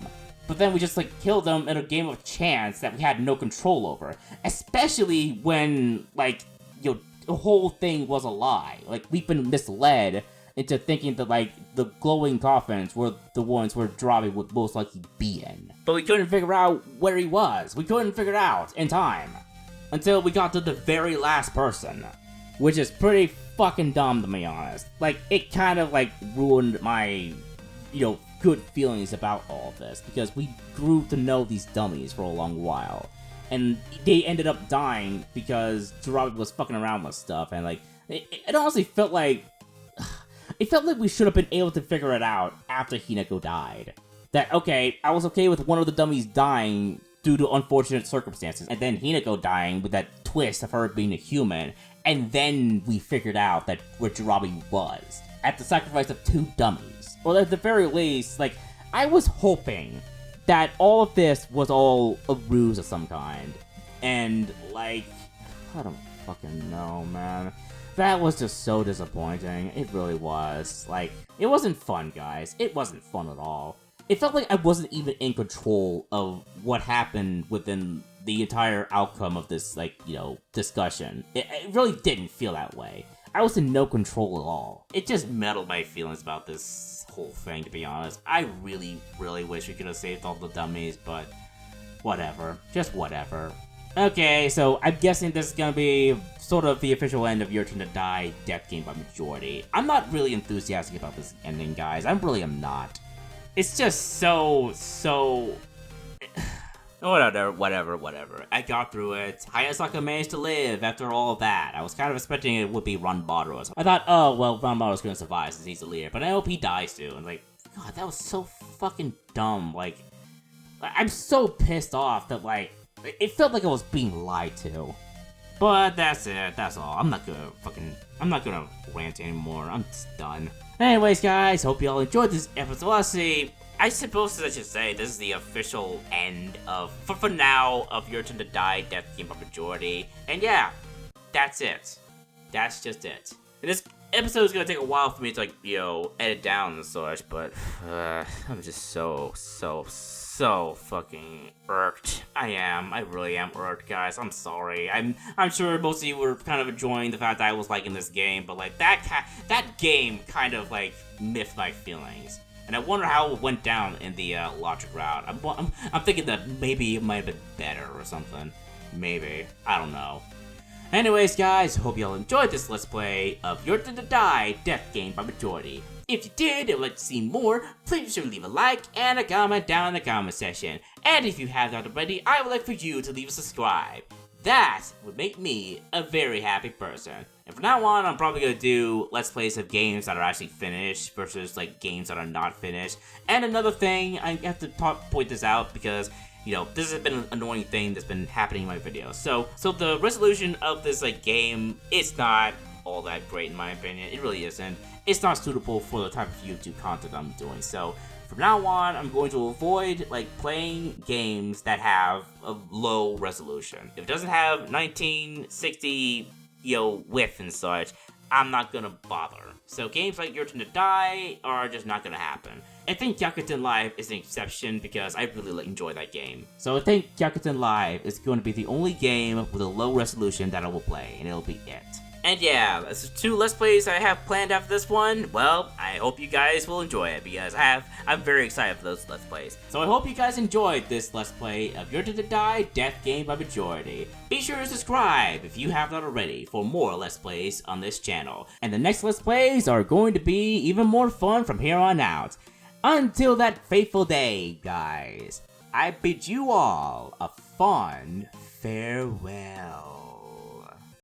But then we just, like, killed them in a game of chance that we had no control over. Especially when, like, you know, the whole thing was a lie. Like, we've been misled into thinking that, like, the glowing coffins were the ones where Jirabe would most likely be in. But we couldn't figure out where he was. We couldn't figure it out in time. Until we got to the very last person. Which is pretty fucking dumb, to be honest. Like, it kind of, like, ruined my, you know, good feelings about all of this. Because we grew to know these dummies for a long while. And they ended up dying because Jirabe was fucking around with stuff. And, like, it honestly felt like... It felt like we should have been able to figure it out after Hinako died. That, okay, I was okay with one of the dummies dying due to unfortunate circumstances, and then Hinako dying with that twist of her being a human, and then we figured out that where Jirabe was, at the sacrifice of 2 dummies. Well, at the very least, like, I was hoping that all of this was all a ruse of some kind, and, like, I don't fucking know, man. That was just so disappointing. It really was. Like, it wasn't fun, guys. It wasn't fun at all. It felt like I wasn't even in control of what happened within the entire outcome of this, like, you know, discussion. It really didn't feel that way. I was in no control at all. It just meddled my feelings about this whole thing, to be honest. I really, really wish we could have saved all the dummies, but whatever. Just whatever. Okay, so I'm guessing this is gonna be sort of the official end of Your Turn to Die, Death Game by Majority. I'm not really enthusiastic about this ending, guys. I really am not. It's just so... Whatever. I got through it. Hayasaka managed to live after all of that. I was kind of expecting it would be Ranbato. I thought, oh, well, Ranbato's gonna survive since he's the leader, but I hope he dies too. And like, God, that was so fucking dumb. Like, I'm so pissed off that, like, it felt like I was being lied to. But that's it, that's all. I'm not gonna rant anymore. I'm just done. Anyways, guys, hope you all enjoyed this episode. Let's see. I suppose I should say this is the official end of, for now, of Your Turn to Die, Death Game by Majority. And yeah, that's it. That's just it. And this episode is gonna take a while for me to, like, you know, edit down and such, but I'm just so fucking irked. I really am irked, guys. I'm sorry. I'm sure most of you were kind of enjoying the fact that I was liking this game, but like that game kind of like miffed my feelings. And I wonder how it went down in the logic route. I'm thinking that maybe it might have been better or something. Maybe. I don't know. Anyways, guys, hope you all enjoyed this Let's Play of Your Turn to Die, Death Game by Majority. If you did and would like to see more, please be sure to leave a like and a comment down in the comment section. And if you have not already, I would like for you to leave a subscribe. That would make me a very happy person. And from now on, I'm probably going to do Let's Plays of games that are actually finished versus like games that are not finished. And another thing, I have to point this out because, you know, this has been an annoying thing that's been happening in my videos. So the resolution of this like game, it's not all that great in my opinion. It really isn't. It's not suitable for the type of YouTube content I'm doing. So from now on, I'm going to avoid like playing games that have a low resolution. If it doesn't have 1960, you know, width and such, I'm not gonna bother. So games like Your Turn to Die are just not gonna happen. I think Gyakuten Live is an exception because I really enjoy that game. So I think Gyakuten Live is going to be the only game with a low resolution that I will play, and it'll be it. And yeah, that's 2 Let's Plays I have planned after this one. Well, I hope you guys will enjoy it because I'm very excited for those Let's Plays. So I hope you guys enjoyed this Let's Play of Your Turn to Die, Death Game by Majority. Be sure to subscribe if you have not already for more Let's Plays on this channel. And the next Let's Plays are going to be even more fun from here on out. Until that fateful day, guys, I bid you all a fond farewell.